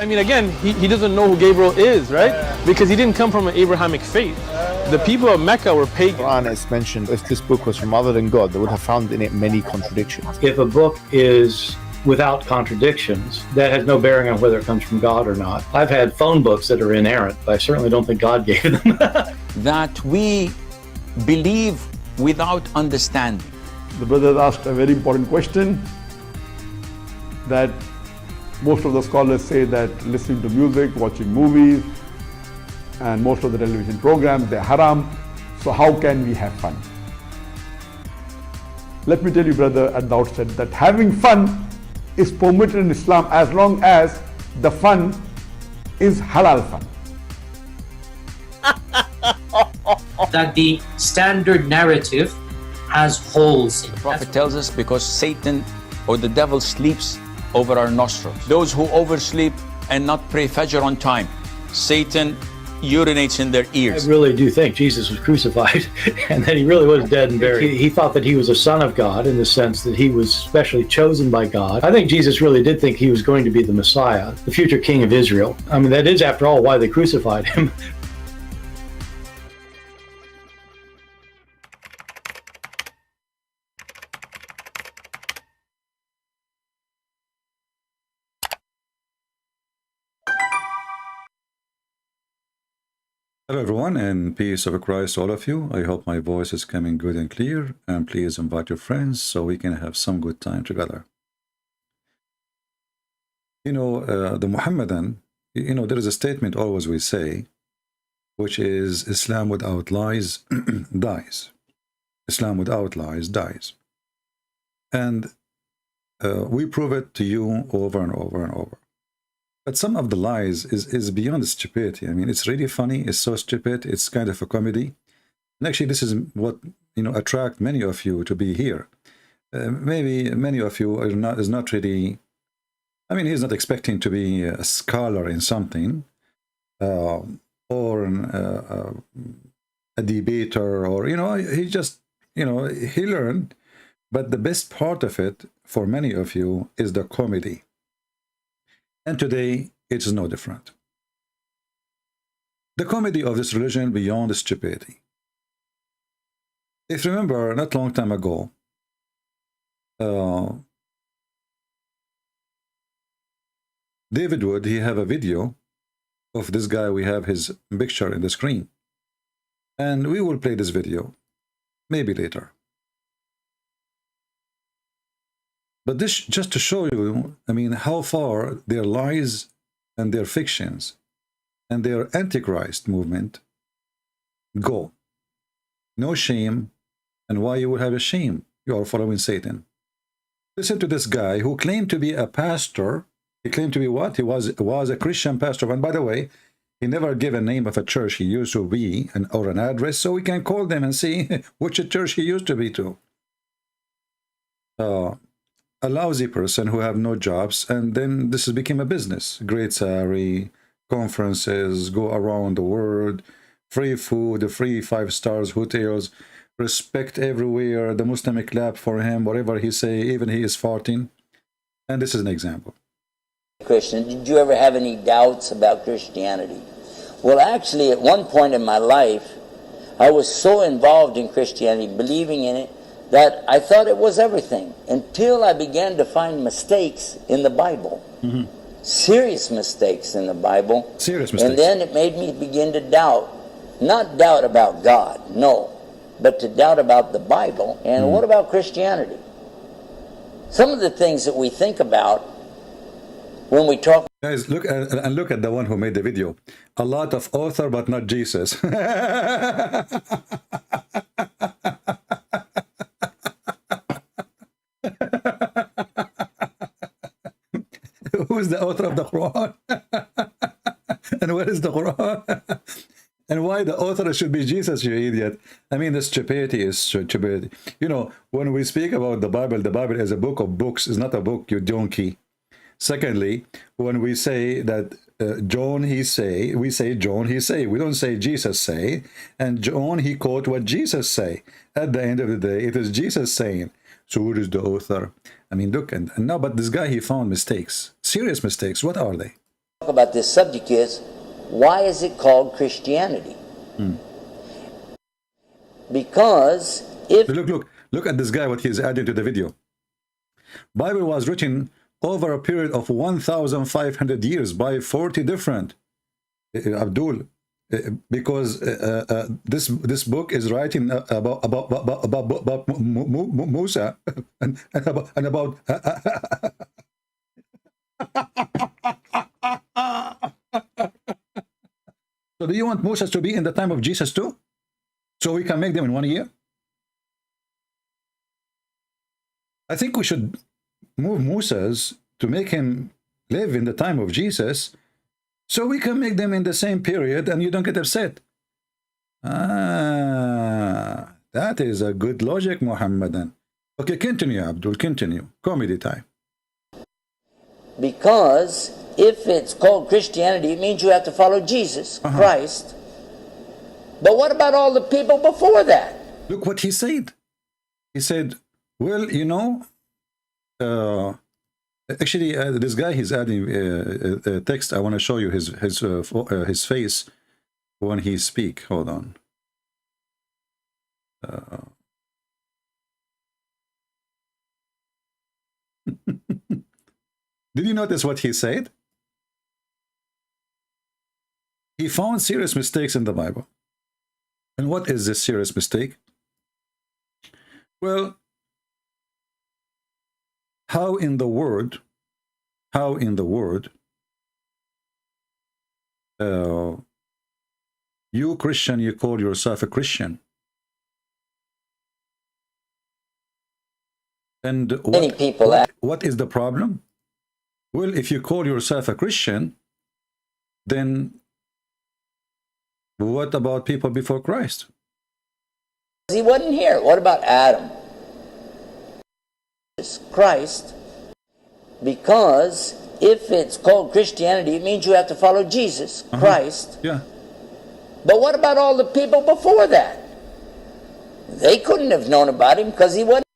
mean, again, he doesn't know who Gabriel is, right? Because he didn't come from an Abrahamic faith. The people of Mecca were pagan. Quran is mentioned, if this book was from other than God, they would have found in it many contradictions. If a book is without contradictions, that has no bearing on whether it comes from God or not. I've had phone books that are inerrant, but I certainly don't think God gave them. That we believe without understanding. The brother asked a very important question, that most of the scholars say that listening to music, watching movies, and most of the television programs, they're haram. So how can we have fun? Let me tell you, brother, at the outset, that having fun is permitted in Islam as long as the fun is halal fun. That the standard narrative has holes in it. The Prophet tells us because Satan or the devil sleeps over our nostrils. Those who oversleep and not pray Fajr on time, Satan urinates in their ears. I really do think Jesus was crucified and that he really was dead and buried. He thought that he was a son of God in the sense that he was specially chosen by God. I think Jesus really did think he was going to be the Messiah, the future king of Israel. I mean, that is, after all, why they crucified him. Hello everyone, and peace of Christ to all of you. I hope my voice is coming good and clear, and please invite your friends so we can have some good time together. You know, the Muhammadan, there is a statement always we say, which is Islam without lies dies. Islam without lies dies. And we prove it to you over and over and over. But some of the lies is beyond stupidity. I mean, it's really funny. It's so stupid. It's kind of a comedy. And actually, this is what attract many of you to be here. Maybe many of you is not really. I mean, he's not expecting to be a scholar in something, or a debater, or he just he learned. But the best part of it for many of you is the comedy. And today, it is no different. The comedy of this religion beyond stupidity. If you remember, not long time ago, David Wood, he have a video of this guy. We have his picture in the screen. And we will play this video, maybe later. But this just to show you, I mean, how far their lies and their fictions and their Antichrist movement go. No shame, and why you would have a shame? You are following Satan. Listen to this guy who claimed to be a pastor. He claimed to be what? He was a Christian pastor. And by the way, he never gave a name of a church he used to be or an address, so we can call them and see which church he used to be to. A lousy person who have no jobs, and then this has become a business. Great salary, conferences, go around the world, free food, free 5-star hotels, respect everywhere. The Muslim clap for him, whatever he say, even he is farting. And this is an example. Christian, did you ever have any doubts about Christianity? Well, actually, at one point in my life, I was so involved in Christianity, believing in it, that I thought it was everything, until I began to find mistakes in the Bible. Mm-hmm. Serious mistakes in the Bible. Serious mistakes. And then it made me begin to doubt. Not doubt about God, no, but to doubt about the Bible. And what about Christianity? Some of the things that we think about when we talk. Guys, look at the one who made the video. A lot of author, but not Jesus. Who is the author of the Quran? And where is the Quran? And why the author should be Jesus, you idiot? I mean, the stupidity is stupidity. When we speak about the Bible is a book of books. It's not a book, you donkey. Secondly, when we say that John he say, we say John he say. We don't say Jesus say. And John he quote what Jesus say. At the end of the day, it is Jesus saying. So who is the author? I mean, look, and now, but this guy, he found mistakes, serious mistakes. What are they? about this subject is, why is it called Christianity? Because if Look at this guy, what he's adding to the video. Bible was written over a period of 1,500 years by 40 different Abdul, because this book is writing about Musa and about So do you want Musa to be in the time of Jesus too? So we can make them in 1 year? I think we should move Musa's to make him live in the time of Jesus, so we can make them in the same period and you don't get upset. Ah, that is a good logic, Muhammadan. Okay, continue, Abdul, continue. Comedy time. Because if it's called Christianity, it means you have to follow Jesus Christ. But what about all the people before that? Look what he said. He said, well, you know, actually, this guy, he's adding text. I want to show you his face when he speak. Hold on. Did you notice what he said? He found serious mistakes in the Bible. And what is this serious mistake? Well, how in the word, you Christian, you call yourself a Christian. And what is the problem? Well, if you call yourself a Christian, then what about people before Christ? He wasn't here. What about Adam? Christ. Because if it's called Christianity, it means you have to follow Jesus Christ. Yeah. But what about all the people before that? They couldn't have known about him because he wasn't.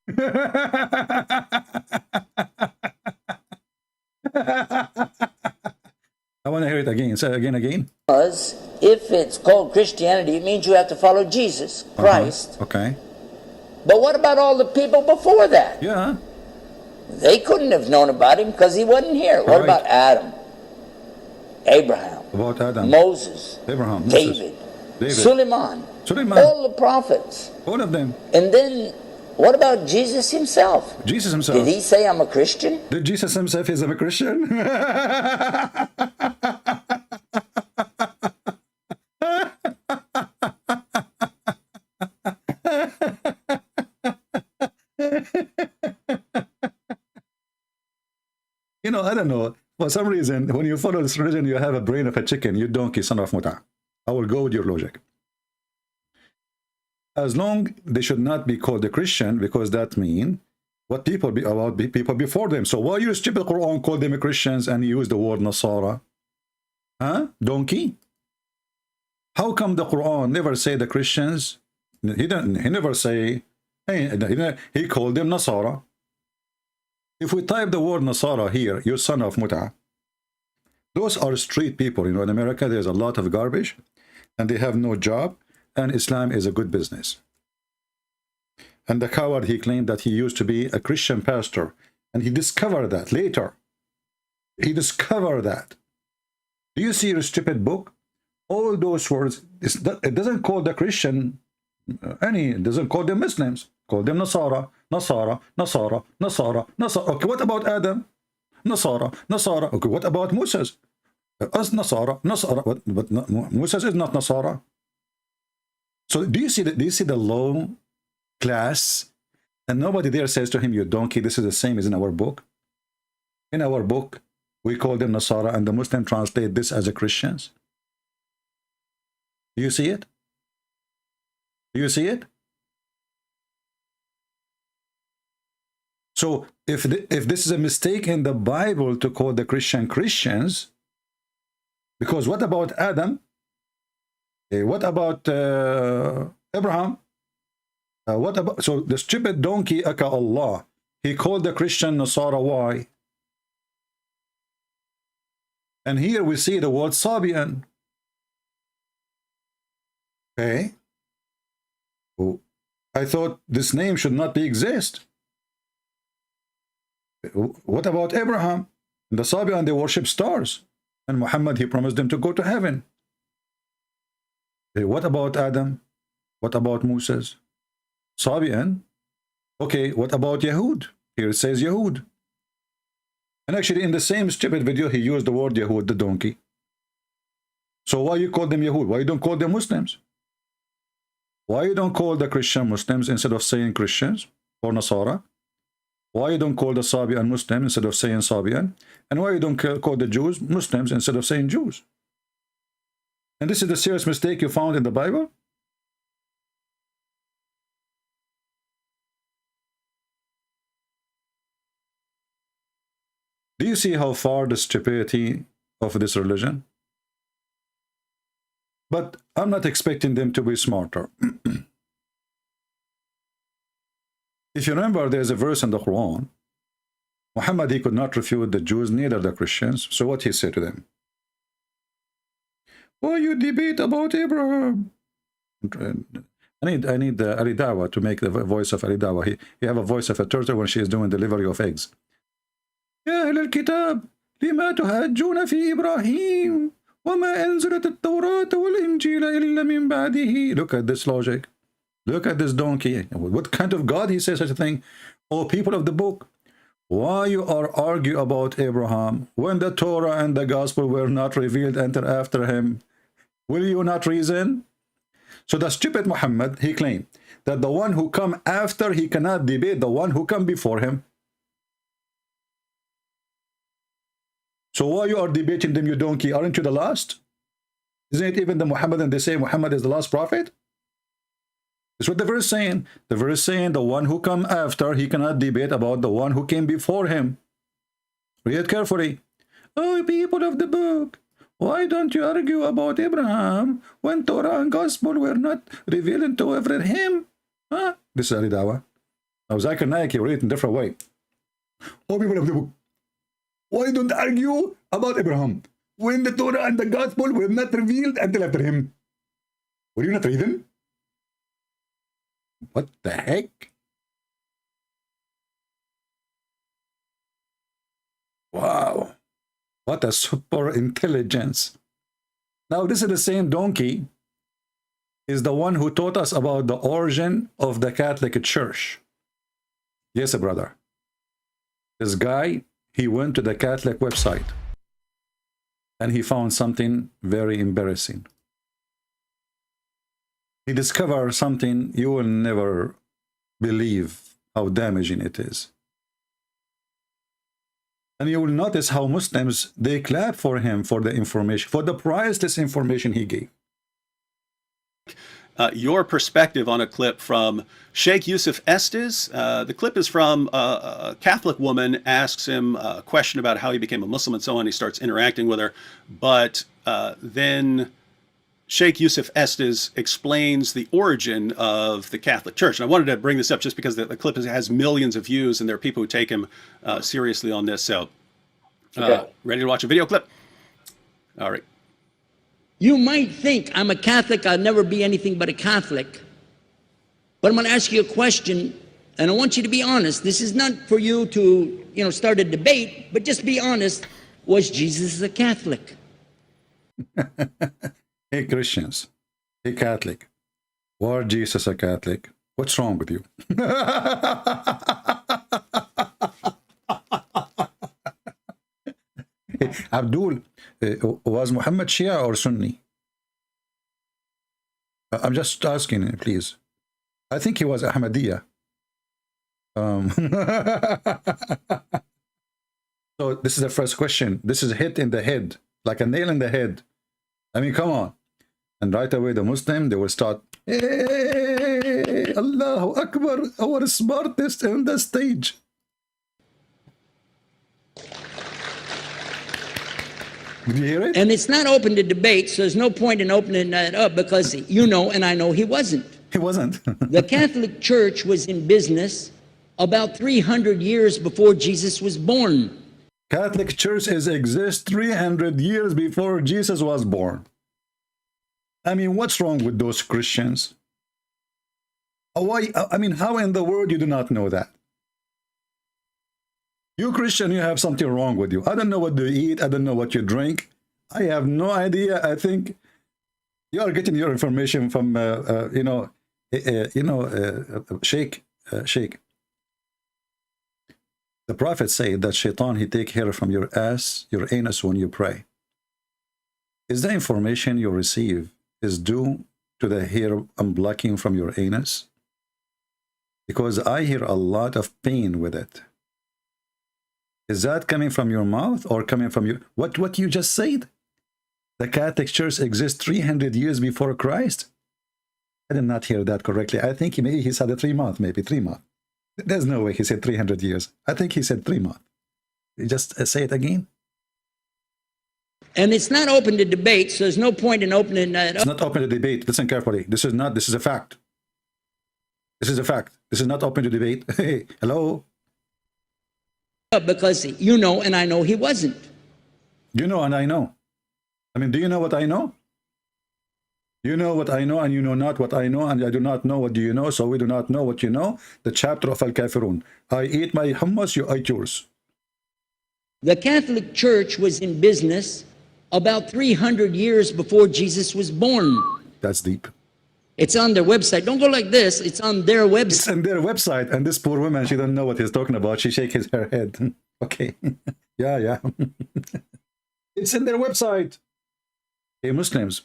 I want to hear it again. Say it again. Because if it's called Christianity, it means you have to follow Jesus Christ. Okay. But what about all the people before that? Yeah. They couldn't have known about him because he wasn't here. What about Adam? Abraham. About Adam. Moses. Abraham. David. Suleiman. All the prophets. All of them. And then what about Jesus himself? Jesus himself. Did he say I'm a Christian? Did Jesus himself is a Christian? You know, I don't know. For some reason, when you follow this religion, you have a brain of a chicken. You donkey, son of muta. I will go with your logic. As long they should not be called a Christian, because that means what people about people before them. So why you stupid Quran call them Christians and use the word Nasara? Huh? Donkey? How come the Quran never say the Christians? He never say, he called them Nasara. If we type the word Nasara here, you son of muta, those are street people. You know, in America, there's a lot of garbage and they have no job, and Islam is a good business. And the coward, he claimed that he used to be a Christian pastor, and he discovered that later. He discovered that. Do you see your stupid book? All those words, it doesn't call the Christian it doesn't call them Muslims. Call them Nasara, Nasara, Nasara, Nasara, Nasara. Okay, what about Adam? Nasara, Nasara. Okay, what about Moses? Us Nasara, Nasara. But Moses is not Nasara. So do you see the low class? And nobody there says to him, you donkey, this is the same as in our book. In our book, we call them Nasara, and the Muslim translate this as a Christians. Do you see it? Do you see it? So if this is a mistake in the Bible to call the Christian Christians, because what about Adam? What about Abraham? What about, so the stupid donkey aka Allah, he called the Christian Nasara. Why? And here we see the word Sabian. Okay. Oh, I thought this name should not exist. What about Abraham? The Sabian, they worship stars. And Muhammad, he promised them to go to heaven. What about Adam? What about Moses? Sabian. Okay, what about Yahud? Here it says Yahud. And actually in the same stupid video, he used the word Yahud, the donkey. So why you call them Yahud? Why you don't call them Muslims? Why you don't call the Christian Muslims instead of saying Christians or Nasara? Why you don't call the Sabian Muslim instead of saying Sabian? And why you don't call the Jews Muslims instead of saying Jews? And this is the serious mistake you found in the Bible? Do you see how far the stupidity of this religion? But I'm not expecting them to be smarter. If you remember, there's a verse in the Quran. Muhammad, he could not refute the Jews, neither the Christians. So what he said to them? Why you debate about Abraham? I need Ali Dawa to make the voice of Ali Dawa. He have a voice of a turtle when she is doing delivery of eggs. يا أهل الكتاب لما تهاجون في إبراهيم وما أنزلت التوراة والإنجيل إلا من بعده. Look at this logic. Look at this donkey. What kind of God he says such a thing? Oh, people of the book, why you are argue about Abraham when the Torah and the gospel were not revealed until after him? Will you not reason? So the stupid Muhammad, he claimed that the one who come after, he cannot debate the one who come before him. So why you are debating them, you donkey? Aren't you the last? Isn't it even the Muhammadan, they say Muhammad is the last prophet? That's what the verse saying. The verse saying the one who come after, he cannot debate about the one who came before him. Read it carefully. Oh, people of the book, why don't you argue about Abraham when Torah and gospel were not revealed to him? Huh? This is Ali Dawa. Now Zakir Naik, he read it in a different way. Oh, people of the book, why don't argue about Abraham when the Torah and the gospel were not revealed until after him? Were you not reading? What the heck? Wow. What a super intelligence. Now this is the same donkey is the one who taught us about the origin of the Catholic Church. Yes, brother. This guy, he went to the Catholic website and he found something very embarrassing. He discovered something you will never believe how damaging it is. And you will notice how Muslims, they clap for him for the information, for the priceless information he gave. Your perspective on a clip from Sheikh Yusuf Estes. The clip is from a Catholic woman asks him a question about how he became a Muslim and so on. He starts interacting with her. But then Sheikh Yusuf Estes explains the origin of the Catholic Church. And I wanted to bring this up just because the clip has millions of views and there are people who take him seriously on this. So, ready to watch a video clip? All right. You might think I'm a Catholic, I'll never be anything but a Catholic. But I'm going to ask you a question, and I want you to be honest. This is not for you to, start a debate, but just be honest. Was Jesus a Catholic? Hey, Christians. Hey, Catholic. Was Jesus a Catholic? What's wrong with you? Abdul, was Muhammad Shia or Sunni? I'm just asking, please. I think he was Ahmadiyya. So this is the first question. This is a hit in the head, like a nail in the head. I mean, come on. And right away, the Muslim, they will start, hey, Allahu Akbar, our smartest on the stage. Did you hear it? And it's not open to debate, so there's no point in opening that up because you know and I know he wasn't. He wasn't. The Catholic Church was in business about 300 years before Jesus was born. Catholic Church exists 300 years before Jesus was born. I mean, what's wrong with those Christians? Why? I mean, how in the world you do not know that? You Christian, you have something wrong with you. I don't know what you eat. I don't know what you drink. I have no idea. I think you are getting your information from, Sheikh. The Prophet said that Shaitan, he take hair from your ass, your anus when you pray. Is the information you receive is due to the hair unblocking from your anus? Because I hear a lot of pain with it. Is that coming from your mouth or coming from you? What you just said? The Catholic Church exists 300 years before Christ? I did not hear that correctly. I think maybe he said 3 months, maybe 3 months. There's no way he said 300 years. I think he said 3 months. You just say it again. And it's not open to debate, so there's no point in opening that up. It's not open to debate. Listen carefully. This is a fact. This is a fact. This is not open to debate. Hey, hello? Because you know and I know he wasn't. You know and I know. I mean, do you know what I know? You know what I know and you know not what I know, and I do not know what do you know, so we do not know what you know. The chapter of Al-Kafirun. I eat my hummus, you eat yours. The Catholic Church was in business about 300 years before Jesus was born. That's deep. It's on their website. Don't go like this. It's on their website. It's on their website, and this poor woman, she don't know what he's talking about. She shakes her head. Okay. Yeah. It's in their website. Hey, Muslims,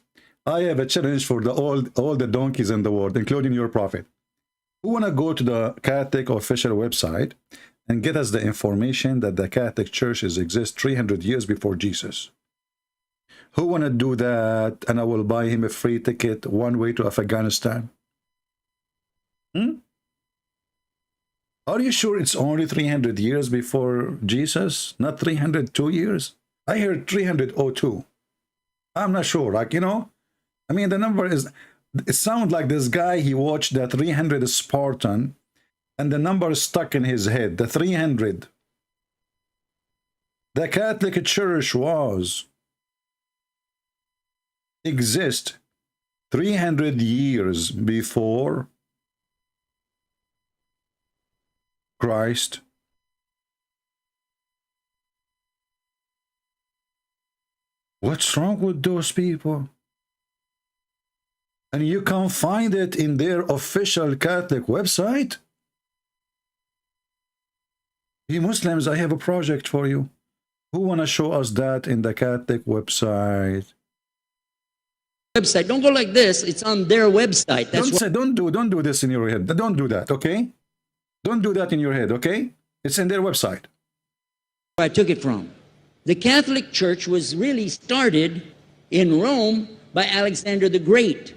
I have a challenge for all the donkeys in the world, including your prophet. Who want to go to the Catholic official website and get us the information that the Catholic churches exist 300 years before Jesus? Who want to do that? And I will buy him a free ticket one way to Afghanistan. Are you sure it's only 300 years before Jesus? Not 302 years? I heard 302. I'm not sure. Like, you know, I mean, the number is, it sounds like this guy, he watched the 300 Spartan and the number stuck in his head, the 300. The Catholic Church exist 300 years before Christ. What's wrong with those people? And you can't find it in their official Catholic website? You Muslims, I have a project for you. Who want to show us that in the Catholic website? Don't go like this. It's on their website. Don't do this in your head. Don't do that, okay? Don't do that in your head, okay? It's in their website. Where I took it from. The Catholic Church was really started in Rome by Alexander the Great.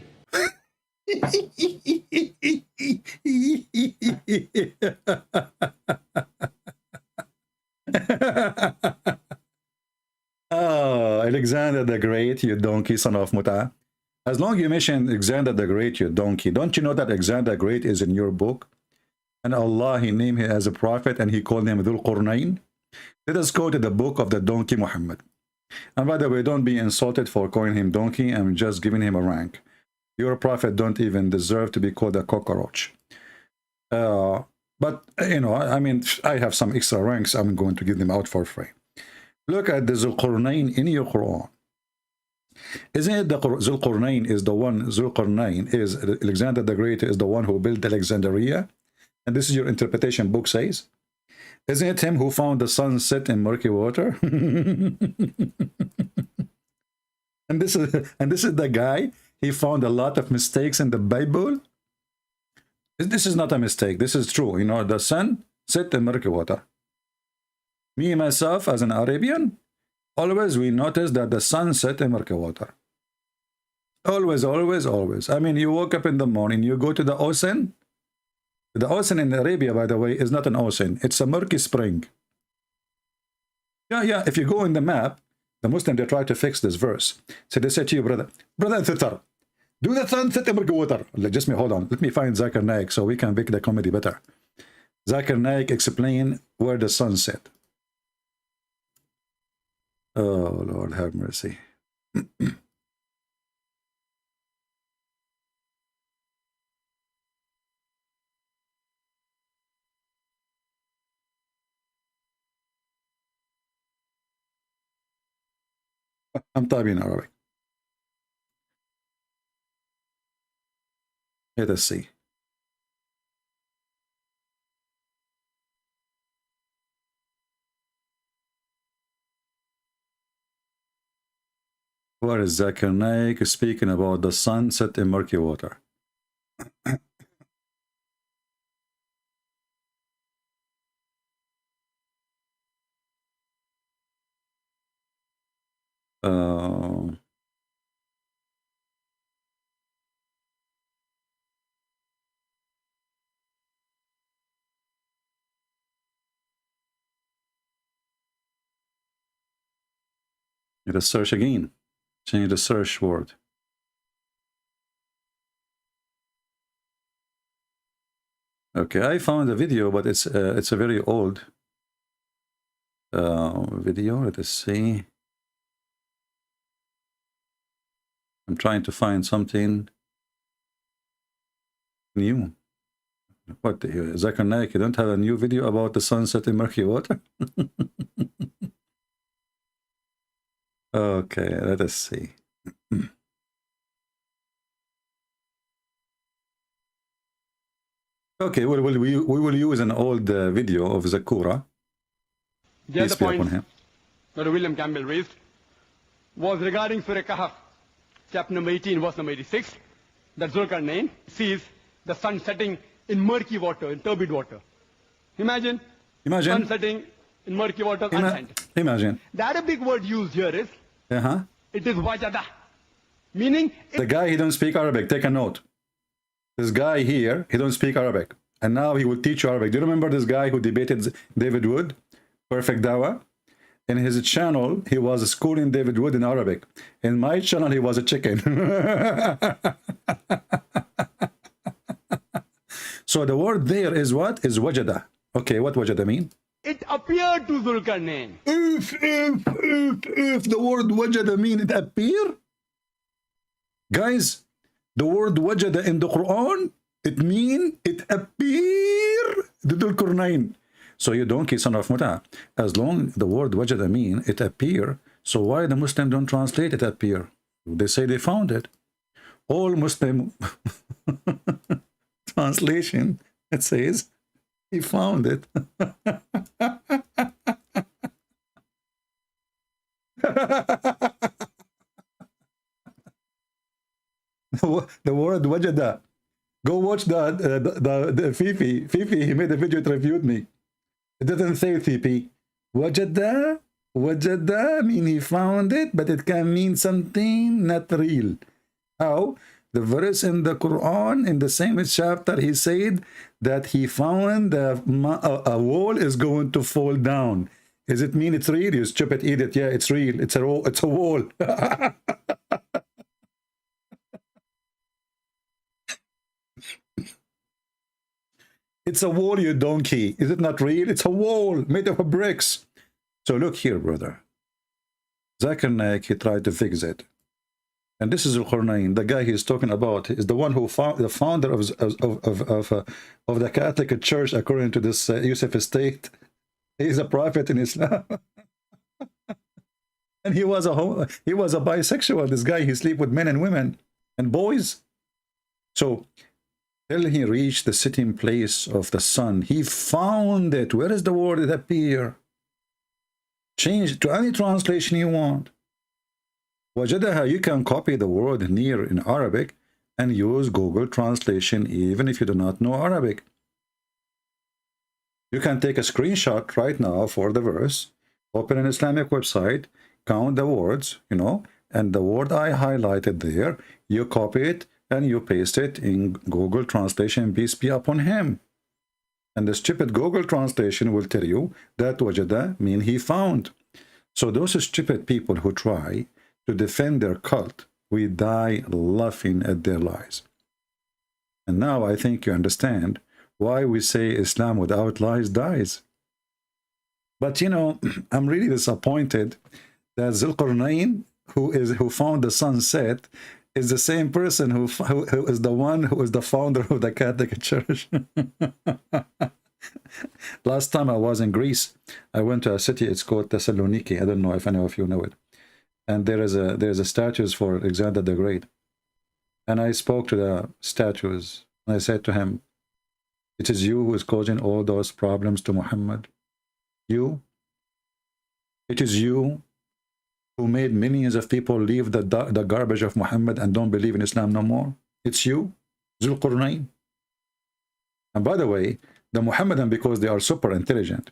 Oh, Alexander the Great, you donkey, son of Muta. As long as you mention Alexander the Great, you donkey, don't you know that Alexander the Great is in your book? And Allah, he named him as a prophet and he called him Dhul Qurnayn. Let us go to the book of the donkey Muhammad. And by the way, don't be insulted for calling him donkey. I'm just giving him a rank. Your prophet don't even deserve to be called a cockroach. But, you know, I mean, I have some extra ranks. I'm going to give them out for free. Look at the Zulqarnain in your Quran. Isn't it the Zulqarnain is the one, Zulqarnain is Alexander the Great is the one who built Alexandria? And this is your interpretation book says? Isn't it him who found the sun set in murky water? and this is the guy, he found a lot of mistakes in the Bible. This is not a mistake. This is true. You know, the sun set in murky water. Me, myself, as an Arabian, always we notice that the sun set in murky water. Always, always, always. I mean, you woke up in the morning, you go to the ocean. The ocean in Arabia, by the way, is not an ocean. It's a murky spring. Yeah. If you go in the map, the Muslims, they try to fix this verse. So they say to you, brother, Thitar, do the sun set in murky water? Just me, hold on. Let me find Zakir Naik so we can make the comedy better. Zakir Naik explain where the sun set. Oh, Lord have mercy. I'm typing in Arabic. Let us see. Where is Zakir Naik speaking about the sun set in murky water? uh, Let us search again. Change the search word. Okay, I found a video, but it's a very old video. Let us see. I'm trying to find something new. What the hell? Zakir Naik, you don't have a new video about the sunset in murky water? Okay, let us see. Okay, well, we will use an old video of Zakura. The other point that William Campbell raised was regarding Surah Kahf, chapter number 18, verse number 86, that Zulkarnain sees the sun setting in murky water, in turbid water. Imagine sun setting in murky water unsent. Imagine. The Arabic word used here is, it is wajada, meaning... The guy, he don't speak Arabic. Take a note. This guy here, he don't speak Arabic. And now he will teach you Arabic. Do you remember this guy who debated David Wood? Perfect Dawa? In his channel, he was schooling David Wood in Arabic. In my channel, he was a chicken. So the word there is what? Is wajada. Okay, what wajada mean? It appeared to Zulkarnain. If the word wajada mean it appear? Guys, the word wajada in the Quran, it mean it appear to Zulkarnain. So you donkey son of Muta, as long the word wajada mean it appear, so why the Muslim don't translate it appear? They say they found it. All Muslim translation, it says he found it. The word wajada. Go watch the Fifi. Fifi, he made a video to refute me. It doesn't say Fifi. Wajada. Wajada mean he found it, but it can mean something not real. How? The verse in the Quran, in the same chapter, he said that he found a wall is going to fall down. Does it mean it's real? You stupid idiot. Yeah, it's real. It's a wall. It's a wall, you donkey. Is it not real? It's a wall made of bricks. So look here, brother. Zakir Naik, he tried to fix it. And this is Al-Qurnain. The guy he's talking about is the one who found the founder of the Catholic Church, according to this Yusuf Estes. He's a prophet in Islam. And he was a bisexual. This guy, he sleep with men and women and boys. So till he reached the sitting place of the sun, he found it. Where is the word it appear? Change it to any translation you want. Wajadaha, you can copy the word near in Arabic and use Google translation even if you do not know Arabic. You can take a screenshot right now for the verse, open an Islamic website, count the words, and the word I highlighted there, you copy it and you paste it in Google translation, peace be upon him. And the stupid Google translation will tell you that wajada mean he found. So those stupid people who try to defend their cult, we die laughing at their lies. And now I think you understand why we say Islam without lies dies. But I'm really disappointed that Zulqarnain, who found the sunset, is the same person who is the one who is the founder of the Catholic Church. Last time I was in Greece, I went to a city. It's called Thessaloniki. I don't know if any of you know it. And there's a statues for Alexander the Great. And I spoke to the statues, and I said to him, "It is you who is causing all those problems to Muhammad. You. It is you who made millions of people leave the garbage of Muhammad and don't believe in Islam no more. It's you, Zulqarnain." And by the way, the Muhammadan, because they are super intelligent,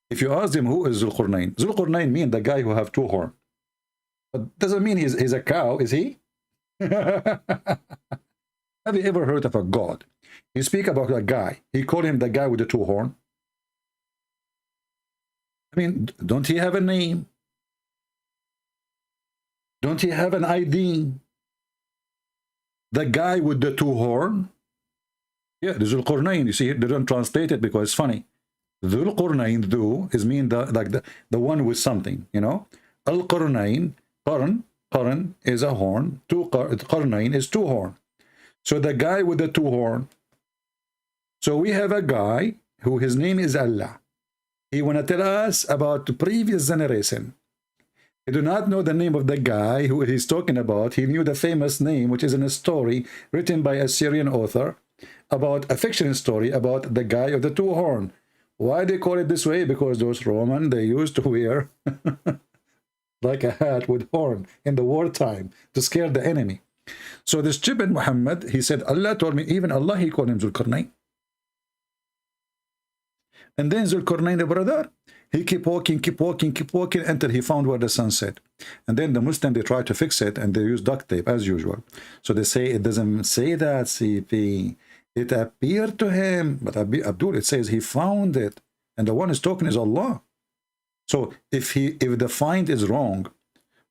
if you ask them who is Zulqarnain, Zulqarnain means the guy who have two horns. But doesn't mean he's a cow, is he? Have you ever heard of a god? You speak about a guy. He called him the guy with the two horns. I mean, don't he have a name? Don't he have an ID? The guy with the two horns? Yeah, the Zulqarnain. You see, they don't translate it because it's funny. Zulqarnain, is mean the one with something, you know. Al-Qarnain, Qarn is a horn. Qarnain is two horn. So the guy with the two horn. So we have a guy who his name is Allah. He want to tell us about the previous generation. He do not know the name of the guy who he's talking about. He knew the famous name, which is in a story written by a Syrian author about a fiction story about the guy of the two horn. Why they call it this way? Because those Roman, they used to wear like a hat with horn in the wartime to scare the enemy. So this stupid Muhammad, he said, Allah told me, even Allah, he called him Zulqarnain. And then Zulqarnain, the brother, he keep walking until he found where the sun set. And then the Muslim, they try to fix it and they use duct tape as usual. So they say it doesn't say that, CP. It appeared to him. But Abdul, it says he found it. And the one is talking is Allah. So if the find is wrong,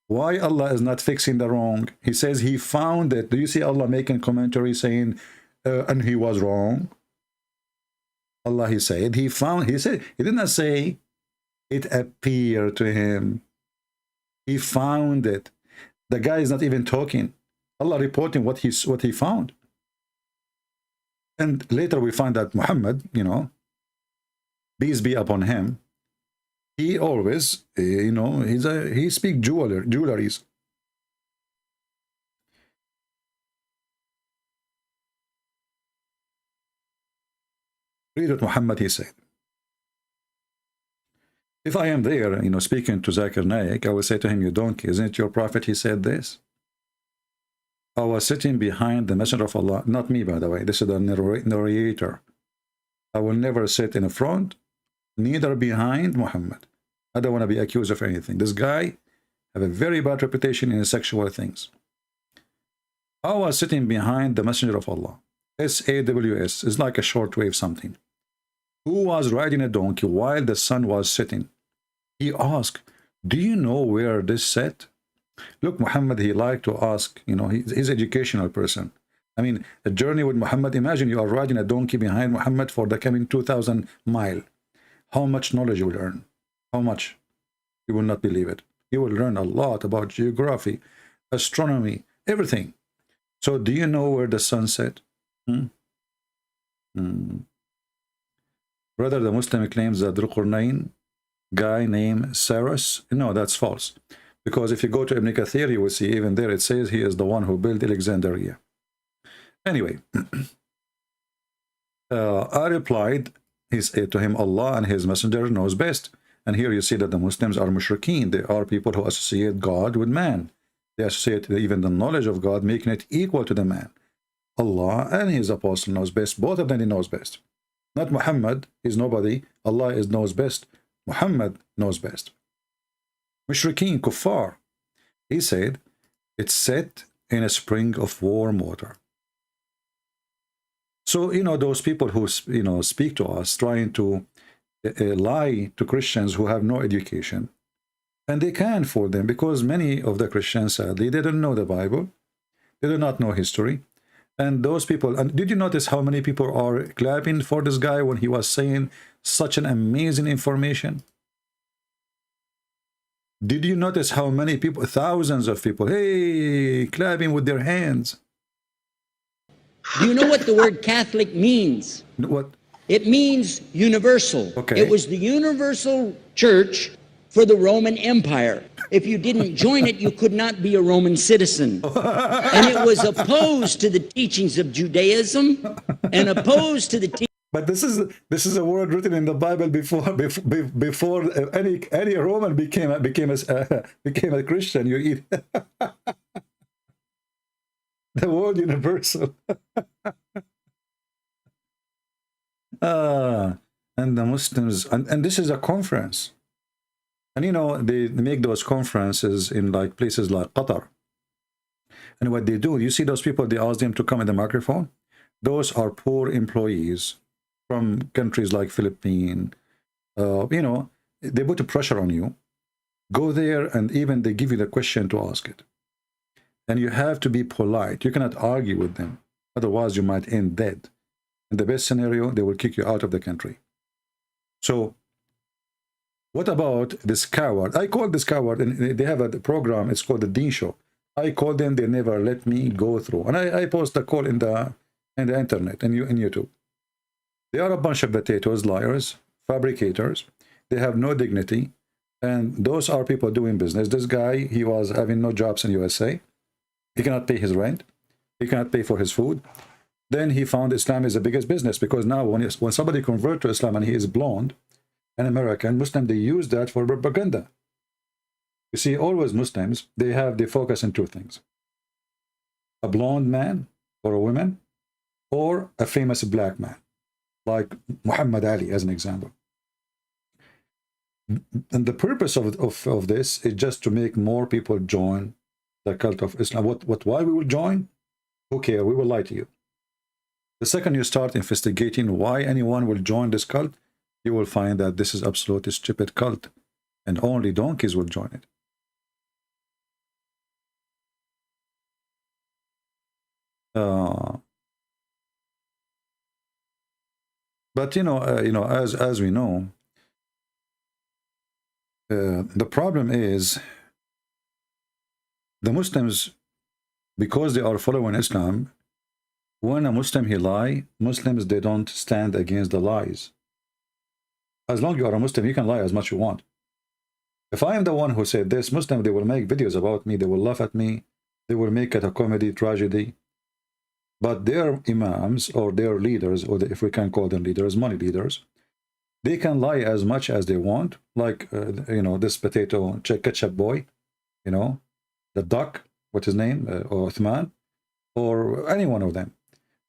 why Allah is not fixing the wrong? He says he found it. Do you see Allah making commentary saying, and he was wrong? Allah, he said, he did not say it appeared to him. He found it. The guy is not even talking. Allah reporting what he found. And later we find that Muhammad, you know, peace be upon him, he always, you know, he speaks jewelries. Read what Muhammad, he said. If I am there, you know, speaking to Zakir Naik, I will say to him, you donkey, isn't it your prophet? He said this. I was sitting behind the Messenger of Allah, not me, by the way. This is the narrator. I will never sit in the front, neither behind Muhammad. I don't want to be accused of anything. This guy have a very bad reputation in sexual things. I was sitting behind the Messenger of Allah. SAWS is like a shortwave something. Who was riding a donkey while the sun was setting. He asked, do you know where this set? Look, Muhammad, he liked to ask, you know, he's an educational person. I mean, a journey with Muhammad, imagine you are riding a donkey behind Muhammad for the coming 2,000 miles. How much knowledge you will learn? How much? You will not believe it. You will learn a lot about geography, astronomy, everything. So do you know where the sun set? Brother, the Muslim claims that Zulqarnain, guy named Cyrus. No, that's false. Because if you go to Ibn Kathir, you will see even there it says he is the one who built Alexandria. Anyway, I replied to him, Allah and his messenger knows best. And here you see that the Muslims are mushrikeen. They are people who associate God with man. They associate even the knowledge of God, making it equal to the man. Allah and his apostle knows best. Both of them, he knows best. Not Muhammad is nobody. Allah knows best. Muhammad knows best. Mushrikeen, kuffar. He said, it's set in a spring of warm water. So, you know, those people who, you know, speak to us, trying to lie to Christians who have no education. And they can fool them because many of the Christians, sadly, they don't know the Bible. They do not know history. And those people, and did you notice how many people are clapping for this guy when he was saying such an amazing information? Did you notice how many people, thousands of people, hey, clapping with their hands? Do you know what the word Catholic means? What? It means universal. Okay. It was the universal church for the Roman Empire. If you didn't join it, you could not be a Roman citizen. And it was opposed to the teachings of Judaism and opposed to the teachings. But this is a word written in the Bible before any Roman became a Christian. You eat the word universal. And the Muslims, and this is a conference, and you know they make those conferences in like places like Qatar. And what they do, you see those people, they ask them to come in the microphone. Those are poor employees from countries like Philippines. You know, they put a pressure on you. Go there, and even they give you the question to ask it. And you have to be polite. You cannot argue with them, otherwise you might end dead. In the best scenario, they will kick you out of the country. So, what about this coward? I called this coward, and they have a program. It's called the Dean Show. I called them. They never let me go through. And I post the call in the internet and in YouTube. They are a bunch of potatoes, liars, fabricators. They have no dignity, and those are people doing business. This guy, he was having no jobs in USA. He cannot pay his rent. He cannot pay for his food. Then he found Islam is the biggest business, because now when somebody converts to Islam and he is blonde, an American Muslim, they use that for propaganda. You see, always Muslims, they focus on two things: a blonde man or a woman, or a famous black man, like Muhammad Ali, as an example. And the purpose of this is just to make more people join the cult of Islam. Why we will join? Who cares? We will lie to you. The second you start investigating why anyone will join this cult, you will find that this is absolutely stupid cult, and only donkeys will join it. But as we know, the problem is the Muslims, because they are following Islam. When a Muslim he lie, Muslims, they don't stand against the lies. As long as you are a Muslim, you can lie as much as you want. If I am the one who said this, Muslim, they will make videos about me, they will laugh at me, they will make it a comedy, tragedy. But their imams or their leaders, or if we can call them leaders, money leaders, they can lie as much as they want. Like, this potato ketchup boy, the duck, what's his name, or Uthman, or any one of them.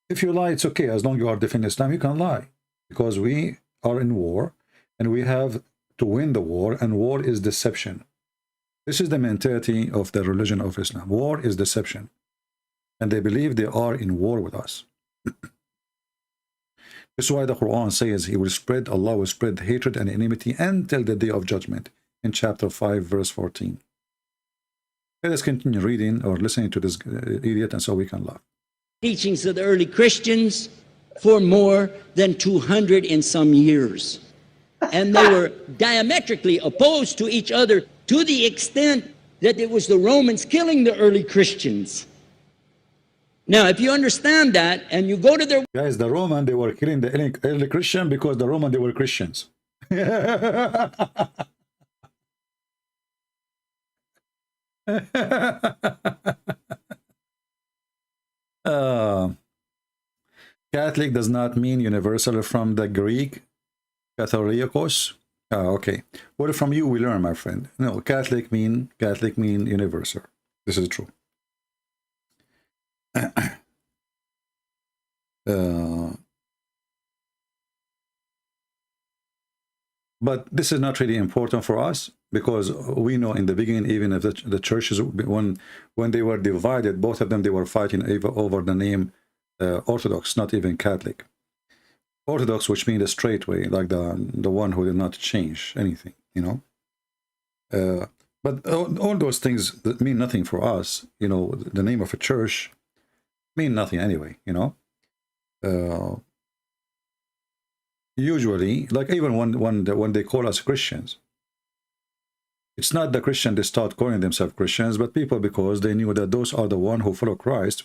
If you lie, it's okay. As long as you are defending Islam, you can lie. Because we are in war, and we have to win the war, and war is deception. This is the mentality of the religion of Islam. War is deception. And they believe they are in war with us. This is why the Quran says Allah will spread hatred and enmity until the day of judgment, in chapter 5, verse 14. Let us continue reading or listening to this idiot, and so we can laugh. Teachings of the early Christians for more than 200 and some years. And they were diametrically opposed to each other, to the extent that it was the Romans killing the early Christians. Now, if you understand that, and you go to their... Guys, the Roman, they were killing the early Christian because the Roman, they were Christians. Catholic does not mean universal from the Greek Katholikos. Okay. Well, from you we learn, my friend. No, Catholic mean universal. This is true. But this is not really important for us, because we know in the beginning, even if the churches, when they were divided, both of them, they were fighting over the name Orthodox, not even Catholic. Orthodox, which means the straight way, like the one who did not change anything, But all those things that mean nothing for us. The name of a church mean nothing anyway, Usually, like even when they call us Christians, It's not the Christian they start calling themselves Christians, but people because they knew that those are the one who follow Christ.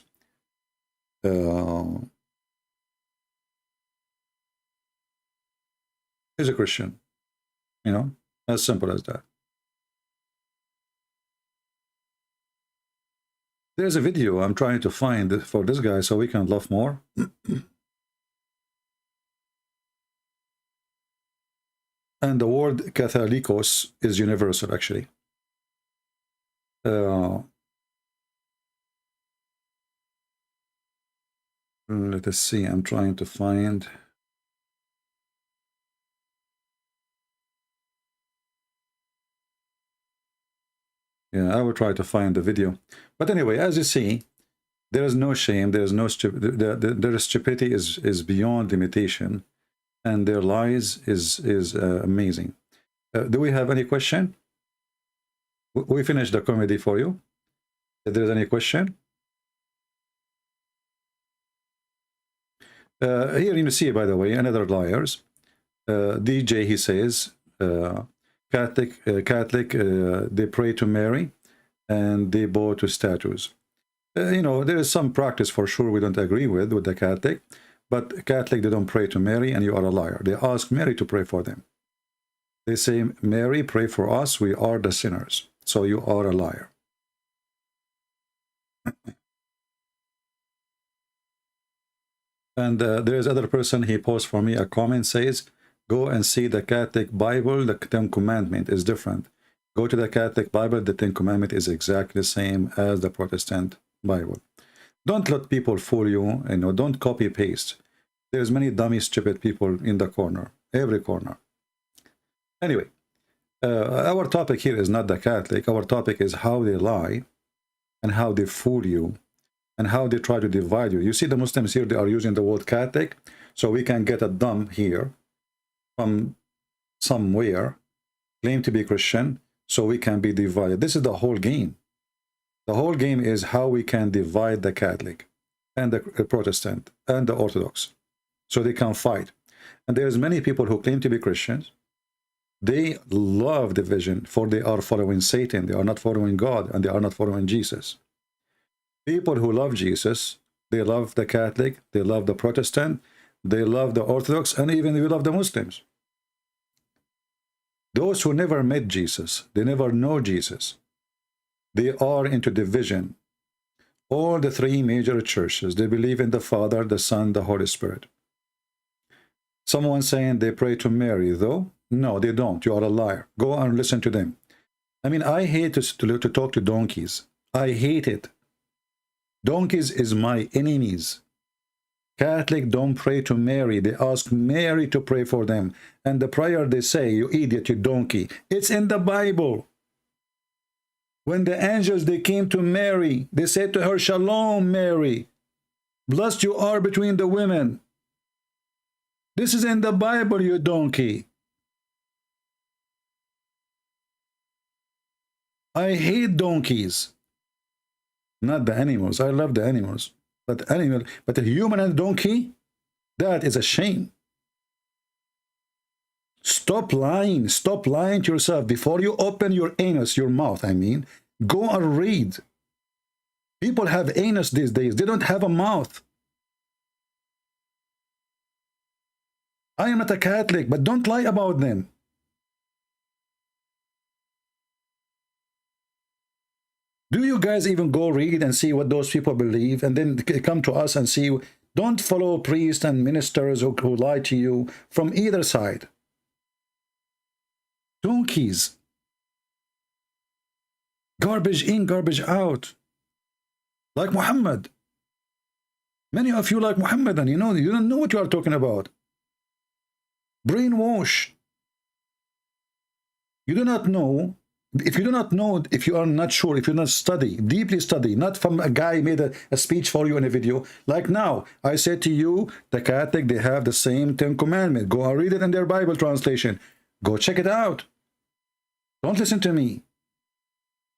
Is a Christian, you know, as simple as that. There's a video I'm trying to find for this guy so we can laugh more. And the word Catholicos is universal, actually. Let us see, I'm trying to find. Yeah, I will try to find the video. But anyway, as you see, there is no shame, there is no their stupidity is beyond limitation, and their lies is amazing. Do we have any question? We finished the comedy for you. If there is any question. Here you see, by the way, another liars. DJ, he says, Catholic, they pray to Mary, and they bow to statues. You know, there is some practice for sure we don't agree with the Catholic, but Catholic, they don't pray to Mary, and you are a liar. They ask Mary to pray for them. They say, Mary, pray for us, we are the sinners. So you are a liar. And there is other person, he posts for me a comment, says, go and see the Catholic Bible, the Ten Commandment is different. Go to the Catholic Bible, the Ten Commandment is exactly the same as the Protestant Bible. Don't let people fool you, you know, don't copy paste. There's many dummy, stupid people in the corner, every corner. Anyway, our topic here is not the Catholic, our topic is how they lie and how they fool you and how they try to divide you. You see the Muslims here, they are using the word Catholic, so we can get a dumb here from somewhere, claim to be Christian, so we can be divided. This is the whole game. The whole game is how we can divide the Catholic and the Protestant and the Orthodox, so they can fight. And there's many people who claim to be Christians. They love division, for they are following Satan. They are not following God, and they are not following Jesus. People who love Jesus, they love the Catholic, they love the Protestant, they love the Orthodox, and even they love the Muslims. Those who never met Jesus, they never know Jesus, they are into division. All the three major churches, they believe in the Father, the Son, the Holy Spirit. Someone saying they pray to Mary, though? No, they don't. You are a liar. Go and listen to them. I mean, I hate to talk to donkeys. I hate it. Donkeys is my enemies. Catholic don't pray to Mary. They ask Mary to pray for them. And the prayer they say, you idiot, you donkey. It's in the Bible. When the angels, they came to Mary, they said to her, Shalom, Mary. Blessed you are between the women. This is in the Bible, you donkey. I hate donkeys. Not the animals. I love the animals. But a human and donkey, that is a shame. Stop lying. Stop lying to yourself. Before you open your anus, your mouth, I mean, go and read. People have anus these days. They don't have a mouth. I am not a Catholic, but don't lie about them. Do you guys even go read and see what those people believe and then come to us and see? Don't follow priests and ministers who lie to you from either side. Donkeys. Garbage in, garbage out. Like Muhammad. Many of you like Muhammad, and you don't know what you are talking about. Brainwash. You do not know. If you do not know, if you are not sure, if you not study, deeply study, not from a guy made a speech for you in a video, like now, I said to you, the Catholic, they have the same 10 commandments. Go and read it in their Bible translation. Go check it out. Don't listen to me.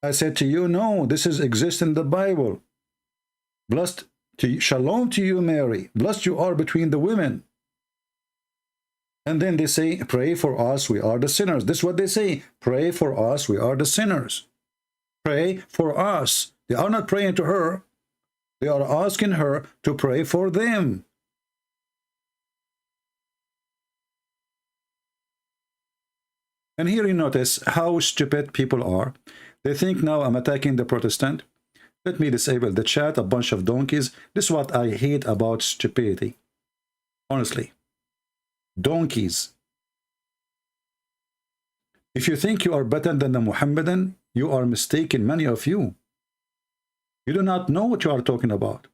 I said to you, no, this exists in the Bible. Blessed to you, shalom to you, Mary. Blessed you are between the women. And then they say, pray for us, we are the sinners. This is what they say. Pray for us, we are the sinners. Pray for us. They are not praying to her. They are asking her to pray for them. And here you notice how stupid people are. They think now I'm attacking the Protestant. Let me disable the chat, a bunch of donkeys. This is what I hate about stupidity. Honestly. Donkeys. If you think you are better than the Muhammadan, you are mistaken, many of you. You do not know what you are talking about.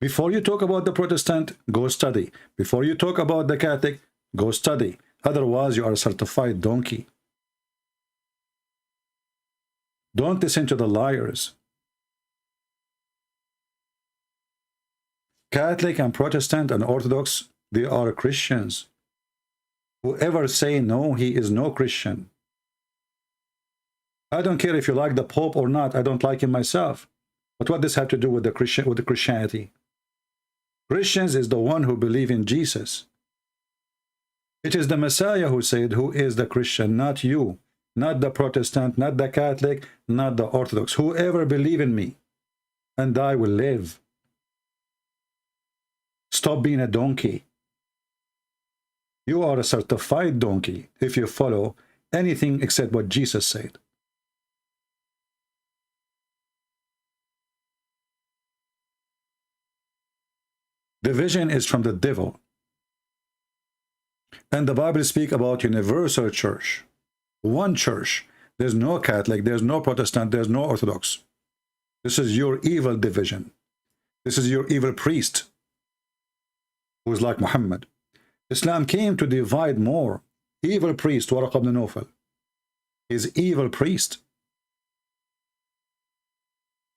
Before you talk about the Protestant, go study. Before you talk about the Catholic, go study. Otherwise, you are a certified donkey. Don't listen to the liars. Catholic and Protestant and Orthodox, they are Christians. Whoever say no, he is no Christian. I don't care if you like the Pope or not. I don't like him myself. But what does this have to do with the Christianity? Christians is the one who believe in Jesus. It is the Messiah who said, who is the Christian, not you, not the Protestant, not the Catholic, not the Orthodox. Whoever believe in me, and I will live. Stop being a donkey. You are a certified donkey if you follow anything except what Jesus said. Division is from the devil. And the Bible speaks about universal church. One church. There's no Catholic, there's no Protestant, there's no Orthodox. This is your evil division. This is your evil priest, who is like Muhammad. Islam came to divide more. Evil priest, Waraq ibn Nawfal, is evil priest.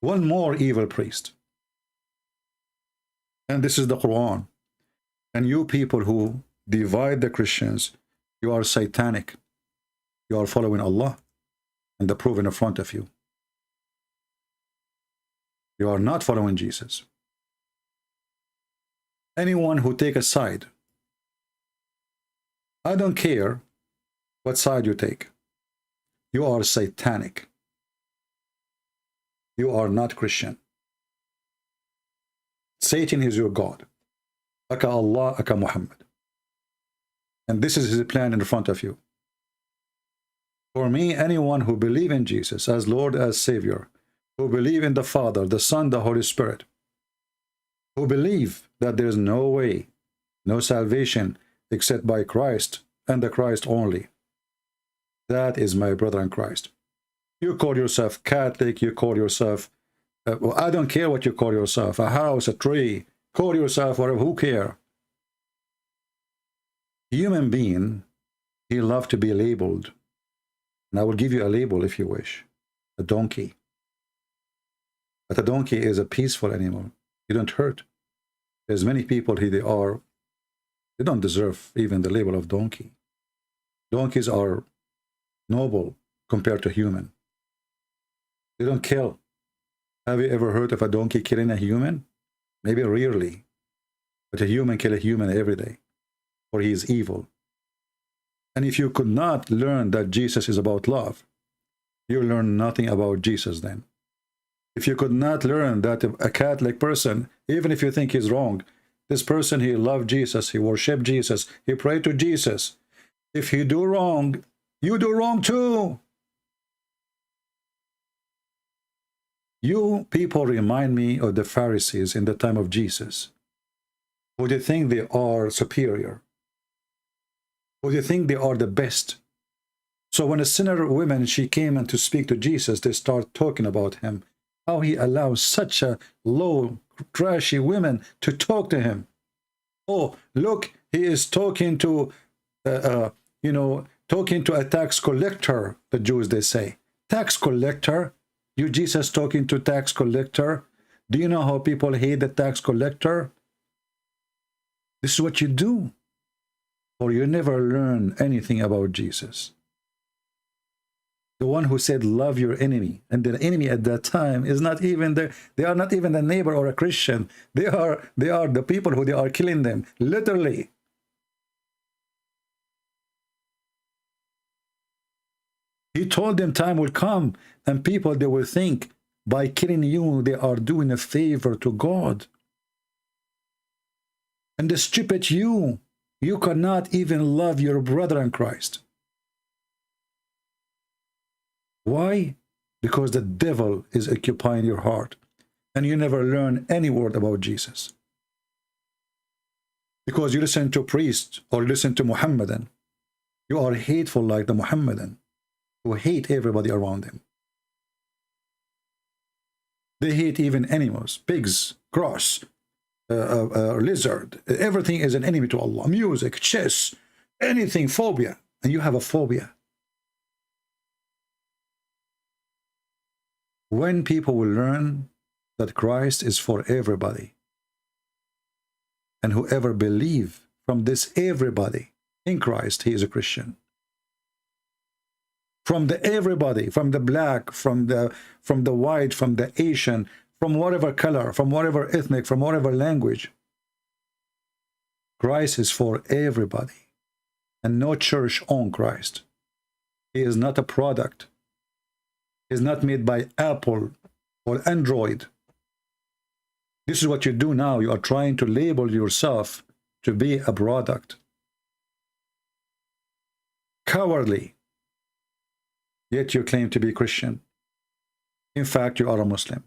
One more evil priest. And this is the Quran. And you people who divide the Christians, you are satanic. You are following Allah and the proof in front of you. You are not following Jesus. Anyone who take a side, I don't care what side you take. You are satanic. You are not Christian. Satan is your God. Aka Allah, aka Muhammad. And this is his plan in front of you. For me, anyone who believes in Jesus as Lord, as Savior, who believe in the Father, the Son, the Holy Spirit, who believe that there is no way, no salvation except by Christ and the Christ only. That is my brother in Christ. You call yourself Catholic, you call yourself, well, I don't care what you call yourself, a house, a tree, call yourself whatever, who care? Human being, he loves to be labeled. And I will give you a label if you wish. A donkey. But a donkey is a peaceful animal. You don't hurt. There's many people here, they don't deserve even the label of donkey. Donkeys are noble compared to human. They don't kill. Have you ever heard of a donkey killing a human? Maybe rarely. But a human kills a human every day. For he is evil. And if you could not learn that Jesus is about love, you learn nothing about Jesus then. If you could not learn that a Catholic person, even if you think he's wrong, this person, he loved Jesus, he worshiped Jesus, he prayed to Jesus. If he do wrong, you do wrong too. You people remind me of the Pharisees in the time of Jesus, who they think they are superior, who they think they are the best. So when a sinner woman, she came and to speak to Jesus, they start talking about him, how he allows such a low, trashy women to talk to him. Oh, look, he is talking to, talking to a tax collector, the Jews, they say. Tax collector? You Jesus talking to tax collector? Do you know how people hate the tax collector? This is what you do. Or you never learn anything about Jesus. The one who said, love your enemy. And the enemy at that time is not even they are not even a neighbor or a Christian. They are the people who they are killing them, literally. He told them time will come and people, they will think by killing you, they are doing a favor to God. And the stupid you cannot even love your brother in Christ. Why? Because the devil is occupying your heart and you never learn any word about Jesus. Because you listen to priests or listen to Muhammadan, you are hateful like the Muhammadan, who hate everybody around them. They hate even animals, pigs, grass, lizard. Everything is an enemy to Allah. Music, chess, anything, phobia. And you have a phobia. When people will learn that Christ is for everybody, and whoever believe from this everybody in Christ, he is a Christian. From the everybody, from the black, from the white, from the Asian, from whatever color, from whatever ethnic, from whatever language, Christ is for everybody. And no church owns Christ. He is not a product. Is not made by Apple or Android. This is what you do now. You are trying to label yourself to be a product. Cowardly. Yet you claim to be Christian. In fact, you are a Muslim.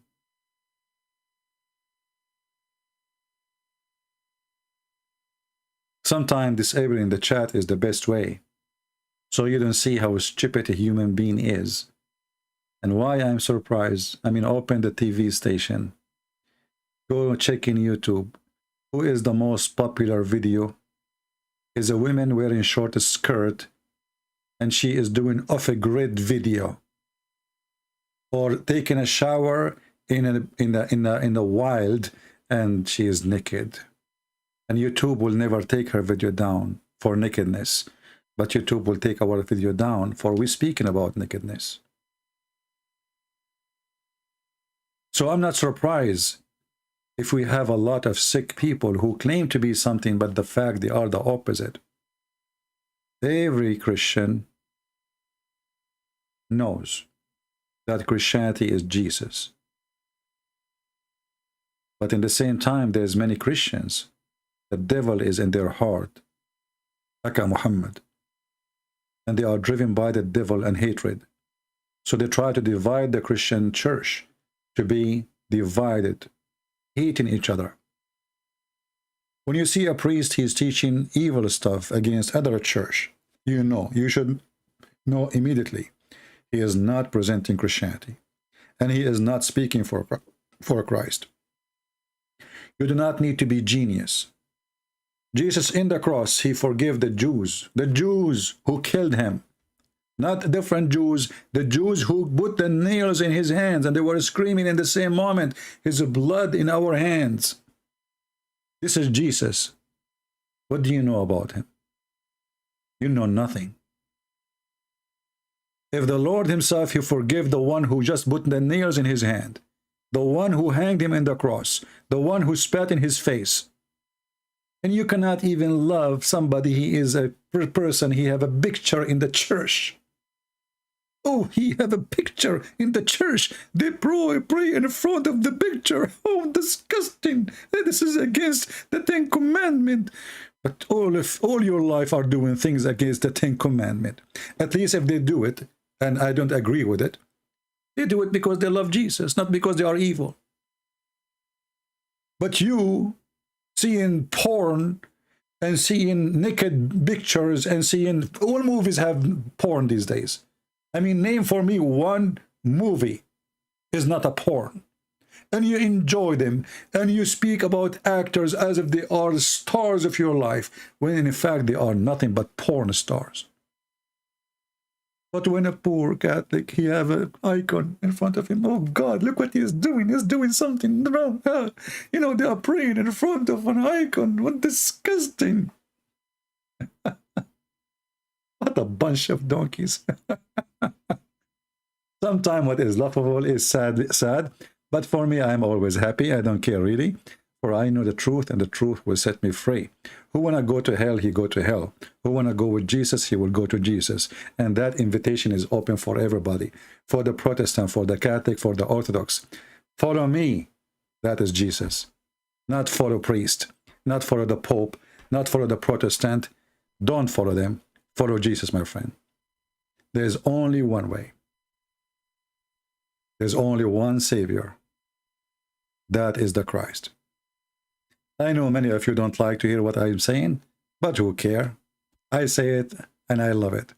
Sometimes disabling the chat is the best way, so you don't see how stupid a human being is. And why I'm surprised, open the TV station. Go check in YouTube. Who is the most popular video? Is a woman wearing short skirt and she is doing off-grid video. Or taking a shower in the wild and she is naked. And YouTube will never take her video down for nakedness. But YouTube will take our video down for we speaking about nakedness. So I'm not surprised if we have a lot of sick people who claim to be something, but the fact they are the opposite. Every Christian knows that Christianity is Jesus. But in the same time, there's many Christians, the devil is in their heart, like Muhammad. And they are driven by the devil and hatred. So they try to divide the Christian church, to be divided, hating each other. When you see a priest, he's teaching evil stuff against other church, you should know immediately he is not presenting Christianity, and he is not speaking for Christ. You do not need to be genius. Jesus in the cross, he forgave the Jews who killed him. Not different Jews, the Jews who put the nails in his hands and they were screaming in the same moment, his blood in our hands. This is Jesus. What do you know about him? You know nothing. If the Lord himself, he forgave the one who just put the nails in his hand, the one who hanged him in the cross, the one who spat in his face, and you cannot even love somebody, he is a person, he have a picture in the church. Oh, he have a picture in the church. They pray in front of the picture. Oh, disgusting. This is against the Ten Commandments. But all your life are doing things against the Ten Commandments. At least if they do it, and I don't agree with it, they do it because they love Jesus, not because they are evil. But you, seeing porn and seeing naked pictures and seeing, all movies have porn these days. Name for me one movie is not a porn. And you enjoy them. And you speak about actors as if they are the stars of your life, when in fact they are nothing but porn stars. But when a poor Catholic, he have an icon in front of him, oh God, look what he is doing. He's doing something wrong. They are praying in front of an icon. What disgusting. What a bunch of donkeys. Sometimes what is laughable is sad. But for me, I am always happy. I don't care really. For I know the truth, and the truth will set me free. Who want to go to hell, he go to hell. Who want to go with Jesus, he will go to Jesus. And that invitation is open for everybody. For the Protestant, for the Catholic, for the Orthodox. Follow me. That is Jesus. Not follow priest. Not follow the Pope. Not follow the Protestant. Don't follow them. Follow Jesus, my friend. There's only one way. There's only one Savior. That is the Christ. I know many of you don't like to hear what I'm saying, but who care? I say it and I love it.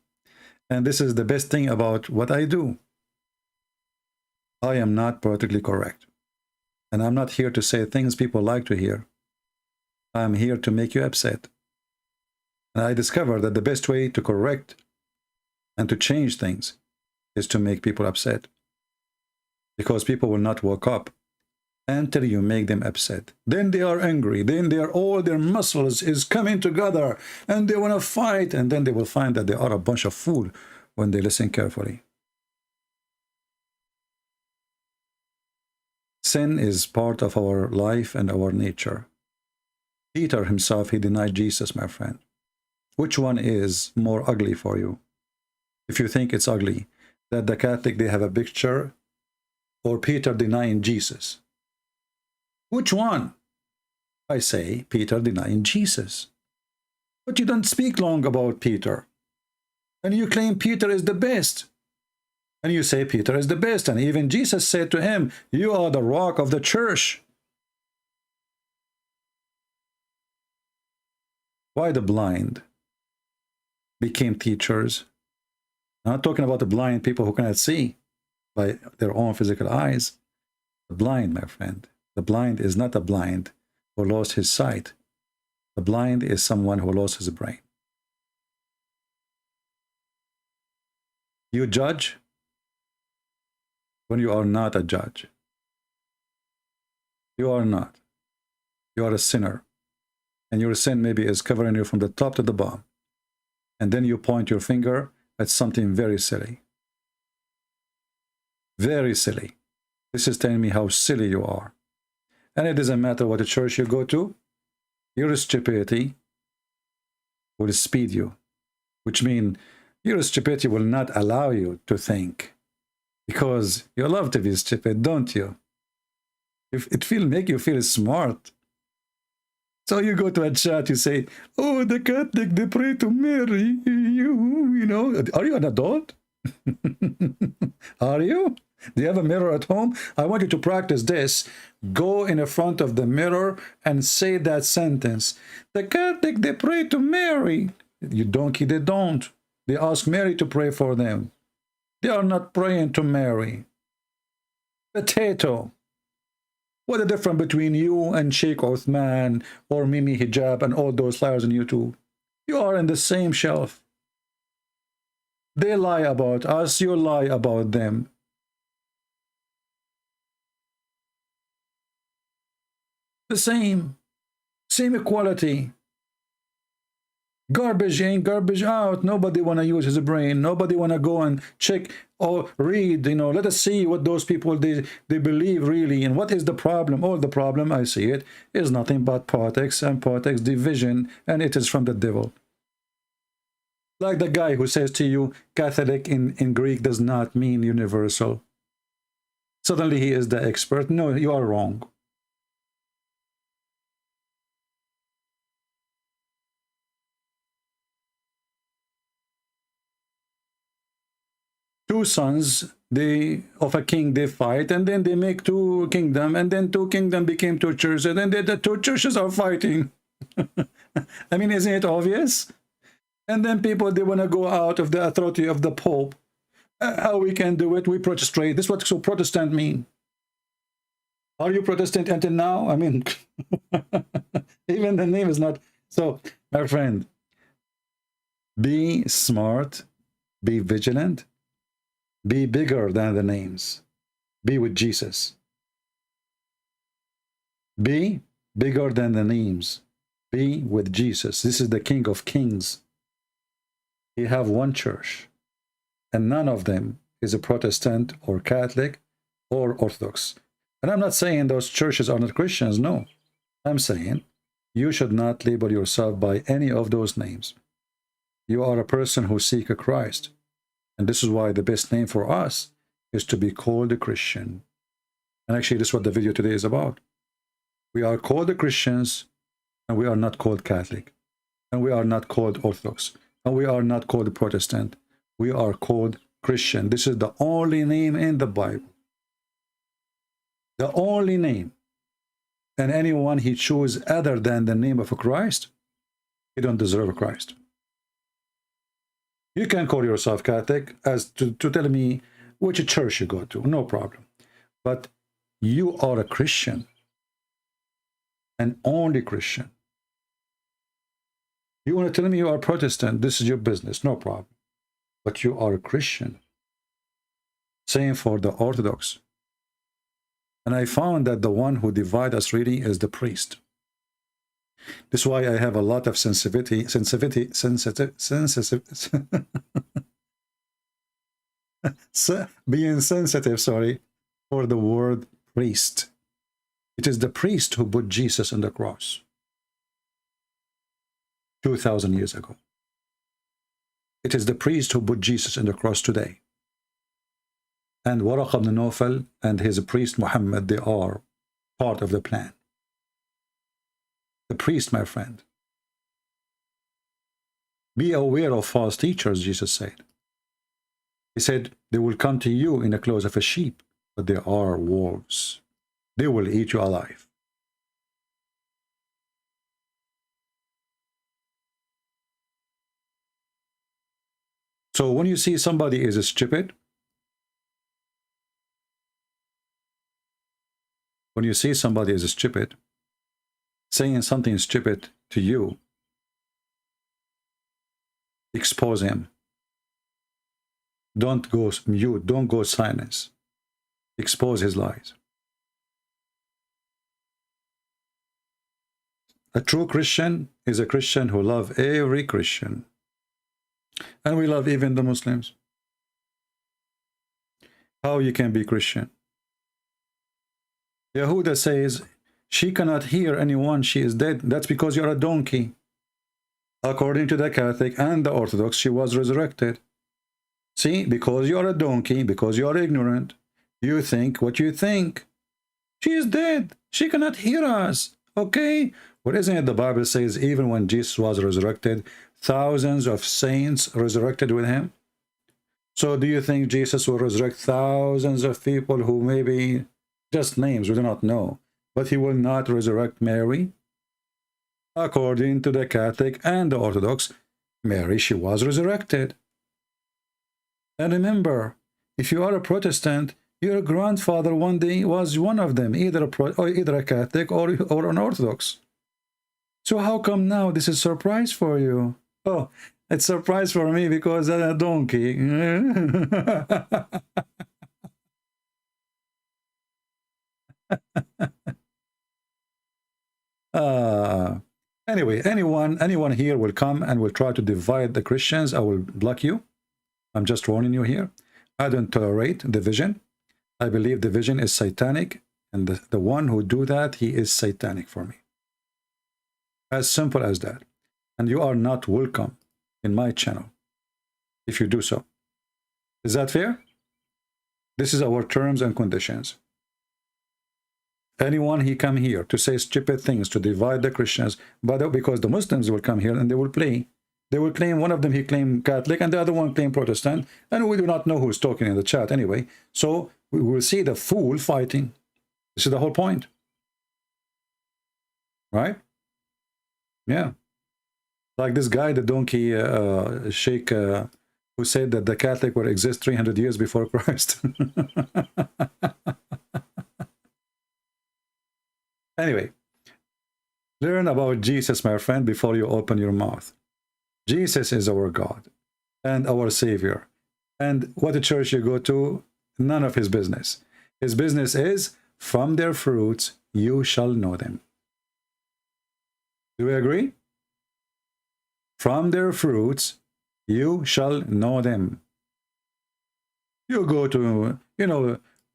And this is the best thing about what I do. I am not politically correct. And I'm not here to say things people like to hear. I'm here to make you upset. And I discovered that the best way to correct and to change things is to make people upset. Because people will not wake up until you make them upset. Then they are angry. Then they are, all their muscles is coming together and they want to fight. And then they will find that they are a bunch of fool when they listen carefully. Sin is part of our life and our nature. Peter himself, he denied Jesus, my friend. Which one is more ugly for you? If you think it's ugly, that the Catholic, they have a picture, or Peter denying Jesus. Which one? I say Peter denying Jesus. But you don't speak long about Peter. And you claim Peter is the best. And you say Peter is the best. And even Jesus said to him, you are the rock of the church. Why the blind became teachers? I'm not talking about the blind people who cannot see by their own physical eyes. The blind, my friend. The blind is not a blind who lost his sight. The blind is someone who lost his brain. You judge when you are not a judge. You are not. You are a sinner. And your sin maybe is covering you from the top to the bottom. And then you point your finger at something very silly. Very silly. This is telling me how silly you are. And it doesn't matter what church you go to, your stupidity will speed you. Which means your stupidity will not allow you to think. Because you love to be stupid, don't you? If it make you feel smart. So you go to a chat, you say, oh, the Catholic, they pray to Mary. You know, are you an adult? Are you? Do you have a mirror at home? I want you to practice this. Go in the front of the mirror and say that sentence. The Catholic, they pray to Mary. You donkey, they don't. They ask Mary to pray for them. They are not praying to Mary. Potato. What the difference between you and Sheikh Uthman or Mimi Hijab and all those liars on YouTube? You are in the same shelf. They lie about us, you lie about them. The same equality. Garbage in, garbage out. Nobody want to use his brain. Nobody want to go and check or read, you know, let us see what those people, they believe really. And what is the problem? All the problem, I see it, is nothing but politics and politics division, and it is from the devil. Like the guy who says to you, Catholic in Greek does not mean universal. Suddenly he is the expert. No, you are wrong. Two sons of a king, they fight, and then they make two kingdoms, and then two kingdoms became two churches, and then the two churches are fighting. I mean, isn't it obvious? And then people, they want to go out of the authority of the Pope. How we can do it? We prostrate. This is what so Protestant mean. Are you Protestant until now? I mean, even the name is not. So, my friend, be smart, be vigilant, be bigger than the names. Be with Jesus. Be bigger than the names. Be with Jesus. This is the King of Kings. He have one church, and none of them is a Protestant or Catholic or Orthodox. And I'm not saying those churches are not Christians. No, I'm saying you should not label yourself by any of those names. You are a person who seeks a Christ. And this is why the best name for us is to be called a Christian. And actually, this is what the video today is about. We are called the Christians, and we are not called Catholic. And we are not called Orthodox. And we are not called Protestant. We are called Christian. This is the only name in the Bible. The only name. And anyone he chooses other than the name of a Christ, he don't deserve a Christ. You can call yourself Catholic as to tell me which church you go to, no problem. But you are a Christian, and only Christian. You want to tell me you are Protestant, this is your business, no problem. But you are a Christian. Same for the Orthodox. And I found that the one who divides us really is the priest. This is why I have a lot of being sensitive, sorry, for the word priest. It is the priest who put Jesus on the cross 2,000 years ago. It is the priest who put Jesus on the cross today. And Waraq ibn Nawfal and his priest Muhammad, they are part of the plan. The priest, my friend. Be aware of false teachers, Jesus said. He said, they will come to you in the clothes of a sheep, but they are wolves. They will eat you alive. So when you see somebody is stupid, when you see somebody is stupid, saying something stupid to you, expose him. Don't go mute, don't go silence. Expose his lies. A true Christian is a Christian who loves every Christian. And we love even the Muslims. How you can be Christian? Yehuda says, she cannot hear anyone, she is dead. That's because you're a donkey. According to the Catholic and the Orthodox, she was resurrected. See, because you're a donkey, because you're ignorant, you think what you think. She is dead. She cannot hear us. Okay? But isn't it the Bible says even when Jesus was resurrected, thousands of saints resurrected with him? So do you think Jesus will resurrect thousands of people who maybe just names we do not know, but he will not resurrect Mary? According to the Catholic and the Orthodox, Mary, she was resurrected. And remember, if you are a Protestant, your grandfather one day was one of them, either a Catholic or an Orthodox. So how come now this is a surprise for you? Oh, it's a surprise for me because I'm a donkey. Anyway, anyone here will come and will try to divide the Christians. I will block you. I'm just warning you here. I don't tolerate division. I believe division is satanic, and the one who do that, he is satanic for me. As simple as that. And you are not welcome in my channel if you do so. Is that fair? This is our terms and conditions. Anyone he come here to say stupid things, to divide the Christians, but because the Muslims will come here and they will play. They will claim, one of them he claimed Catholic and the other one claimed Protestant, and we do not know who's talking in the chat anyway. So we will see the fool fighting. This is the whole point. Right? Yeah. Like this guy, the donkey sheikh, who said that the Catholic will exist 300 years before Christ. Anyway, learn about Jesus, my friend, before you open your mouth. Jesus is our God and our Savior. And what the church you go to, none of his business. His business is, from their fruits you shall know them. Do we agree? From their fruits you shall know them. You go to,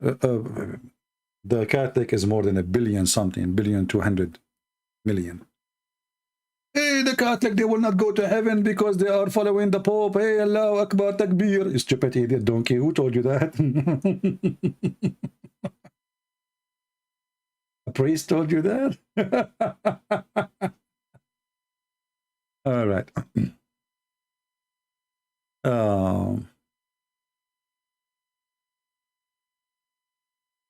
the Catholic is more than 1 billion something, 1,200,000,000. Hey, the Catholic, they will not go to heaven because they are following the Pope. Hey, Allahu Akbar, Takbir. You stupid idiot donkey. Who told you that? A priest told you that? All right.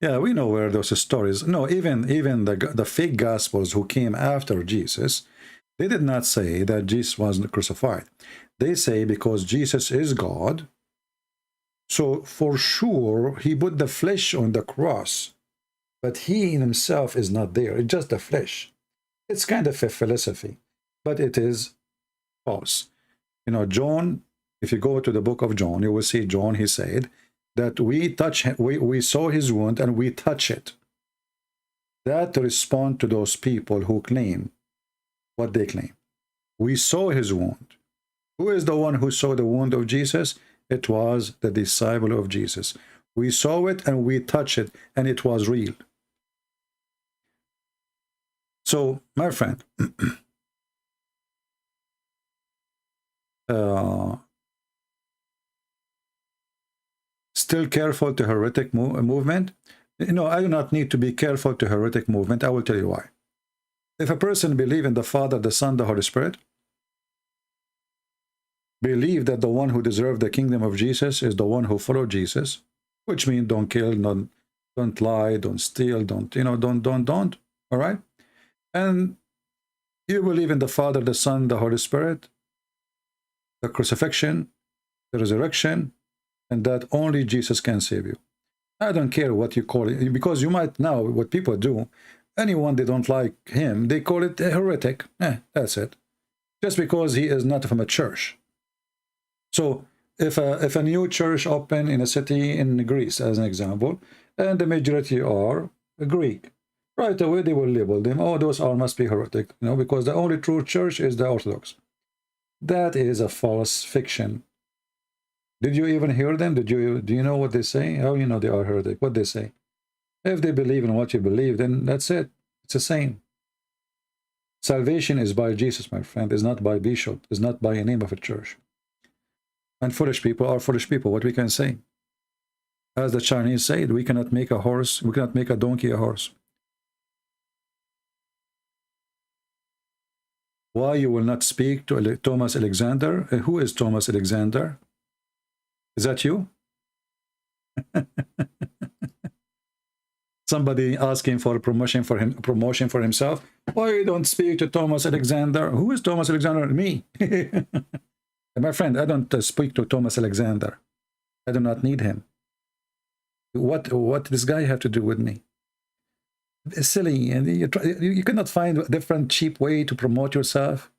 Yeah, we know where those stories. No, even the fake gospels who came after Jesus, they did not say that Jesus wasn't crucified. They say because Jesus is God, so for sure he put the flesh on the cross, but he in himself is not there. It's just the flesh. It's kind of a philosophy, but it is false. John, if you go to the book of John, you will see John, he said that we saw his wound and we touch it. That to respond to those people who claim what they claim. We saw his wound. Who is the one who saw the wound of Jesus? It was the disciple of Jesus. We saw it and we touched it, and it was real. So, my friend, still careful to heretic movement? I do not need to be careful to heretic movement. I will tell you why. If a person believes in the Father, the Son, the Holy Spirit, believe that the one who deserved the kingdom of Jesus is the one who followed Jesus, which means don't kill, don't lie, don't steal, don't, all right? And you believe in the Father, the Son, the Holy Spirit, the crucifixion, the resurrection, and that only Jesus can save you. I don't care what you call it, because you might now, what people do, anyone they don't like him, they call it a heretic. That's it. Just because he is not from a church. So if a new church open in a city in Greece, as an example, and the majority are Greek, right away they will label them, oh, those all must be heretic, because the only true church is the Orthodox. That is a false fiction. Did you even hear them? Do you know what they say? How you know they are heretic? What they say? If they believe in what you believe, then that's it. It's the same. Salvation is by Jesus, my friend. It's not by bishop. It's not by a name of a church. And foolish people are foolish people. What we can say? As the Chinese said, we cannot make a horse, we cannot make a donkey a horse. Why you will not speak to Thomas Alexander? Who is Thomas Alexander? Is that you? Somebody asking for a promotion for himself. Why you don't speak to Thomas Alexander? Who is Thomas Alexander? Me. My friend, I don't speak to Thomas Alexander. I do not need him. What this guy have to do with me? It's silly, and you cannot find a different cheap way to promote yourself.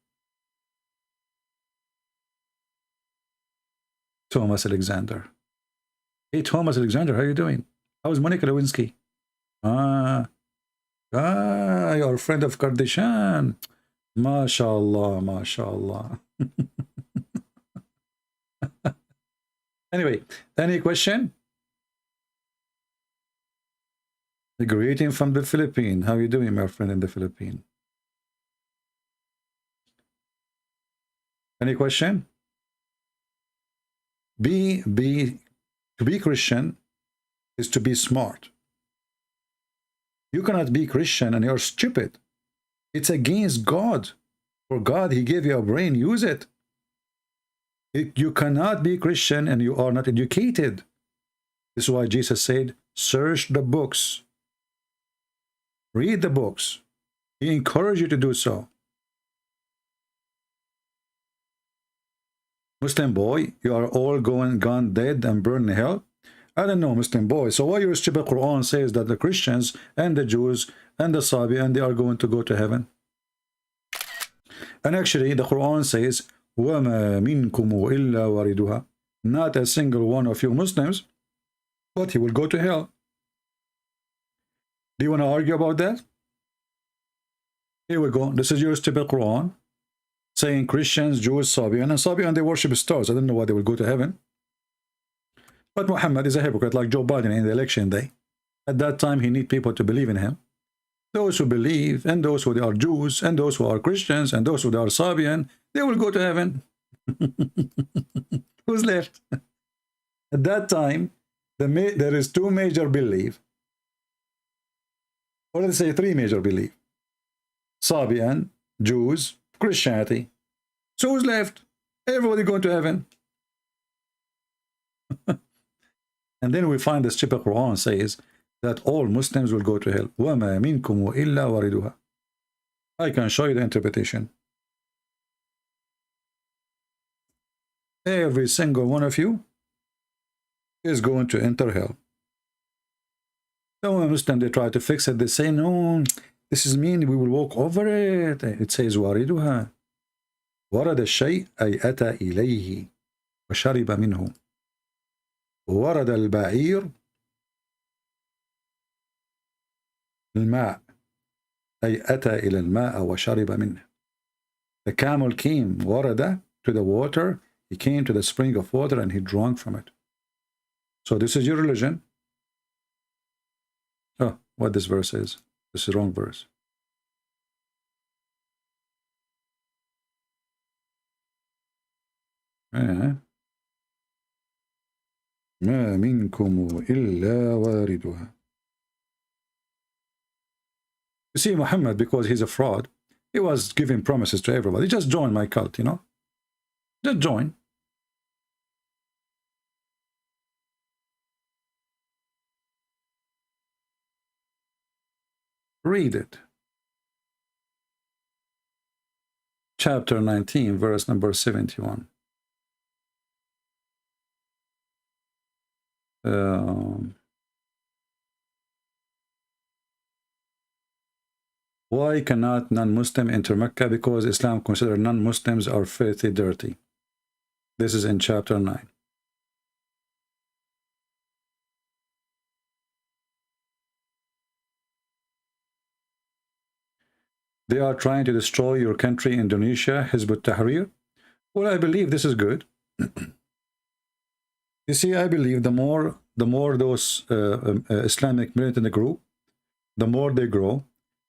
Thomas Alexander. Hey, Thomas Alexander, how are you doing? How's Monica Lewinsky? You're a friend of Kardashian. MashaAllah, MashaAllah. Anyway, any question? A greeting from the Philippines. How are you doing, my friend in the Philippines? Any question? To be Christian is to be smart. You cannot be Christian and you're stupid. It's against God. For God, he gave you a brain, use it. You cannot be Christian and you are not educated. This is why Jesus said, search the books. Read the books. He encouraged you to do so. Muslim boy, you are all gone dead and burned in hell? I don't know, Muslim boy. So why your stupid Quran says that the Christians and the Jews and the Sabi and they are going to go to heaven? And actually, the Quran says, وَمَا مِنْكُمُ إِلَّا وَارِدُهَا. Not a single one of you Muslims, but he will go to hell. Do you want to argue about that? Here we go. This is your stupid Quran saying Christians, Jews, Sabian, and Sabian, they worship stars. I don't know why they will go to heaven. But Muhammad is a hypocrite like Joe Biden in the election day. At that time, he need people to believe in him. Those who believe, and those who are Jews, and those who are Christians, and those who are Sabian, they will go to heaven. Who's left? At that time, there is two major belief. Or let's say three major belief. Sabian, Jews, Christianity. So who's left? Everybody going to heaven. And then we find the stupid Quran says that all Muslims will go to hell. وَمَا مِنْكُمْ إِلَّا وَارِدُهَا. I can show you the interpretation. Every single one of you is going to enter hell. So when Muslims, they try to fix it, they say, no, this is mean, we will walk over it. It says, وَارِدُهَا. وَرَدَ الشَّيْء أَيْ أَتَى إِلَيْهِ وَشَرِبَ مِنْهُ. وَرَدَ الْبَعِيرُ الماء أي أتى إلى الماء وشرب منه. The camel came, ورد, to the water. He came to the spring of water and he drank from it. So this is your religion. Oh, what this verse is. This is the wrong verse. ما منكم إلا واردها. You see, Muhammad, because he's a fraud, he was giving promises to everybody. Just join my cult, you know. Just join. Read it. Chapter 19, verse number 71. Why cannot non-Muslim enter Mecca? Because Islam considers non-Muslims are filthy dirty. This is in chapter 9. They are trying to destroy your country, Indonesia, Hizb ut-Tahrir. Well, I believe this is good. You see, I believe the more those Islamic militant group, the more they grow,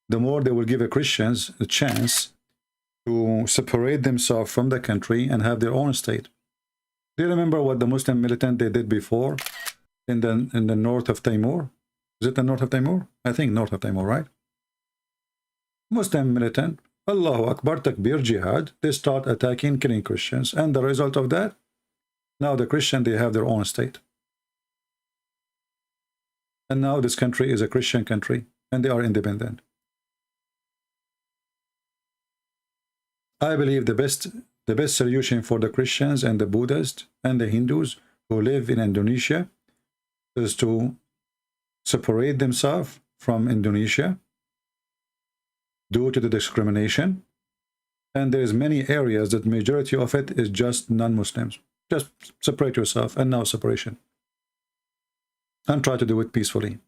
the more they will give the Christians a chance to separate themselves from the country and have their own state. Do you remember what the Muslim militant they did before in the north of Timor? Is it the north of Timor? I think north of Timor, right? Muslim militant, Allahu Akbar, Takbir, Jihad, they start attacking, killing Christians. And the result of that, now the Christian, they have their own state. And now this country is a Christian country, and they are independent. I believe the best solution for the Christians and the Buddhists and the Hindus who live in Indonesia is to separate themselves from Indonesia due to the discrimination. And there's many areas that majority of it is just non-Muslims. Just separate yourself, and now separation. And try to do it peacefully.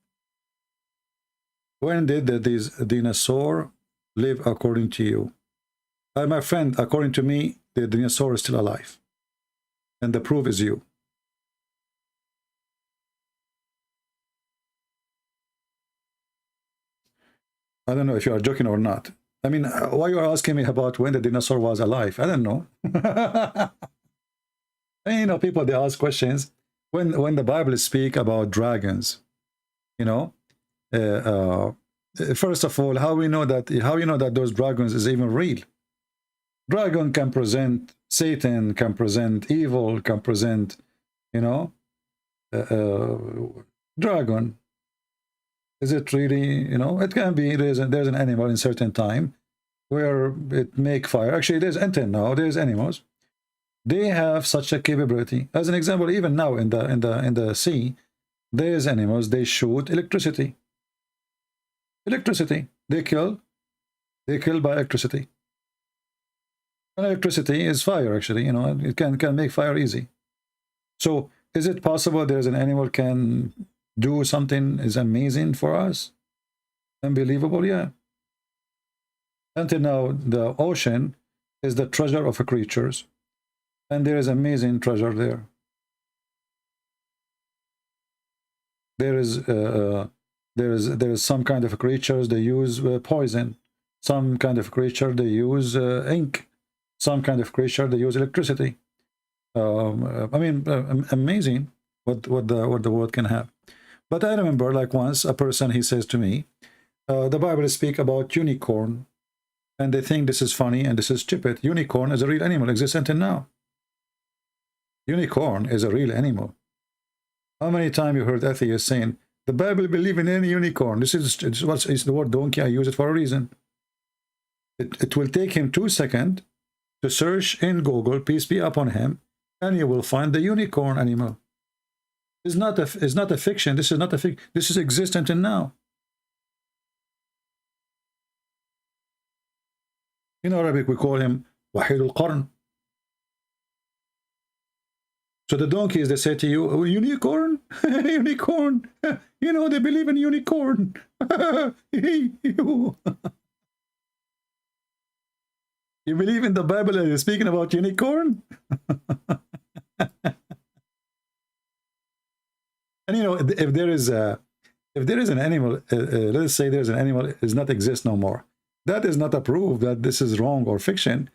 When did these dinosaurs live according to you? My friend, according to me, the dinosaur is still alive. And the proof is you. I don't know if you are joking or not. I mean, why you are asking me about when the dinosaur was alive? I don't know. And, you know, people, they ask questions. When the Bible speak about dragons, you know, first of all, how you know that those dragons is even real? Dragon can present Satan, can present evil, can present, you know, dragon. Is it really, you know, it can be, there's an animal in certain time where it make fire. Actually, there's intent now, there's animals. They have such a capability. As an example, even now in the sea, there's animals, they shoot electricity. Electricity. They kill by electricity. And electricity is fire, actually, you know, it can make fire easy. So is it possible there's an animal can do something is amazing for us? Unbelievable, yeah. Until now, the ocean is the treasure of creatures. And there is amazing treasure there. There is some kind of creatures they use poison. Some kind of creature they use ink. Some kind of creature they use electricity. I mean, amazing what the world can have. But I remember, like, once a person, he says to me, the Bible speak about unicorn, and they think this is funny and this is stupid. Unicorn is a real animal, exists until now. Unicorn is a real animal. How many times you heard atheists saying, the Bible believe in any unicorn? This is what is the word donkey. I use it for a reason. It will take him 2 seconds to search in Google, peace be upon him, and you will find the unicorn animal. It's not a fiction. This is not a fiction. This is existent and now. In Arabic, we call him Wahid al-Qarn. So the donkeys, they say to you, oh, unicorn? Unicorn. You know, they believe in unicorn. You believe in the Bible and you're speaking about unicorn? And you know, if there is an animal, let's say there's an animal does not exist no more. That is not a proof that this is wrong or fiction.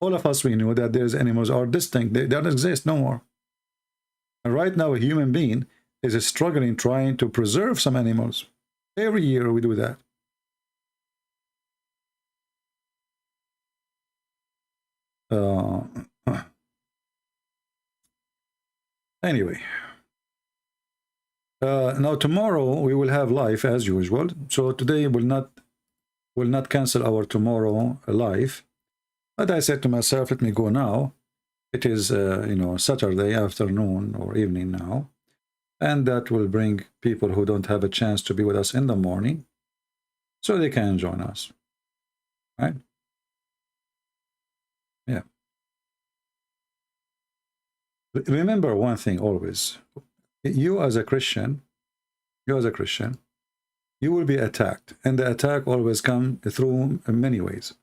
All of us, we know that there's animals are distinct. They don't exist no more. And right now, a human being is struggling trying to preserve some animals. Every year we do that. Anyway. Now tomorrow we will have live as usual. So today will not cancel our tomorrow live. But I said to myself, let me go now. It is you know, Saturday afternoon or evening now, and that will bring people who don't have a chance to be with us in the morning, so they can join us. Right? Yeah. Remember one thing always. You as a Christian, you will be attacked, and the attack always comes through many ways.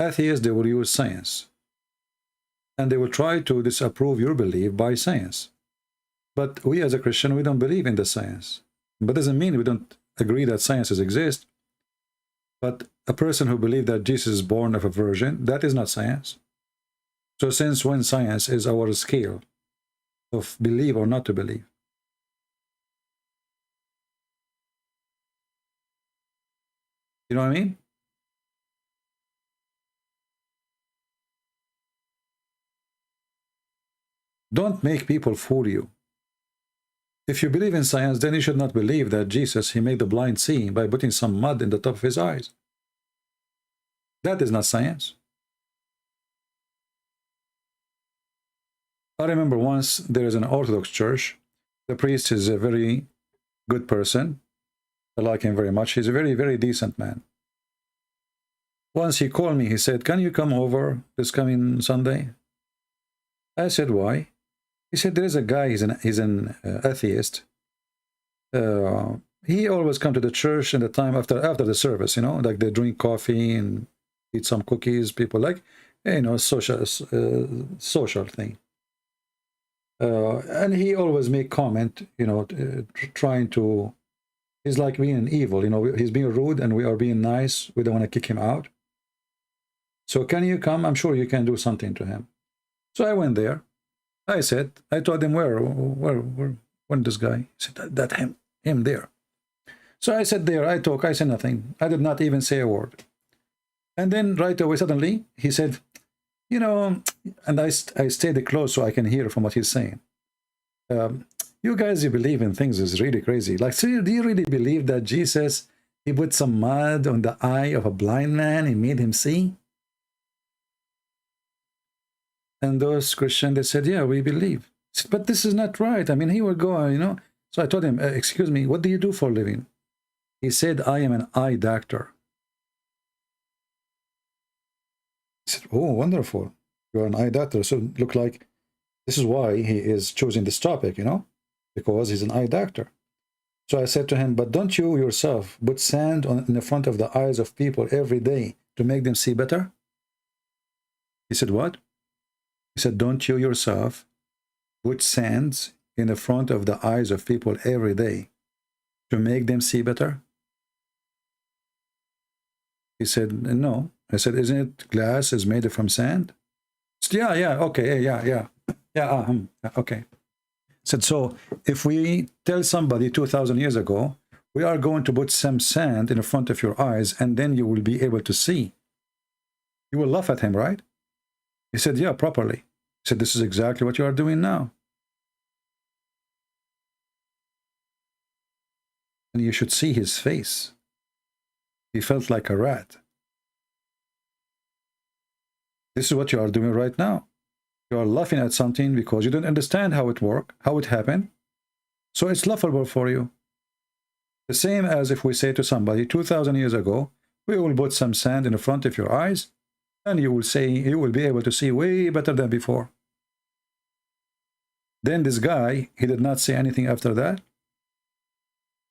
Atheists, they will use science, and they will try to disapprove your belief by science. But we as a Christian, we don't believe in the science. But doesn't mean we don't agree that sciences exist. But a person who believes that Jesus is born of a virgin, that is not science. So since when science is our scale of believe or not to believe? You know what I mean? Don't make people fool you. If you believe in science, then you should not believe that Jesus, he made the blind see by putting some mud in the top of his eyes. That is not science. I remember once there is an Orthodox church. The priest is a very good person. I like him very much. He's a very, very decent man. Once he called me, he said, can you come over this coming Sunday? I said, why? He said, there is a guy, he's an atheist. He always come to the church in the time after the service, you know, like they drink coffee and eat some cookies, people like, you know, social thing. And he always make comment, you know, trying to, he's like being evil, you know, he's being rude and we are being nice. We don't want to kick him out. So can you come? I'm sure you can do something to him. So I went there. I told him, when this guy? He said, that him there. So I sat there, I said nothing. I did not even say a word. And then right away, suddenly, he said, you know, and I stayed close so I can hear from what he's saying. You guys, you believe in things is really crazy. Like, so do you really believe that Jesus, he put some mud on the eye of a blind man and made him see? And those Christians, they said, yeah, we believe. I said, but this is not right. I mean, he will go, you know. So I told him, excuse me, what do you do for a living? He said, I am an eye doctor. I said, oh, wonderful. You're an eye doctor. So look like this is why he is choosing this topic, you know, because he's an eye doctor. So I said to him, but don't you yourself put sand in the front of the eyes of people every day to make them see better? He said, what? He said, don't you yourself put sands in the front of the eyes of people every day to make them see better? He said, no. I said, isn't it glass is made from sand? He said, yeah, okay, yeah, okay. I said, so if we tell somebody 2,000 years ago, we are going to put some sand in front of your eyes and then you will be able to see, you will laugh at him, right? He said, yeah, properly. He said, this is exactly what you are doing now. And you should see his face. He felt like a rat. This is what you are doing right now. You are laughing at something because you don't understand how it works, how it happened. So it's laughable for you. The same as if we say to somebody 2,000 years ago, we will put some sand in the front of your eyes and you will be able to see way better than before. Then this guy, he did not say anything after that.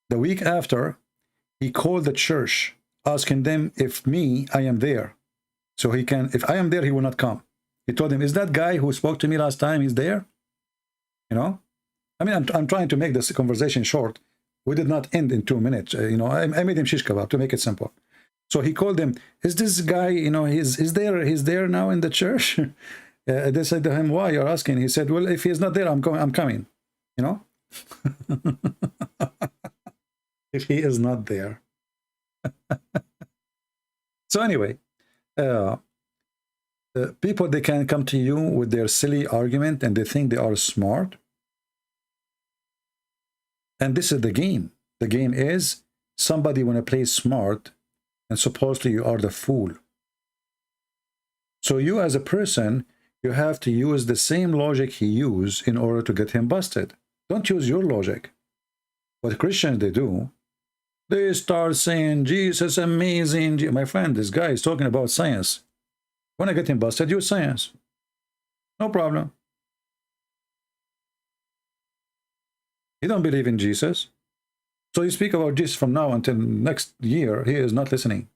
The week after, he called the church, asking them if I am there. So he can, if I am there, he will not come. He told him, is that guy who spoke to me last time, he's there? You know? I mean, I'm trying to make this conversation short. We did not end in 2 minutes. You know, I made him shish kebab to make it simple. So he called them, is this guy, you know, he's there now in the church? They said to him, why you're asking? He said, well, if he's not there, I'm coming, you know? If he is not there. So anyway, people, they can come to you with their silly argument and they think they are smart. And this is the game. The game is somebody want to play smart and supposedly you are the fool. So you as a person, you have to use the same logic he used in order to get him busted. Don't use your logic. What Christians, they do, they start saying, Jesus amazing. My friend, this guy is talking about science. When I get him busted, use science. No problem. He don't believe in Jesus. So you speak about Jesus from now until next year, he is not listening.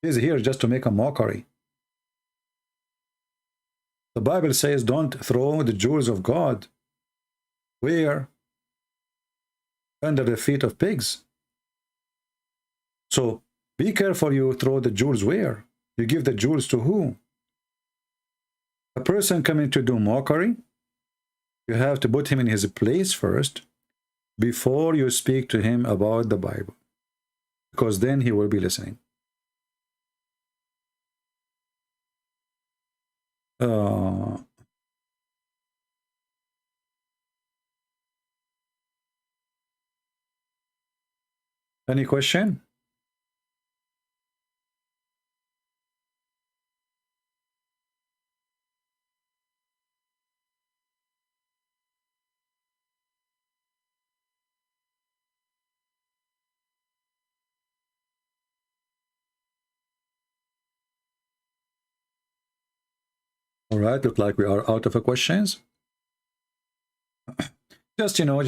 He is here just to make a mockery. The Bible says, don't throw the jewels of God. Where? Under the feet of pigs. So be careful you throw the jewels where? You give the jewels to who? A person coming to do mockery, you have to put him in his place first before you speak to him about the Bible, because then he will be listening. Any question? All right, look like we are out of questions. Just, you know,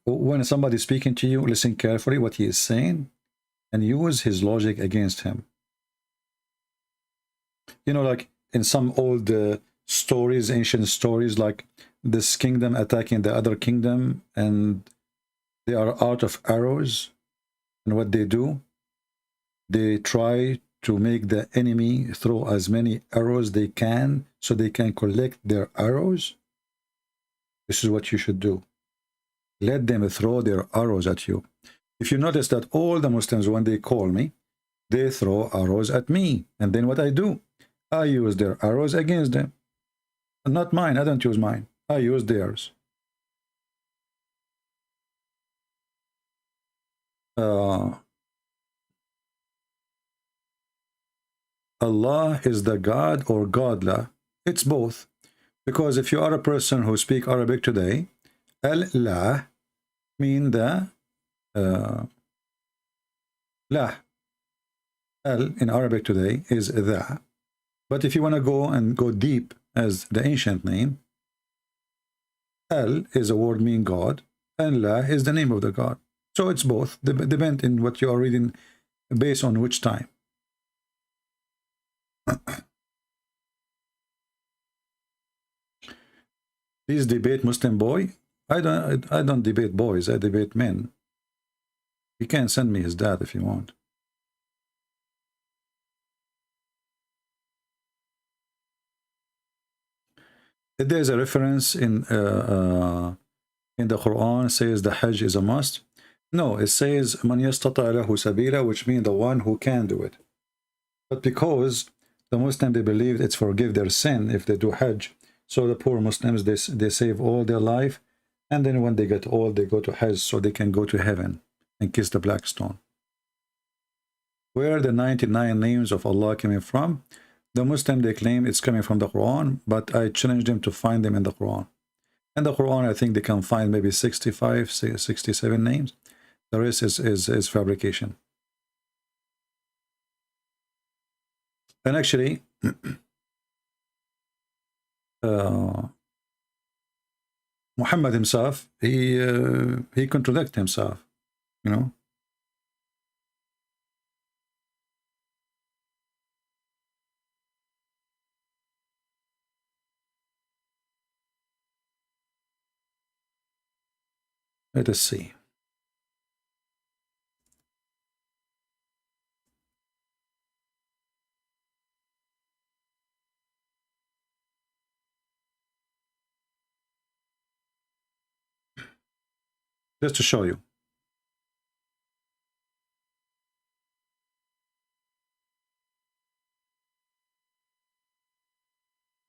when somebody's speaking to you, listen carefully what he is saying and use his logic against him. You know, like in some old stories, ancient stories, like this kingdom attacking the other kingdom and they are out of arrows. And what they do, they try to make the enemy throw as many arrows they can so they can collect their arrows. This is what you should do. Let them throw their arrows at you. If you notice that all the Muslims, when they call me, they throw arrows at me. And then what I do? I use their arrows against them. Not mine. I don't use mine. I use theirs. Allah is the God or Godla. It's both. Because if you are a person who speaks Arabic today, Allah mean the La. Al in Arabic today is the. But if you want to go deep as the ancient name, Al is a word mean God, and La is the name of the God. So it's both. Depend in what you are reading based on which time. Please debate Muslim boy. I don't debate boys. I debate men. You can send me his dad if you want. There's a reference in the Quran says the Hajj is a must. No, it says man yastata' lahu sabila, which means the one who can do it. But because the Muslims, they believe it's forgive their sin if they do Hajj, so the poor Muslims, they save all their life, and then when they get old, they go to Hajj so they can go to heaven and kiss the black stone. Where the 99 names of Allah coming from? The Muslim, they claim it's coming from the Quran, but I challenge them to find them in the Quran. In the Quran, I think they can find maybe 65, 67 names. The rest is fabrication. And actually, Muhammad himself, he contradicted himself, you know. Let us see. Just to show you.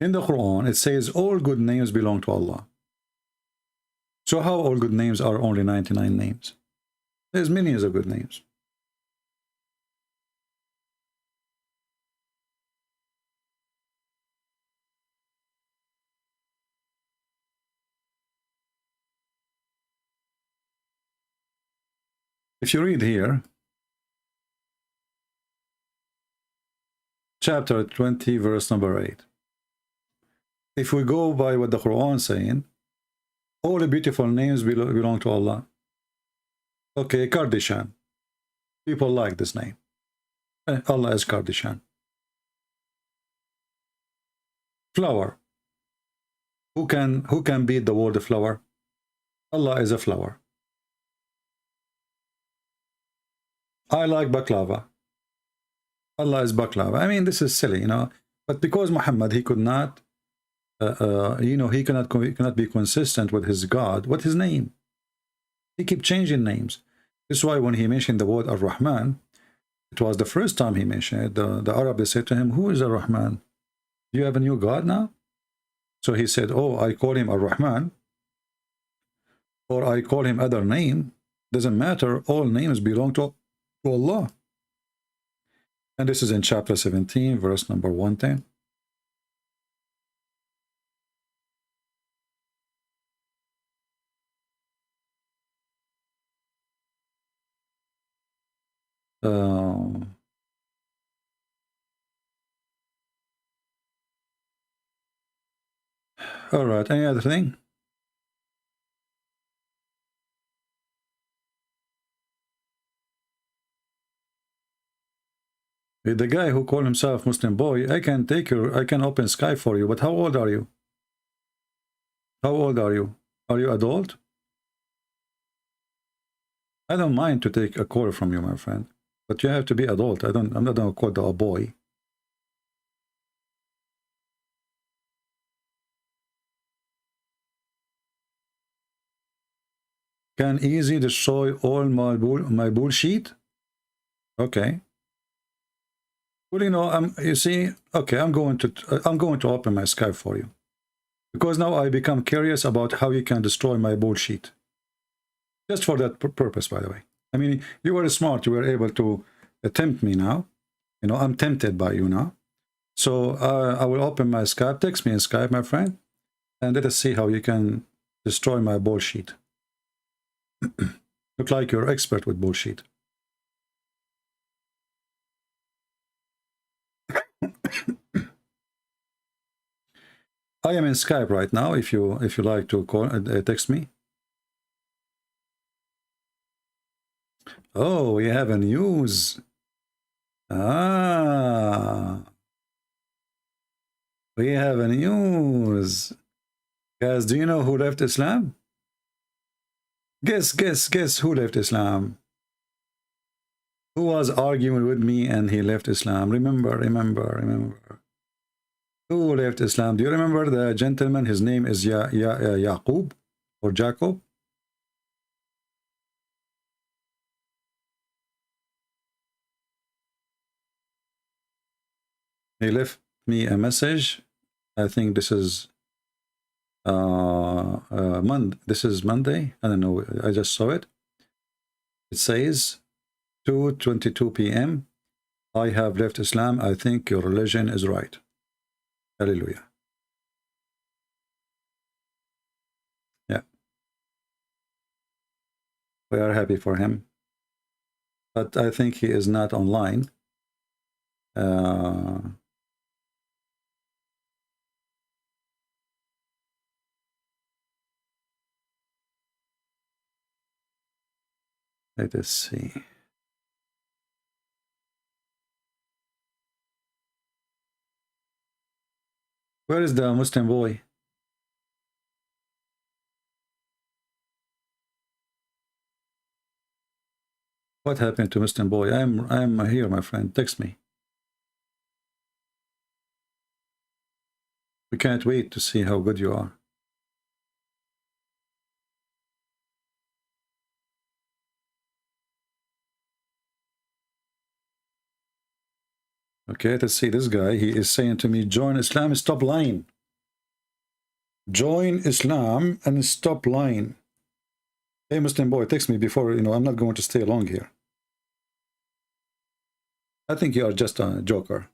In the Quran, it says all good names belong to Allah. So how all good names are only 99 names? There's millions of good names. If you read here, chapter 20, verse number 8. If we go by what the Quran is saying, all the beautiful names belong to Allah. Okay, Kardashian. People like this name. Allah is Kardashian. Flower. Who can beat the word flower? Allah is a flower. I like baklava. Allah is baklava. I mean, this is silly, you know. But because Muhammad, he could not, you know, he cannot be consistent with his God. What his name? He keep changing names. This is why when he mentioned the word Ar-Rahman, it was the first time he mentioned it. The Arab, they said to him, who is Ar-Rahman? Do you have a new God now? So he said, oh, I call him Ar-Rahman, or I call him other name. Doesn't matter. All names belong to Allah. And this is in chapter 17, verse number 110. All right, any other thing? With the guy who called himself Muslim boy, I can open Skype for you, but how old are you? How old are you? Are you adult? I don't mind to take a call from you, my friend, but you have to be adult. I'm not going to call a boy. Can easily destroy all my bullshit? Okay. Well, you know, you see, okay, I'm going to open my Skype for you, because now I become curious about how you can destroy my bullshit. Just for that purpose, by the way. I mean, you were smart. You were able to tempt me now. You know, I'm tempted by you now. So I will open my Skype. Text me in Skype, my friend, and let us see how you can destroy my bullshit. Look like you're expert with bullshit. I am in Skype right now. If you like to call, text me. Oh, we have a news. Ah, we have a news. Guys, do you know who left Islam? Guess who left Islam? Who was arguing with me and he left Islam? Remember. Who left Islam? Do you remember the gentleman? His name is Yakub or Jacob. He left me a message. I think this is this is Monday. I don't know. I just saw it. It says 2:22 p.m. I have left Islam. I think your religion is right. Hallelujah. Yeah. We are happy for him. But I think he is not online. Let us see. Where is the Muslim boy? What happened to Muslim boy? I'm here, my friend. Text me. We can't wait to see how good you are. Okay, let's see this guy. He is saying to me, join Islam, stop lying. Join Islam and stop lying. Hey, Muslim boy, text me before, I'm not going to stay long here. I think you are just a joker.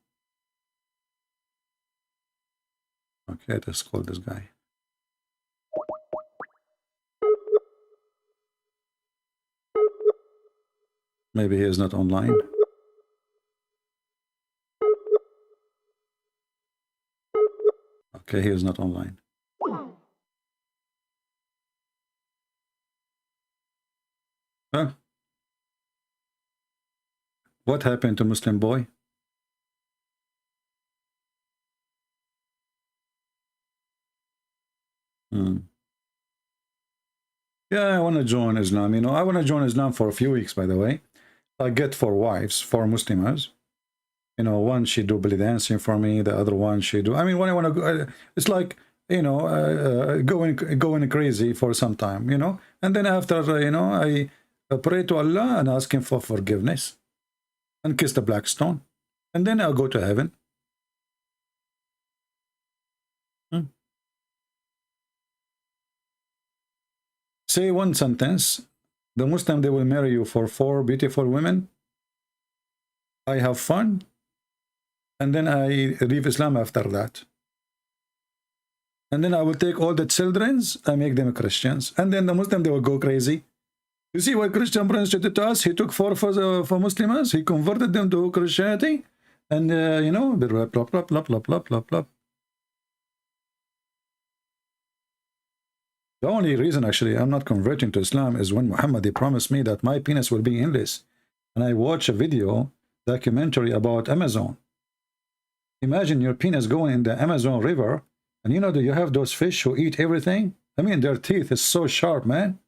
Okay, let's call this guy. Maybe he is not online. Okay, he is not online. Huh? What happened to Muslim boy? Yeah, I want to join Islam. I want to join Islam for a few weeks, by the way. I get 4 wives, 4 Muslimas. One she do belly dancing for me, the other one she do. When I want to go, it's like, going crazy for some time, And then after, I pray to Allah and ask him for forgiveness and kiss the black stone. And then I'll go to heaven. Say one sentence. The Muslim, they will marry you for 4 beautiful women. I have fun. And then I leave Islam after that. And then I will take all the childrens and make them Christians. And then the Muslim, they will go crazy. You see what Christian Prince did to us? He took 4 for Muslims. He converted them to Christianity. And, blah, blah, blah, blah, blah, blah, blah, blah. The only reason, actually, I'm not converting to Islam is when Muhammad, he promised me that my penis will be endless. And I watched a video, documentary about Amazon. Imagine your penis going in the Amazon River, and do you have those fish who eat everything? Their teeth is so sharp, man.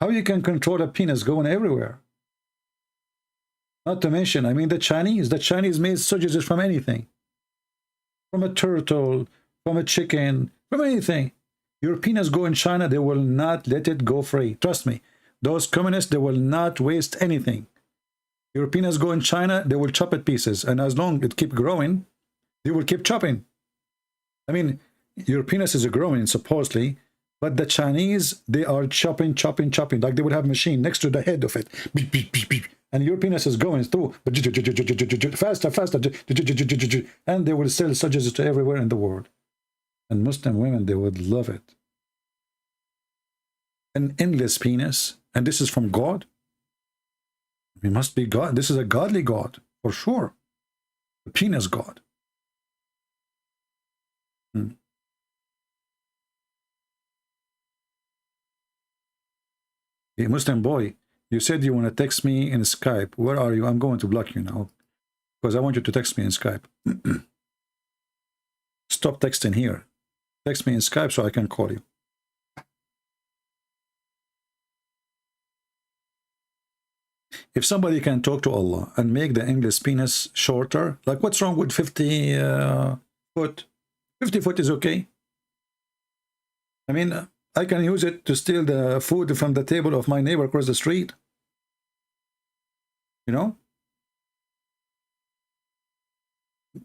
How you can control a penis going everywhere? Not to mention, the Chinese made sausages from anything. From a turtle, from a chicken, from anything. Your penis go in China, they will not let it go free. Trust me. Those communists, they will not waste anything. Your penis go in China, they will chop it pieces. And as long as it keep growing, they will keep chopping. Your penis is growing, supposedly, but the Chinese, they are chopping. Like they would have a machine next to the head of it. And your penis is going through faster. And they will sell sausages to everywhere in the world. And Muslim women, they would love it. An endless penis. And this is from God? It must be God. This is a godly God, for sure. The penis God. Hey, Muslim boy, you said you want to text me in Skype. Where are you? I'm going to block you now. Because I want you to text me in Skype. Stop texting here. Text me in Skype so I can call you. if somebody can talk to Allah and make the English penis shorter, like what's wrong with 50 foot? 50 foot is okay. I mean, I can use it to steal the food from the table of my neighbor across the street. You know?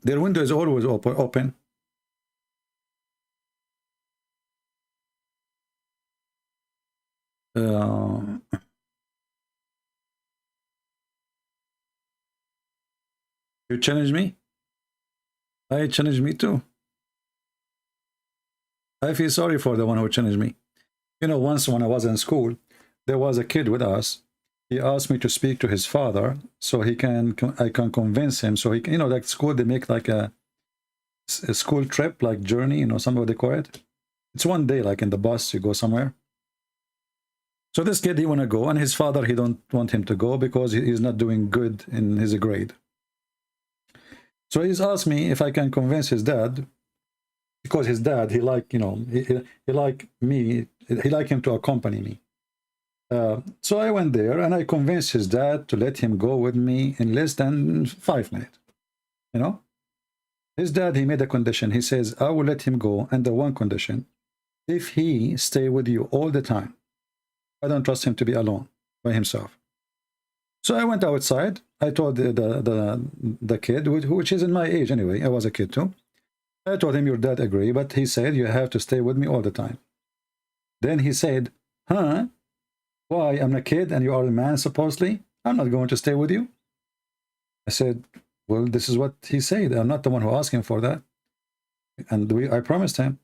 Their window is always open. You challenge me? I challenge me too. I feel sorry for the one who challenged me. You know, once when I was in school, there was a kid with us. He asked me to speak to his father so I can convince him so he can, you know, like school, they make like a school trip, like journey, you know, something what they call it. It's one day, like in the bus, you go somewhere. So this kid, he want to go, and his father, he don't want him to go because he's not doing good in his grade. So he's asked me if I can convince his dad, because his dad, he like, you know, he like me, he like him to accompany me. So I went there and I convinced his dad to let him go with me in less than 5 minutes. You know, his dad, he made a condition. He says, I will let him go under one condition: if he stay with you all the time. I don't trust him to be alone by himself. So I went outside. I told the kid, which is in my age anyway, I was a kid too. I told him, your dad agree, but he said, you have to stay with me all the time. Then he said, huh? Why? I'm a kid and you are a man, supposedly? I'm not going to stay with you. I said, well, this is what he said. I'm not the one who asked him for that. And I promised him.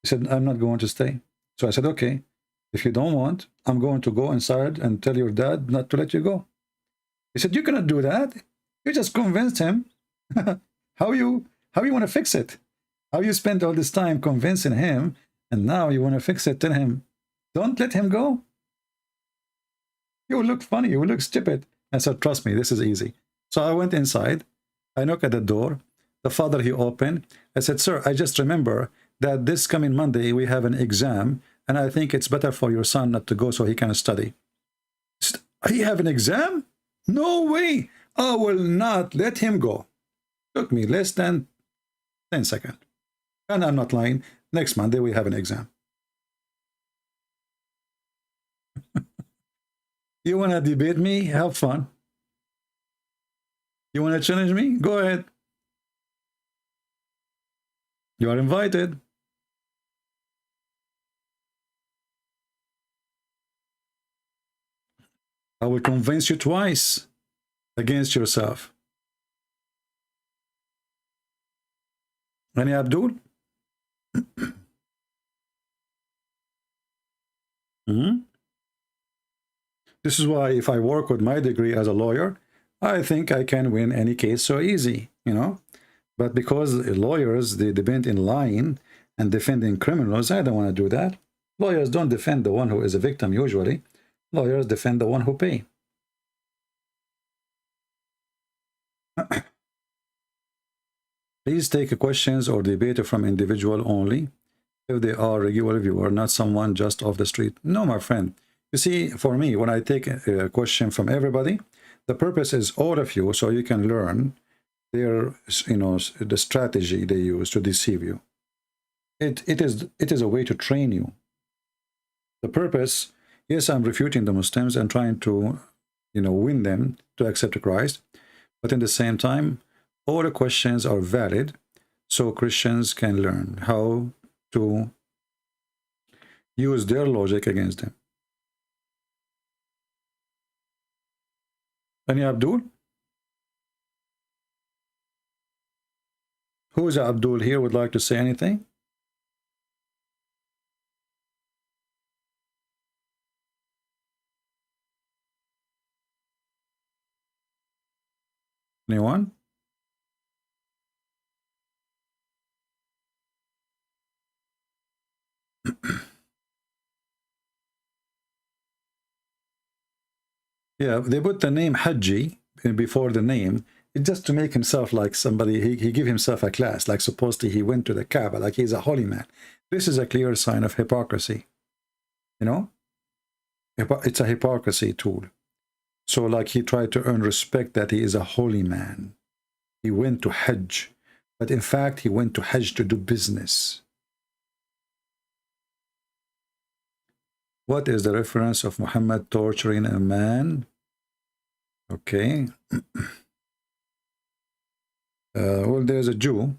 He said, I'm not going to stay. So I said, okay, if you don't want, I'm going to go inside and tell your dad not to let you go. He said, you cannot do that. You just convinced him. How you want to fix it? How you spend all this time convincing him, and now you want to fix it? Tell him, don't let him go. You will look funny. You will look stupid. I said, trust me, this is easy. So I went inside. I knocked at the door. The father, he opened. I said, sir, I just remember that this coming Monday we have an exam, and I think it's better for your son not to go so he can study. He have an exam? No way. I will not let him go. Took me less than 10 seconds. And I'm not lying. Next Monday we have an exam. You want to debate me? Have fun. You want to challenge me? Go ahead. You are invited. I will convince you twice against yourself. Any Abdul? This is why if I work with my degree as a lawyer, I think I can win any case so easy, you know. But because lawyers, they depend in lying and defending criminals, I don't want to do that. Lawyers don't defend the one who is a victim usually. Lawyers defend the one who pay. Please take questions or debate from individual only if they are regular viewer, not someone just off the street. No, my friend. You see, for me, when I take a question from everybody, the purpose is all of you so you can learn their, you know, the strategy they use to deceive you. It is a way to train you. The purpose, yes, I'm refuting the Muslims and trying to, you know, win them to accept Christ. But in the same time, all the questions are valid so Christians can learn how to use their logic against them. Any Abdul? Who is Abdul here would like to say anything? Anyone? Yeah, they put the name Haji before the name. It's just to make himself like somebody, he give himself a class, like supposedly he went to the Kaaba, like he's a holy man. This is a clear sign of hypocrisy. You know? It's a hypocrisy tool. So like he tried to earn respect that he is a holy man. He went to Hajj, but in fact he went to Hajj to do business. What is the reference of Muhammad torturing a man? Okay. Well, there's a Jew.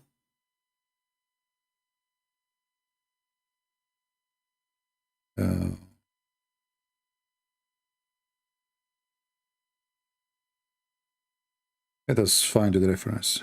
Let us find the reference.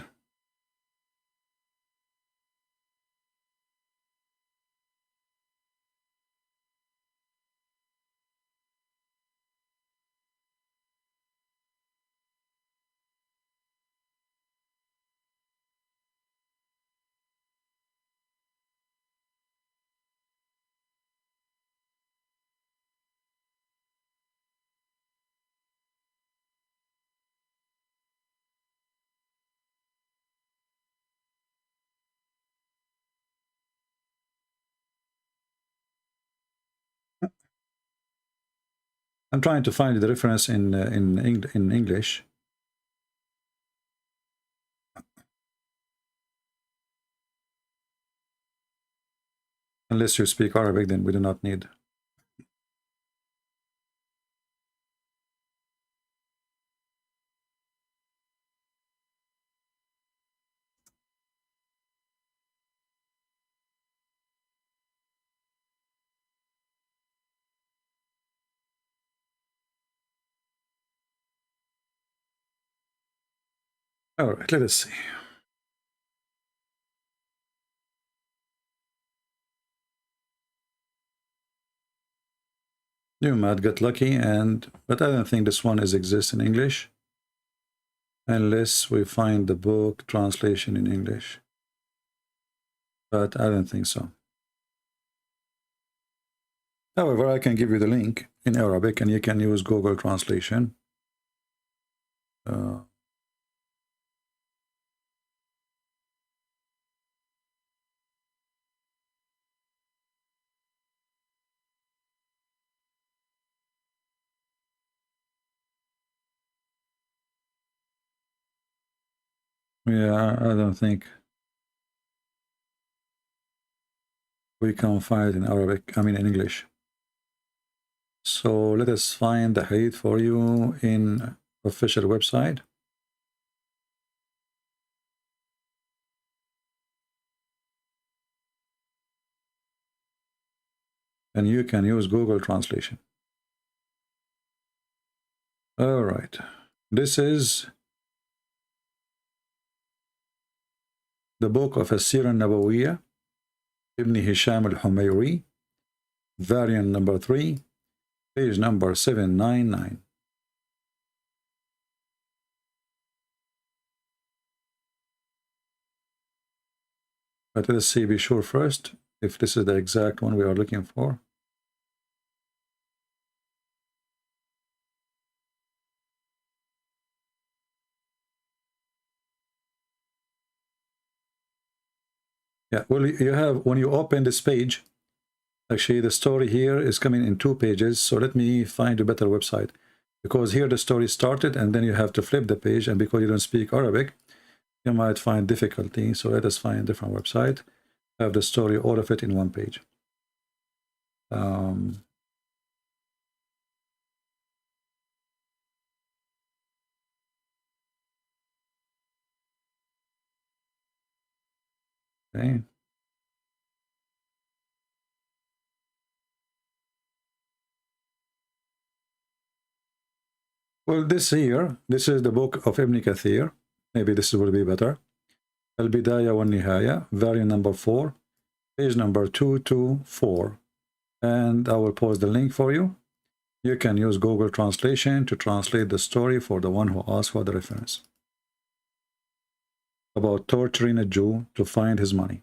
I'm trying to find the reference in English. Unless you speak Arabic, then we do not need. All right, let us see. You might get lucky, but I don't think this one exists in English, unless we find the book translation in English. But I don't think so. However, I can give you the link in Arabic, and you can use Google Translation. Yeah, I don't think we can find it in Arabic, I mean in English. So let us find the hadith for you in official website. And you can use Google Translation. All right. This is the book of As-Sirah Nabawiyya, Ibn Hisham al-Humayri, variant number 3, page number 799. But let's see, be sure first if this is the exact one we are looking for. Yeah, well, you have, when you open this page, actually the story here is coming in 2 pages. So let me find a better website, because here the story started and then you have to flip the page, and because you don't speak Arabic, you might find difficulty. So let us find a different website. Have the story, all of it in 1 page. Okay. Well, this here, this is the book of Ibn Kathir. Maybe this will be better. Al-Bidaya wa Nihaya, variant number 4, page number 224. And I will post the link for you. You can use Google Translation to translate the story for the one who asked for the reference. About torturing a Jew to find his money.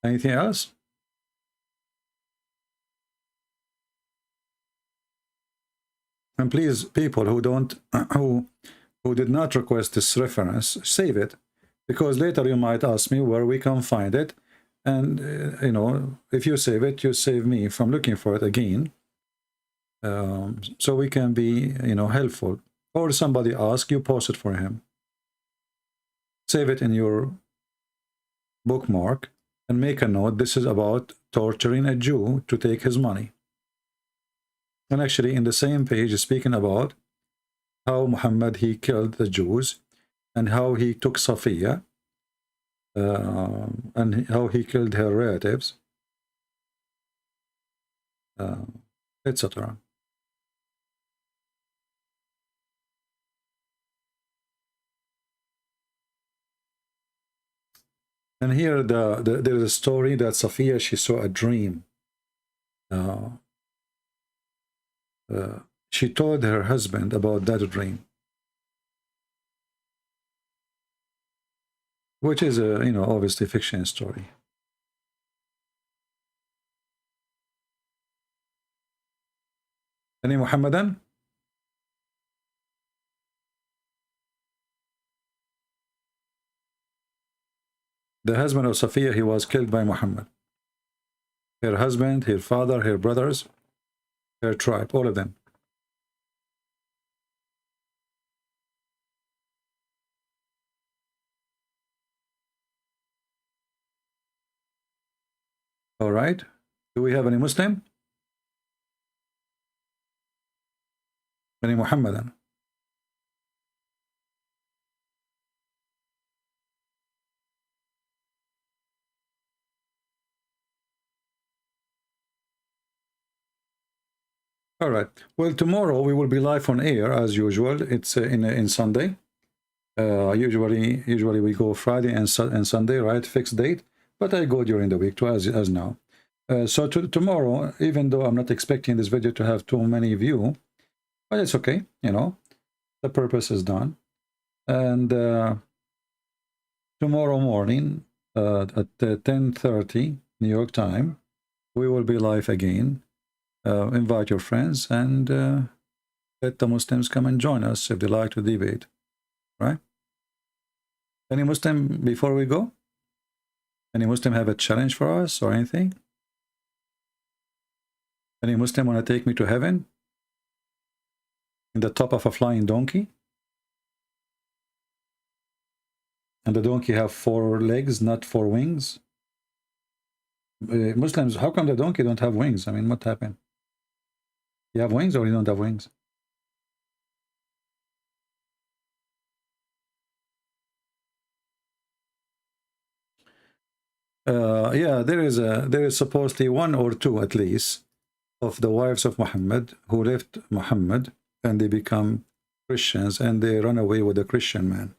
Anything else? And please, people who don't, who did not request this reference, save it, because later you might ask me where we can find it. And, you know, if you save it, you save me from looking for it again. so we can be, helpful. Or somebody asks, you post it for him. Save it in your bookmark and make a note. This is about torturing a Jew to take his money. And actually, in the same page, is speaking about how Muhammad, he killed the Jews, and how he took Safiya, and how he killed her relatives, etc. And here there is a story that Safiya, she saw a dream. She told her husband about that dream, which is a, obviously fiction story. Any Muhammadan? The husband of Safiya, he was killed by Muhammad. Her husband, her father, her brothers, her tribe, all of them. All right. Do we have any Muslim? Any Muhammadan? All right. Well, tomorrow we will be live on air as usual. It's in Sunday. Usually we go Friday and Sunday, right? Fixed date. But I go during the week too, as now. So tomorrow, even though I'm not expecting this video to have too many views, but it's okay. The purpose is done. And tomorrow morning at 10:30 New York time, we will be live again. Invite your friends and let the Muslims come and join us if they like to debate, right? Any Muslim before we go? Any Muslim have a challenge for us or anything? Any Muslim want to take me to heaven in the top of a flying donkey? And the donkey have 4 legs, not 4 wings? Muslims, how come the donkey don't have wings? I mean, what happened? You have wings or you don't have wings? Yeah, there is supposedly 1 or 2 at least of the wives of Muhammad who left Muhammad and they become Christians and they run away with a Christian man.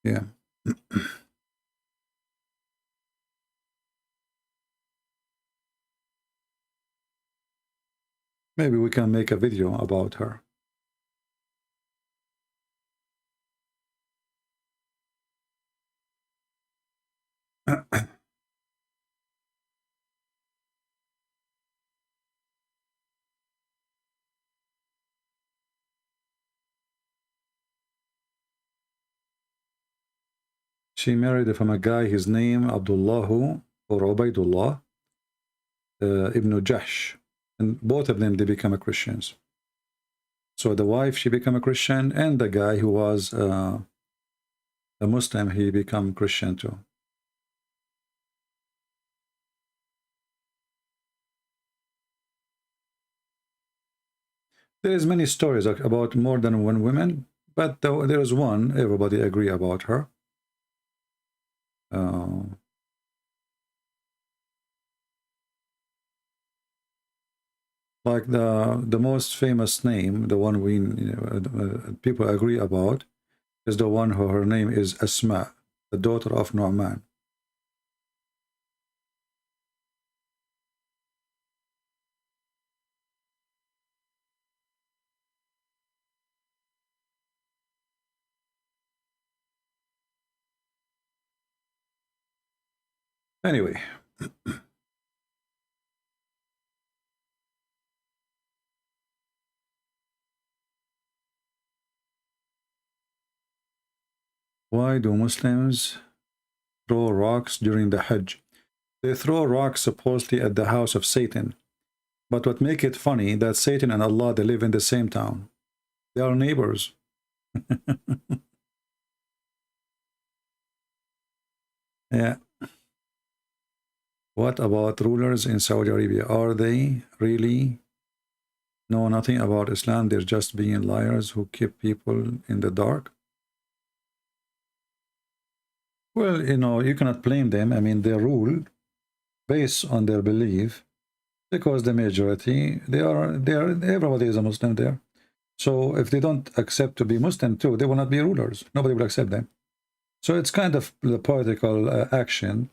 Yeah. Maybe we can make a video about her. She married from a guy, his name Abdullah or Ubaidullah ibn Jahsh. And both of them, they become Christians. So the wife, she became a Christian, and the guy who was a Muslim, he become Christian too. There is many stories about more than 1 woman, but there is one, everybody agree about her. Like the most famous name, the one we people agree about, is the one who her name is Asma, the daughter of Nu'man. Anyway. Why do Muslims throw rocks during the Hajj? They throw rocks supposedly at the house of Satan. But what make it funny that Satan and Allah, they live in the same town. They are neighbors. Yeah. What about rulers in Saudi Arabia? Are they really know nothing about Islam? They're just being liars who keep people in the dark? Well, you know, you cannot blame them. I mean, they rule based on their belief, because the majority, everybody is a Muslim there. So if they don't accept to be Muslim too, they will not be rulers. Nobody will accept them. So it's kind of the political action.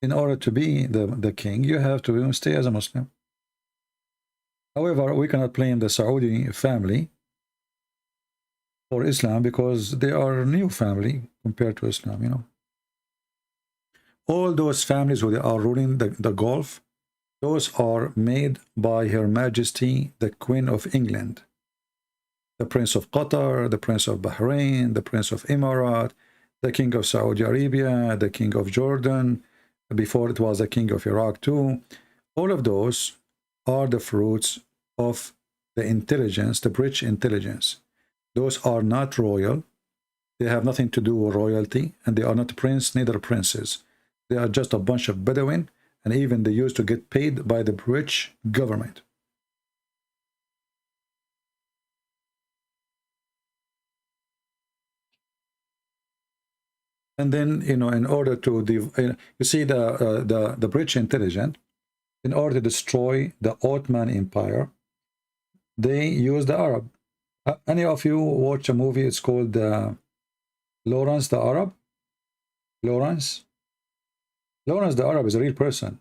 In order to be the king, you have to stay as a Muslim. However, we cannot blame the Saudi family for Islam, because they are a new family compared to Islam, you know. All those families who they are ruling the Gulf, those are made by Her Majesty, the Queen of England. The Prince of Qatar, the Prince of Bahrain, the Prince of Emirat, the King of Saudi Arabia, the King of Jordan, before it was the King of Iraq too. All of those are the fruits of the intelligence, the British intelligence. Those are not royal. They have nothing to do with royalty, and they are not prince, neither princes. They are just a bunch of Bedouin, and even they used to get paid by the British government. And then, you know, in order to, you see the British intelligence, in order to destroy the Ottoman Empire, they use the Arab. Any of you watch a movie? It's called Lawrence the Arab. Lawrence the Arab is a real person.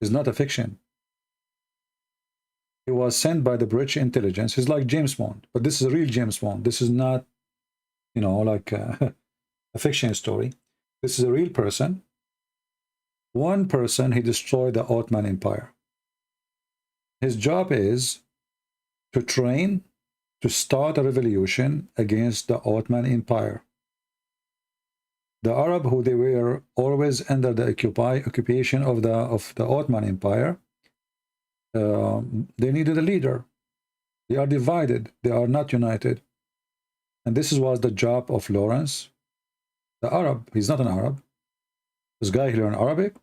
He's not a fiction. He was sent by the British intelligence. He's like James Bond, but this is a real James Bond. This is not, you know, like a fiction story. This is a real person. One person, he destroyed the Ottoman Empire. His job is to train, to start a revolution against the Ottoman Empire. The Arab, who they were always under the occupation of the Ottoman Empire, they needed a leader. They are divided. They are not united. And this was the job of Lawrence, the Arab. He's not an Arab. This guy, he learned Arabic,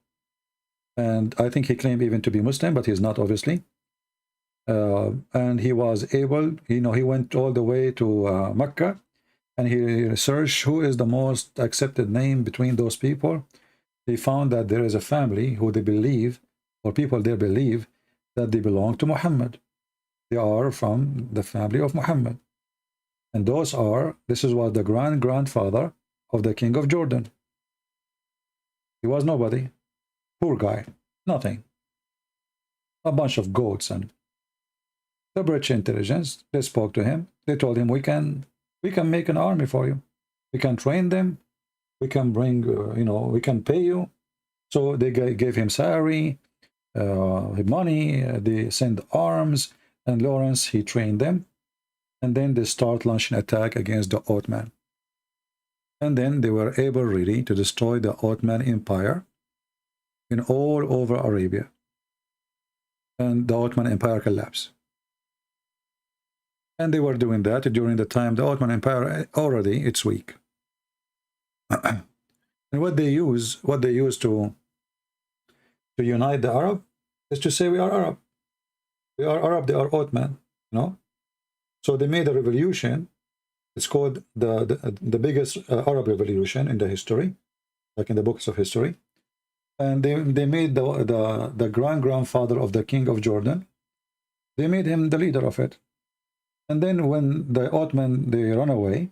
and I think he claimed even to be Muslim, but he's not, obviously. And he was able, you know, he went all the way to Mecca, and he researched who is the most accepted name between those people. They found that there is a family who they believe, or people there believe, that they belong to Muhammad. They are from the family of Muhammad. And those are, this is what the grandfather of the King of Jordan. He was nobody. Poor guy. Nothing. A bunch of goats. And the British intelligence, they spoke to him. They told him, we can make an army for you. We can train them. We can bring, you know, we can pay you. So they gave him salary, money, they sent arms, and Lawrence, he trained them. And then they start launching attack against the Ottoman. And then they were able really to destroy the Ottoman Empire in all over Arabia. And the Ottoman Empire collapsed. And they were doing that during the time the Ottoman Empire already, it's weak. And what they use to unite the Arab is to say we are Arab. We are Arab, they are Ottoman, you know. So they made a revolution. It's called the biggest Arab revolution in the history, like in the books of history. And they made the grandfather of the King of Jordan, they made him the leader of it. And then when the Ottoman, they run away,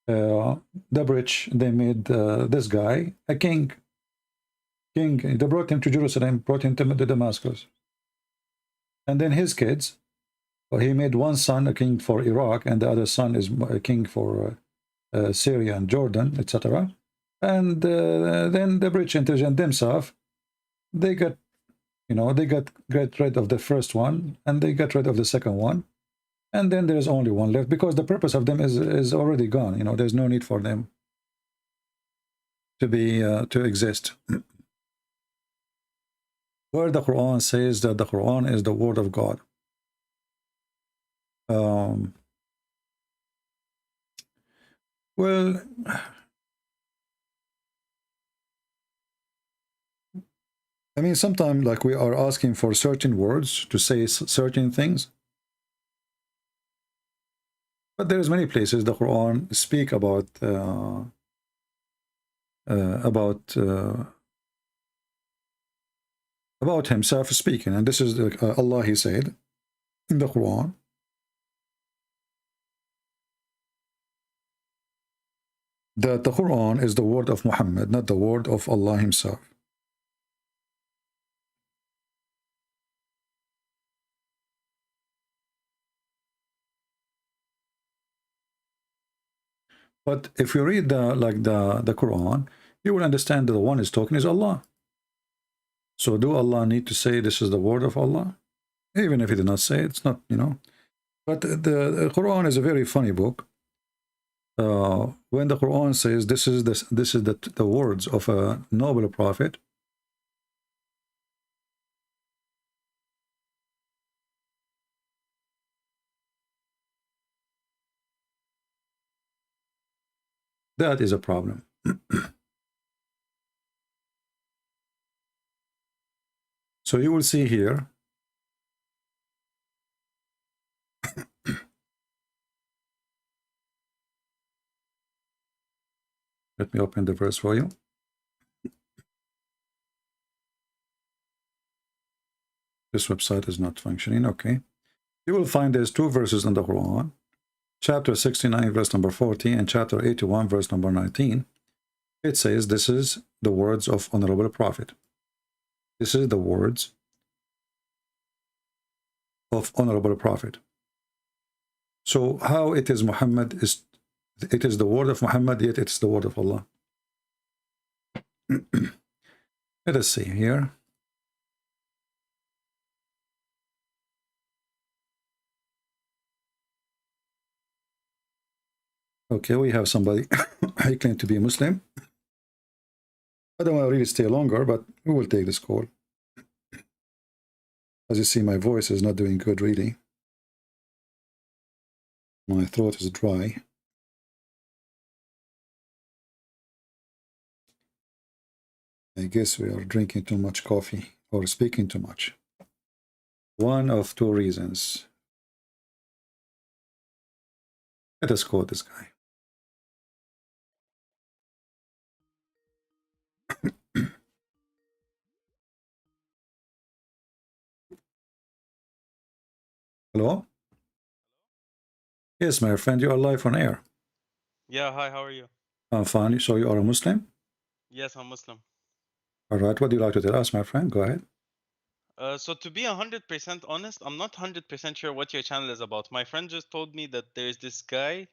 the British, they made this guy a king. They brought him to Jerusalem, brought him to Damascus. And then his kids, he made one son a king for Iraq, and the other son is a king for Syria and Jordan, etc. And then the British intelligence themselves, they got, you know, they get rid of the first one, and they got rid of the second one. And then there's only one left, because the purpose of them is already gone. You know, there's no need for them to be to exist. where the Quran says that the Quran is the word of God. Well, I mean, sometimes like we are asking for certain words to say certain things, but there's many places the Quran speak about himself speaking, and this is Allah. He said in the Quran, that the Quran is the word of Muhammad, not the word of Allah himself. But if you read the Quran, you will understand that the one is talking is Allah. So do Allah need to say this is the word of Allah? Even if he did not say it, it's not, you know. But the Quran is a very funny book. When the Quran says this is the words of a noble prophet, that is a problem. So you will see here, let me open the verse for you. This website is not functioning. Okay. You will find there's two verses in the Quran, chapter 69, verse number 40, and chapter 81, verse number 19. It says, this is the words of honorable prophet. This is the words of honorable prophet. So how it is Muhammad is, it is the word of Muhammad, yet it's the word of Allah. Let us see here. Okay, we have somebody. I claim to be a Muslim. I don't want to really stay longer, but we will take this call. As you see, my voice is not doing good, really. My throat is dry. I guess we are drinking too much coffee or speaking too much. One of two reasons. Let us call this guy. Hello? Yes, my friend, you are live on air. Yeah, hi, how are you? I'm fine. So you are a Muslim? Yes, I'm Muslim. All right. What do you like to tell us, my friend? Go ahead. So to be 100% honest, I'm not 100% sure what your channel is about. My friend just told me that there's this guy,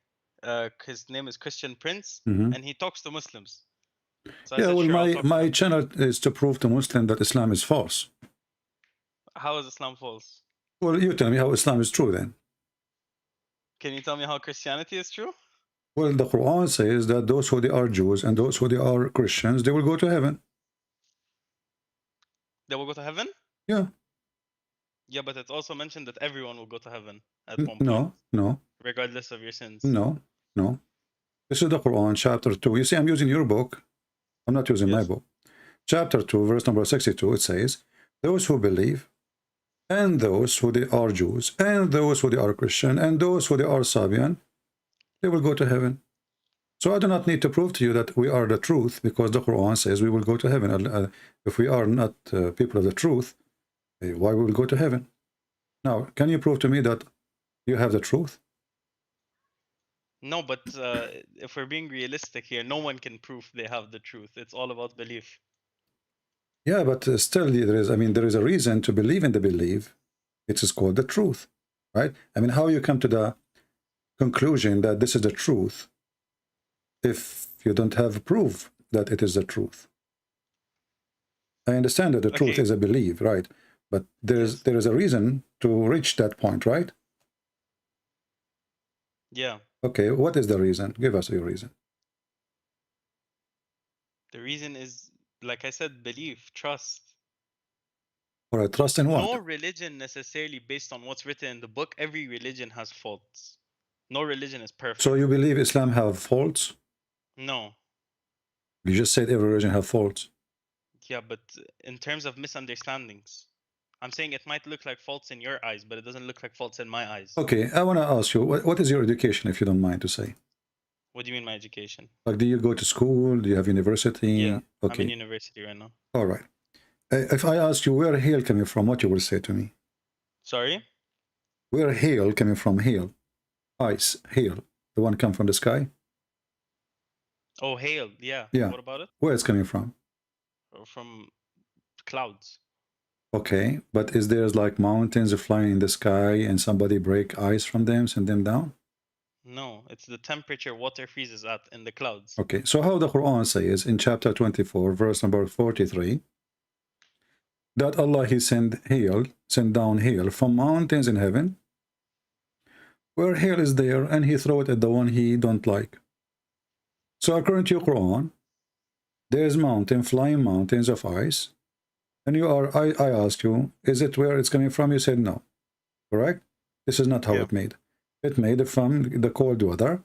his name is Christian Prince, Mm-hmm. and he talks to Muslims. So I Yeah, said, well, sure, I'll talk to my him. channel is to prove to Muslims that Islam is false. How is Islam false? Well, you tell me how Islam is true then. Can you tell me how Christianity is true? Well, the Quran says that those who they are Jews and those who they are Christians, they will go to heaven. They will go to heaven? Yeah. Yeah, but it's also mentioned that everyone will go to heaven at one point, No, regardless of your sins. no. This is the Quran, chapter 2. You see, I'm using your book. I'm not using my book. Chapter 2, verse number 62, it says, those who believe, and those who they are Jews, and those who they are Christian, and those who they are Sabian, they will go to heaven. So I do not need to prove to you that we are the truth, because the Quran says we will go to heaven. If we are not people of the truth, why we will go to heaven? Now, can you prove to me that you have the truth? No, but if we're being realistic here, no one can prove they have the truth. It's all about belief. Yeah, but still there is a reason to believe in the belief. It is called the truth, right? I mean, how you come to the conclusion that this is the truth if you don't have proof that it is the truth? I understand that the truth is a belief, right? But there is a reason to reach that point, right? Yeah. Okay, what is the reason? Give us your reason. The reason is, like I said, belief, trust. All right, trust in what? No religion necessarily based on what's written in the book. Every religion has faults. No religion is perfect. So you believe Islam have faults? No. You just said every religion have faults. Yeah, but in terms of misunderstandings, I'm saying it might look like faults in your eyes, but it doesn't look like faults in my eyes. Okay, I want to ask you, what is your education, if you don't mind to say? What do you mean my education? Like, do you go to school? Do you have university? Yeah, okay. I'm in university right now. All right. If I ask you where hail coming from, what you will say to me? Sorry? Where hail coming from? Hail, ice, hail. The one come from the sky? Oh, hail. Yeah. Yeah. What about it? Where it's coming from? From clouds. Okay, but is there like mountains flying in the sky and somebody break ice from them, send them down? No, it's the temperature water freezes at in the clouds. Okay, so how the Quran says in chapter 24, verse number 43, that Allah, He send down hail from mountains in heaven, where hail is there, and He throw it at the one He don't like. So according to your Quran, there's flying mountains of ice, and you are, I ask you, is it where it's coming from? You said no, correct? This is not how it made. It made from the cold weather.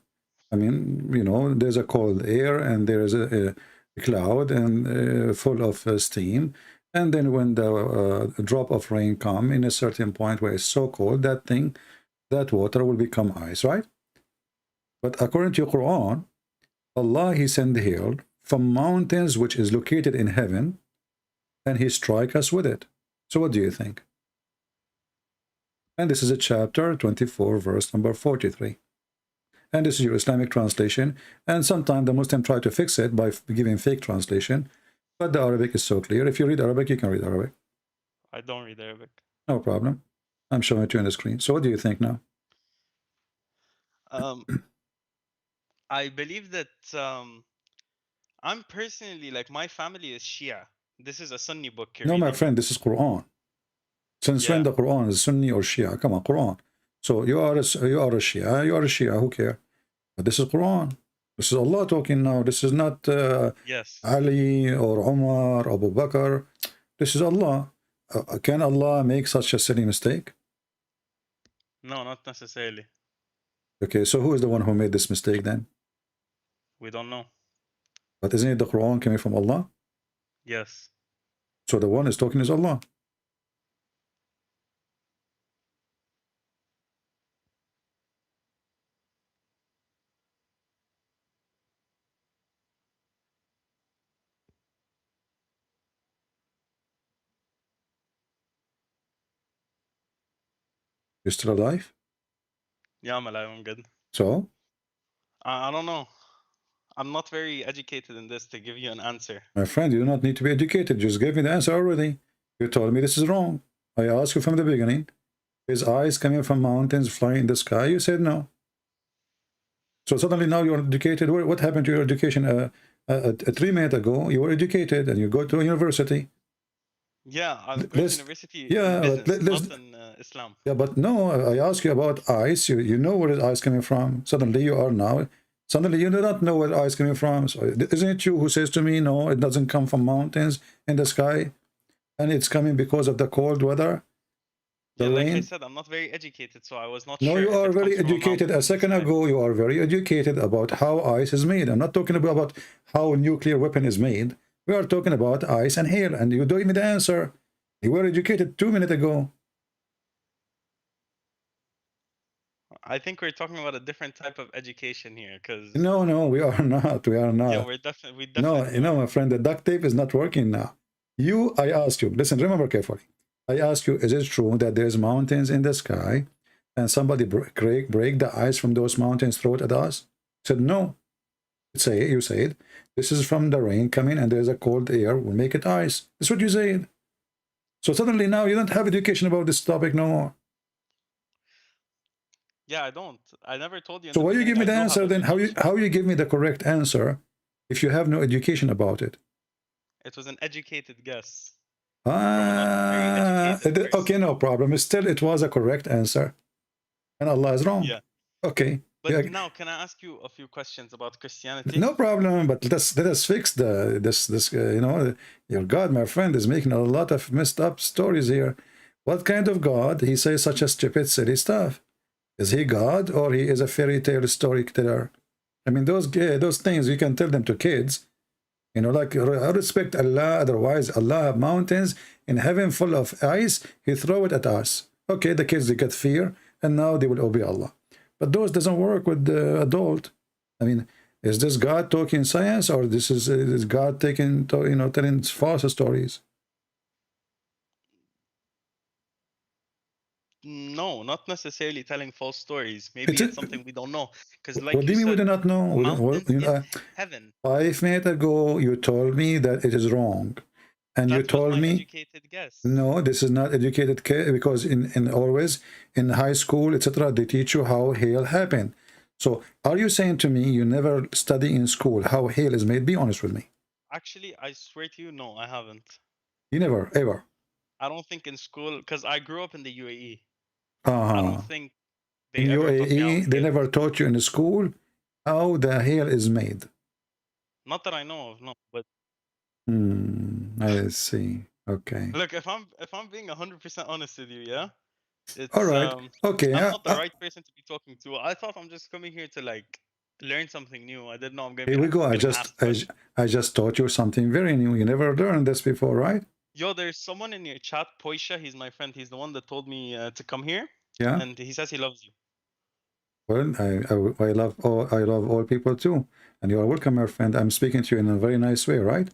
I mean, you know, there's a cold air, and there is a cloud and full of steam. And then when the drop of rain come in a certain point where it's so cold, that water will become ice, right? But according to your Quran, Allah, He sent hail from mountains which is located in heaven, and He strike us with it. So what do you think? And this is a chapter 24, verse number 43. And this is your Islamic translation. And sometimes the Muslim try to fix it by giving fake translation. But the Arabic is so clear. If you read Arabic, you can read Arabic. I don't read Arabic. No problem. I'm showing it to you on the screen. So what do you think now? I believe that I'm personally, like, my family is Shia. This is a Sunni book. No, my friend, this is Quran. Since when the Quran is Sunni or Shia? Come on, Quran. So you are a Shia, who cares? But this is Quran. This is Allah talking now. This is not Ali or Umar or Abu Bakr. This is Allah. Can Allah make such a silly mistake? No, not necessarily. Okay, so who is the one who made this mistake then? We don't know. But isn't it the Quran coming from Allah? Yes. So the one is talking is Allah. You're still alive? Yeah, I'm alive. I'm good. So? I don't know. I'm not very educated in this to give you an answer. My friend, you do not need to be educated. Just give me the answer already. You told me this is wrong. I asked you from the beginning. Is ice coming from mountains flying in the sky? You said no. So suddenly now you're educated. What happened to your education? 3 minutes ago, you were educated and you go to university. Yeah, I'm going to university yeah, in business, not in Islam. Yeah, but no, I ask you about ice. You know where is ice coming from. Suddenly you are now. Suddenly you do not know where ice coming from. So isn't it you who says to me, no, it doesn't come from mountains in the sky, and it's coming because of the cold weather? Yeah, like I said, I'm not very educated, so I was not sure. No, you are very educated. A second ago, you are very educated about how ice is made. I'm not talking about how a nuclear weapon is made. We are talking about ice and hail, and you don't give me the answer. You were educated 2 minutes ago. I think we're talking about a different type of education here, because no, we are not. We are not. Yeah, we definitely. No, my friend, the duct tape is not working now. I asked you. Listen, remember carefully. I asked you, is it true that there's mountains in the sky, and somebody break the ice from those mountains, throw it at us? I said no. You said this is from the rain coming, and there's a cold air will make it ice. That's what you said. So suddenly now you don't have education about this topic no more. Yeah, I don't. I never told you. So why you give me the answer then? How you give me the correct answer if you have no education about it? It was an educated guess. Okay, no problem. Still, it was a correct answer, and Allah is wrong. Yeah. Okay, But Yeah. now, can I ask you a few questions about Christianity? No problem, but let us fix this. Your God, my friend, is making a lot of messed up stories here. What kind of God? He says such a stupid, silly stuff. Is he God, or he is a fairy tale storyteller? I mean, those things you can tell them to kids. Like I respect Allah. Otherwise, Allah have mountains in heaven full of ice. He throw it at us. Okay, the kids, they get fear, and now they will obey Allah. But those doesn't work with the adult. I mean, is this God talking science, or this is God telling false stories? No, not necessarily telling false stories. Maybe it's something we don't know. Because, like What do you you mean we said, do not know? mountains in heaven. 5 minutes ago, you told me that it is wrong. And That you told was my me, educated guess. no, this is not educated, because in always in high school, etc., they teach you how hell happened. So are you saying to me you never study in school how hell is made? Be honest with me. Actually, I swear to you, no, I haven't. You never, ever. I don't think in school, because I grew up in the UAE. Uh-huh. I don't think In they ever taught me how UAE, they hell. never taught you in school how the hell is made. Not that I know of, no. But I see. Okay. look, if I'm being 100% honest with you, yeah, it's All right. Okay. I'm not the right person to be talking to. I thought I'm just coming here to like learn something new. I didn't know I'm gonna Here be we go. getting asked questions. I just taught you something very new. You never learned this before, right? Yo, there's someone in your chat, Poisha. He's my friend. He's the one that told me to come here. Yeah. And he says he loves you. Well, I love all people too, and you are welcome, my friend. I'm speaking to you in a very nice way, right?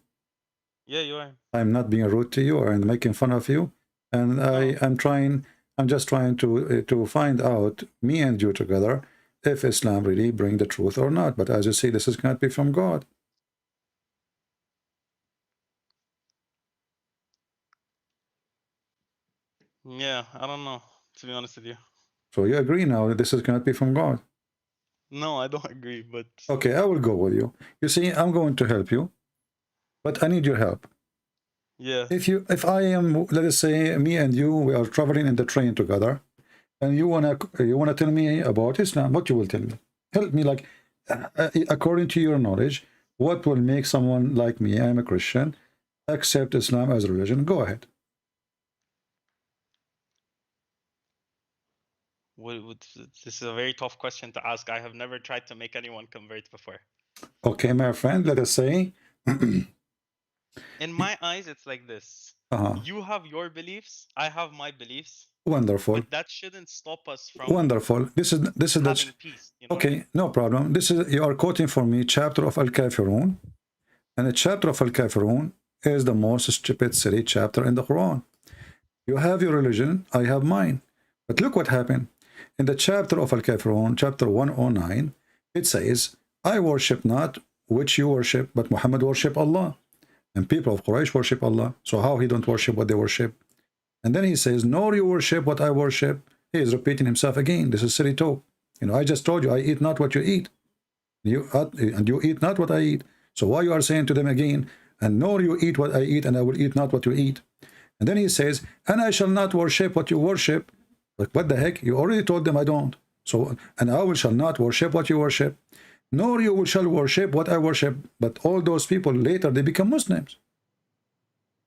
Yeah, you are. I'm not being rude to you or making fun of you, and I'm just trying to find out, me and you together, if Islam really bring the truth or not. But as you see, this is going to be from God. Yeah, I don't know, to be honest with you. So you agree now that this is going to be from God? No, I don't agree, but okay, I will go with you. You see, I'm going to help you, but I need your help. yeah. If I am, let us say, me and you, we are traveling in the train together, and you wanna tell me about Islam, what you will tell me? Help me, like, according to your knowledge, what will make someone like me, I'm a Christian, accept Islam as a religion? Go ahead. This is a very tough question to ask. I have never tried to make anyone convert before. Okay, my friend, let us say. In my eyes, it's like this. You have your beliefs, I have my beliefs. Wonderful. But that shouldn't stop us from Wonderful. This is having peace. You know? Okay, no problem. You are quoting for me chapter of Al-Kafirun, and the chapter of Al-Kafirun is the most stupid, silly chapter in the Quran. You have your religion, I have mine. But look what happened. In the chapter of Al-Kafirun, chapter 109, it says, I worship not which you worship, but Muhammad worship Allah. And people of Quraysh worship Allah. So how he don't worship what they worship? And then he says, nor you worship what I worship. He is repeating himself again. This is silly talk. I just told you, I eat not what you eat. And you eat not what I eat. So why you are saying to them again, and nor you eat what I eat, and I will eat not what you eat? And then he says, and I shall not worship what you worship. Like, what the heck? You already told them I don't. So, and I shall not worship what you worship, nor you shall worship what I worship. But all those people later, they become Muslims.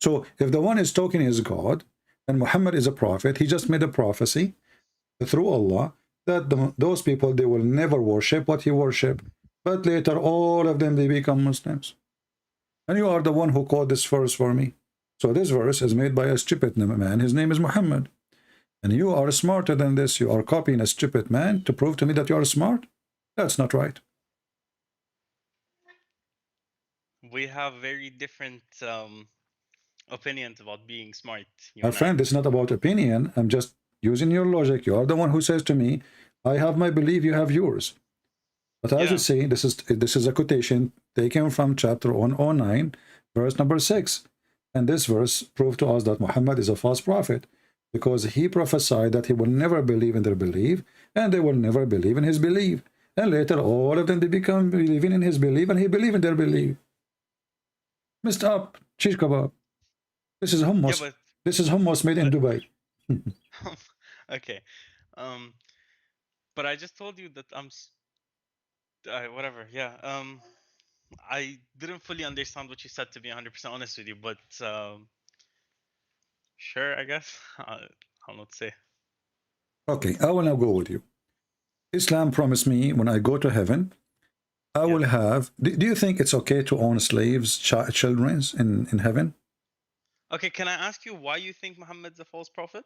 So if the one is talking is God, and Muhammad is a prophet, he just made a prophecy through Allah that those people, they will never worship what he worship. But later, all of them, they become Muslims. And you are the one who quoted this verse for me. So this verse is made by a stupid man. His name is Muhammad. And you are smarter than this. You are copying a stupid man to prove to me that you are smart? That's not right. We have very different opinions about being smart. My friend, it's not about opinion. I'm just using your logic. You are the one who says to me, I have my belief, you have yours. But as you see, this is a quotation taken from chapter 109, verse number 6. And this verse proved to us that Muhammad is a false prophet, because he prophesied that he will never believe in their belief, and they will never believe in his belief. And later, all of them, they become believing in his belief, and he believe in their belief. Messed up, shish kebab. This is hummus. Yeah, this is hummus made in Dubai. Okay. But I just told you that Whatever. Yeah. I didn't fully understand what you said, to be 100% honest with you, but sure, I guess. I'll not say. Okay, I will now go with you. Islam promised me when I go to heaven, I will have. Do you think it's okay to own slaves, children in heaven? Okay, can I ask you why you think Muhammad's a false prophet?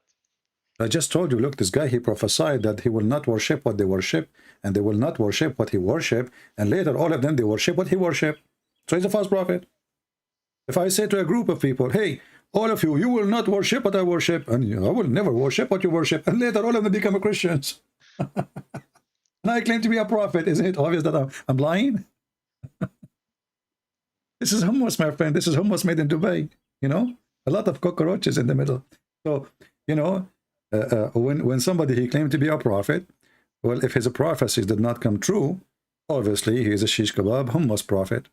I just told you, look, this guy, he prophesied that he will not worship what they worship, and they will not worship what he worship, and later all of them, they worship what he worship. So he's a false prophet. If I say to a group of people, hey, all of you, you will not worship what I worship, and I will never worship what you worship, and later all of them become Christians. And I claim to be a prophet. Isn't it obvious that I'm lying? This is hummus, my friend. This is hummus made in Dubai. You know, a lot of cockroaches in the middle. So, you know, when somebody he claimed to be a prophet, well, if his prophecies did not come true, obviously he is a shish kebab hummus prophet,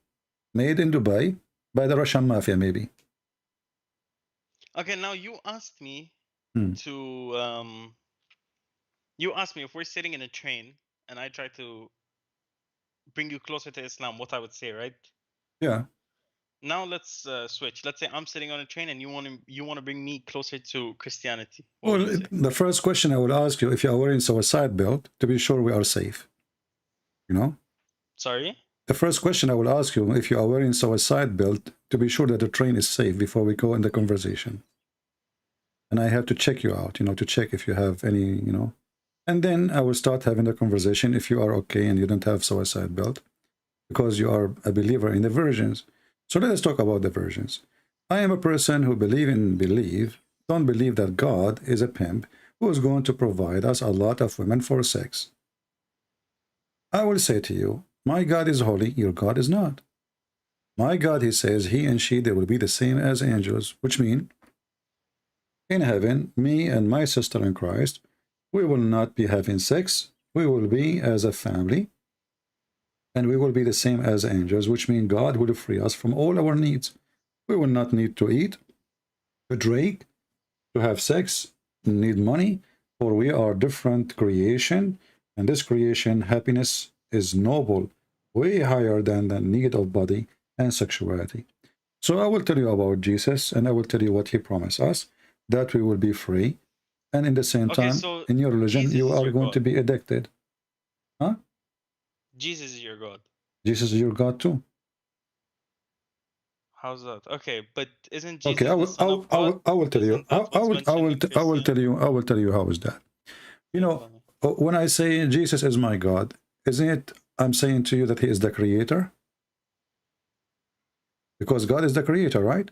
made in Dubai by the Russian mafia, maybe. Okay, now you asked me to you asked me if we're sitting in a train and I try to bring you closer to Islam, what I would say, right? Yeah. Now let's switch. Let's say I'm sitting on a train and you want to bring me closer to Christianity. Well, the first question I will ask you, if you are wearing suicide belt, to be sure we are safe. You know? Sorry? The first question I will ask you, if you are wearing suicide belt, to be sure that the train is safe before we go in the conversation. And I have to check you out, you know, to check if you have any, you know. And then I will start having the conversation if you are okay and you don't have suicide belt, because you are a believer in the virgins. So let us talk about the virgins. I am a person who don't believe that God is a pimp who is going to provide us a lot of women for sex. I will say to you, my God is holy, your God is not. My God, he says, he and she, they will be the same as angels, which means in heaven, me and my sister in Christ, we will not be having sex. We will be as a family, and we will be the same as angels, which means God will free us from all our needs. We will not need to eat, to drink, to have sex, need money, for we are different creation, and this creation happiness is noble, way higher than the need of body and sexuality. So I will tell you about Jesus, and I will tell you what he promised us, that we will be free, and in the same time, so in your religion, Jesus you is are your going God. to be addicted. Huh? Jesus is your God. Jesus is your God too. How's that? Okay, but isn't Jesus Okay, I the Son of God? will tell you. Isn't that what's mentioned in Christianity? I will tell you how is that. You know, when I say Jesus is my God, isn't it I'm saying to you that he is the creator? Because God is the creator, right?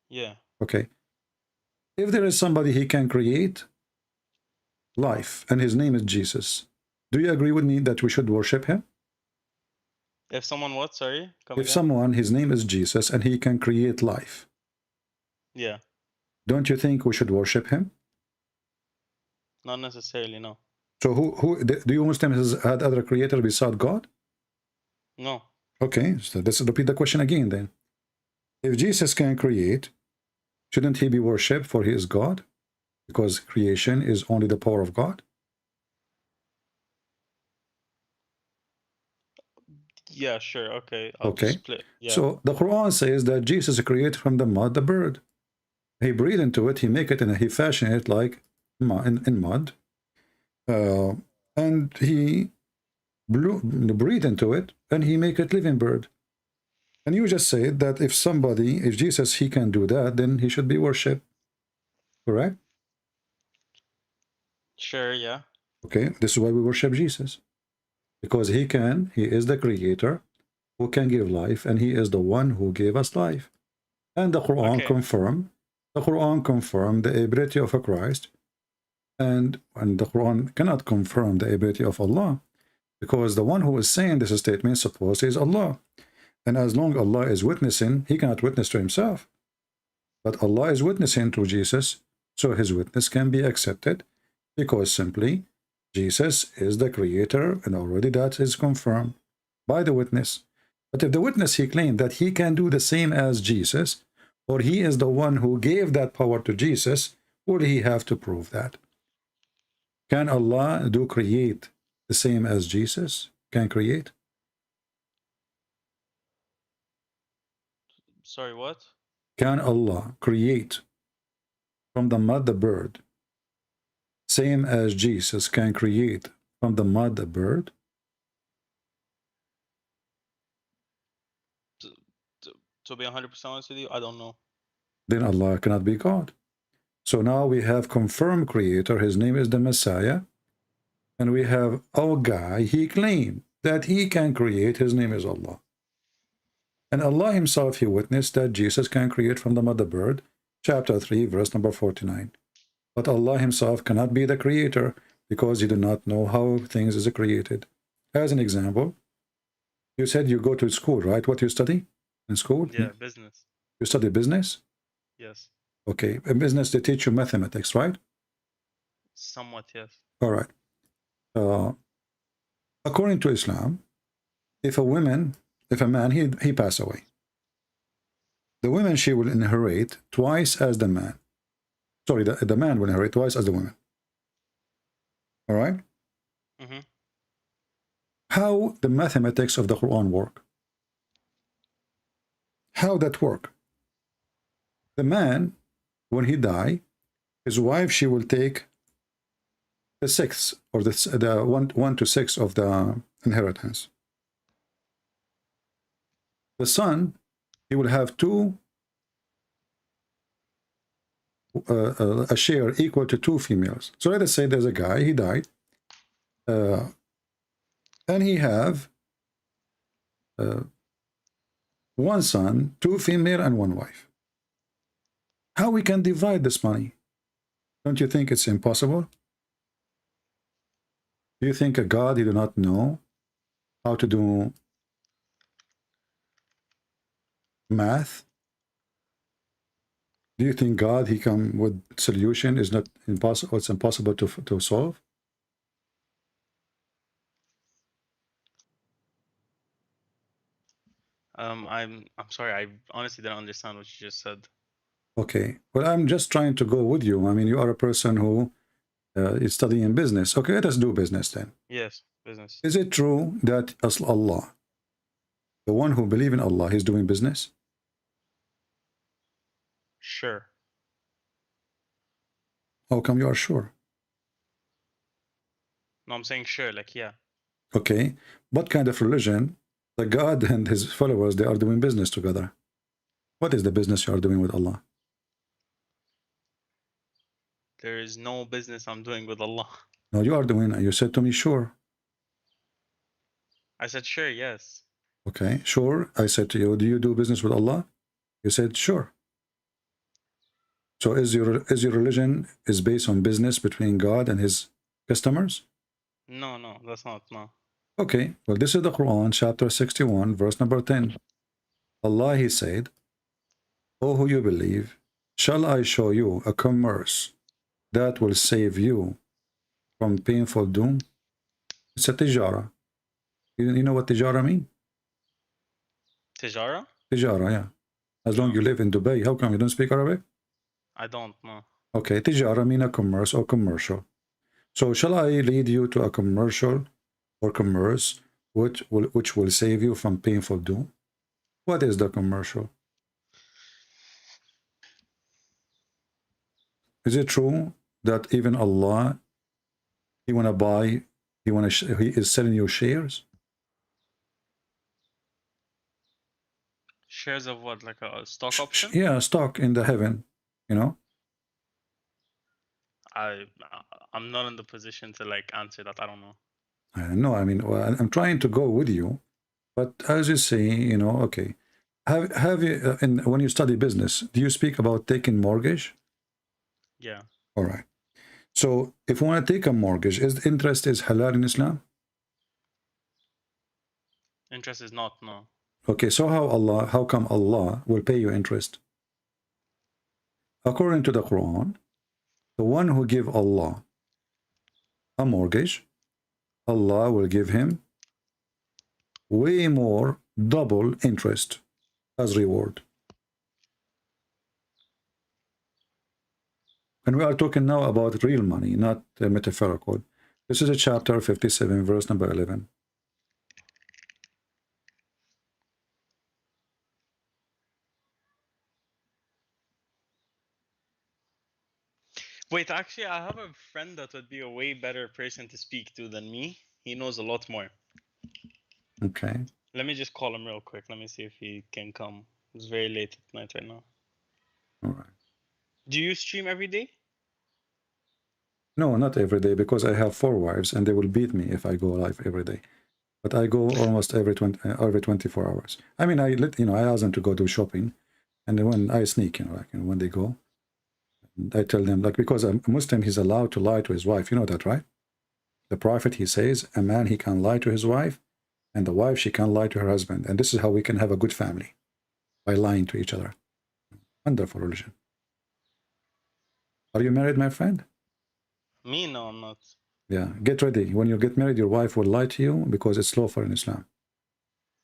Yeah. Okay. If there is somebody he can create life, and his name is Jesus, do you agree with me that we should worship him? If someone what? Sorry? Come If again? someone, his name is Jesus, and he can create life, Yeah. don't you think we should worship him? Not necessarily, no. So who do you Muslims had other creator beside God? No. Okay, so let's repeat the question again then. If Jesus can create, shouldn't he be worshipped for he is God? Because creation is only the power of God? Yeah, sure. Okay. I'll Okay. split. Yeah. So the Quran says that Jesus created from the mud the bird. He breathed into it, he make it, and he fashioned it like in mud. And he breathed into it, and he make it living bird. And you just said that if Jesus, he can do that, then he should be worshipped. Correct? Sure, yeah. Okay, this is why we worship Jesus. Because he is the creator who can give life, and he is the one who gave us life. And the Quran confirmed the ability of a Christ, and the Quran cannot confirm the ability of Allah, because the one who is saying this statement supposed is Allah. And as long as Allah is witnessing, he cannot witness to himself. But Allah is witnessing to Jesus, so his witness can be accepted, because simply Jesus is the creator, and already that is confirmed by the witness. But if the witness he claimed that he can do the same as Jesus, or he is the one who gave that power to Jesus, would he have to prove that? Can Allah create the same as Jesus can create? Sorry, what? Can Allah create from the mud a bird, same as Jesus can create from the mud a bird? To be 100% honest with you, I don't know. Then Allah cannot be God. So now we have confirmed creator, his name is the Messiah, and we have our guy, he claimed that he can create, his name is Allah. And Allah himself, he witnessed that Jesus can create from the mother bird, chapter 3, verse number 49. But Allah himself cannot be the creator because he do not know how things is created. As an example, you said you go to school, right? What you study in school? Yeah, business. You study business? Yes. Okay, in business they teach you mathematics, right? Somewhat, yes. All right. According to Islam, if a man, he pass away, the woman, she will inherit twice as the man. Sorry, the man will inherit twice as the woman. All right? Mm-hmm. How the mathematics of the Quran work? How that work? The man, when he die, his wife, she will take the sixth, or the 1 to 6 of the inheritance. The son, he will have a share equal to 2 females. So let us say there's a guy, he died, and he have 1 son, 2 female, and 1 wife. How we can divide this money? Don't you think it's impossible? Do you think a God, he do not know how to do math? Do you think God, he come with solution is not impossible? It's impossible to solve. I'm sorry. I honestly didn't understand what you just said. Okay. Well, I'm just trying to go with you. I mean, you are a person who is studying business. Okay, let us do business then. Yes, business. Is it true that as Allah, the one who believes in Allah, is doing business? Sure. How come you are sure? No, I'm saying sure, like, yeah. Okay. What kind of religion, the God and his followers, they are doing business together? What is the business you are doing with Allah? There is no business I'm doing with Allah. No, you are doing, you said to me, sure. I said sure, yes. Okay, sure. I said to you, do you do business with Allah? You said, sure. So is your religion is based on business between God and his customers? No, that's not, no. Okay, well, this is the Quran, chapter 61, verse number 10. Allah, he said, O who you believe, shall I show you a commerce that will save you from painful doom? It's a tijara. You know what tijara mean? Tijara? Tijara, yeah. As long as you live in Dubai, how come you don't speak Arabic? I don't know. Okay, tijara mean a commerce or commercial. So shall I lead you to a commercial or commerce which will save you from painful doom? What is the commercial? Is it true that even Allah, he is selling you shares? Shares of what, like a stock option? Yeah, stock in the heaven, you know? I'm not in the position to like answer that. I don't know. No, I mean, well, I'm trying to go with you, but as you say, you know, okay. Have you, when you study business, do you speak about taking mortgage? Yeah. All right. So if you want to take a mortgage, is the interest is halal in Islam? Interest is not, no. Okay, so how come Allah will pay you interest? According to the Quran, the one who give Allah a mortgage, Allah will give him way more, double interest as reward. And we are talking now about real money, not metaphorical. This is a chapter 57, verse number 11. Wait, actually, I have a friend that would be a way better person to speak to than me. He knows a lot more. Okay. Let me just call him real quick. Let me see if he can come. It's very late at night right now. All right. Do you stream every day? No, not every day, because I have 4 wives and they will beat me if I go live every day. But I go almost every 24 hours. I mean, I ask them to go do shopping, and then when I sneak, when they go, I tell them, because a Muslim, he's allowed to lie to his wife. You know that, right? The Prophet, he says, a man, he can lie to his wife, and the wife, she can lie to her husband. And this is how we can have a good family, by lying to each other. Wonderful religion. Are you married, my friend? Me? No, I'm not. Yeah, get ready. When you get married, your wife will lie to you because it's lawful in Islam.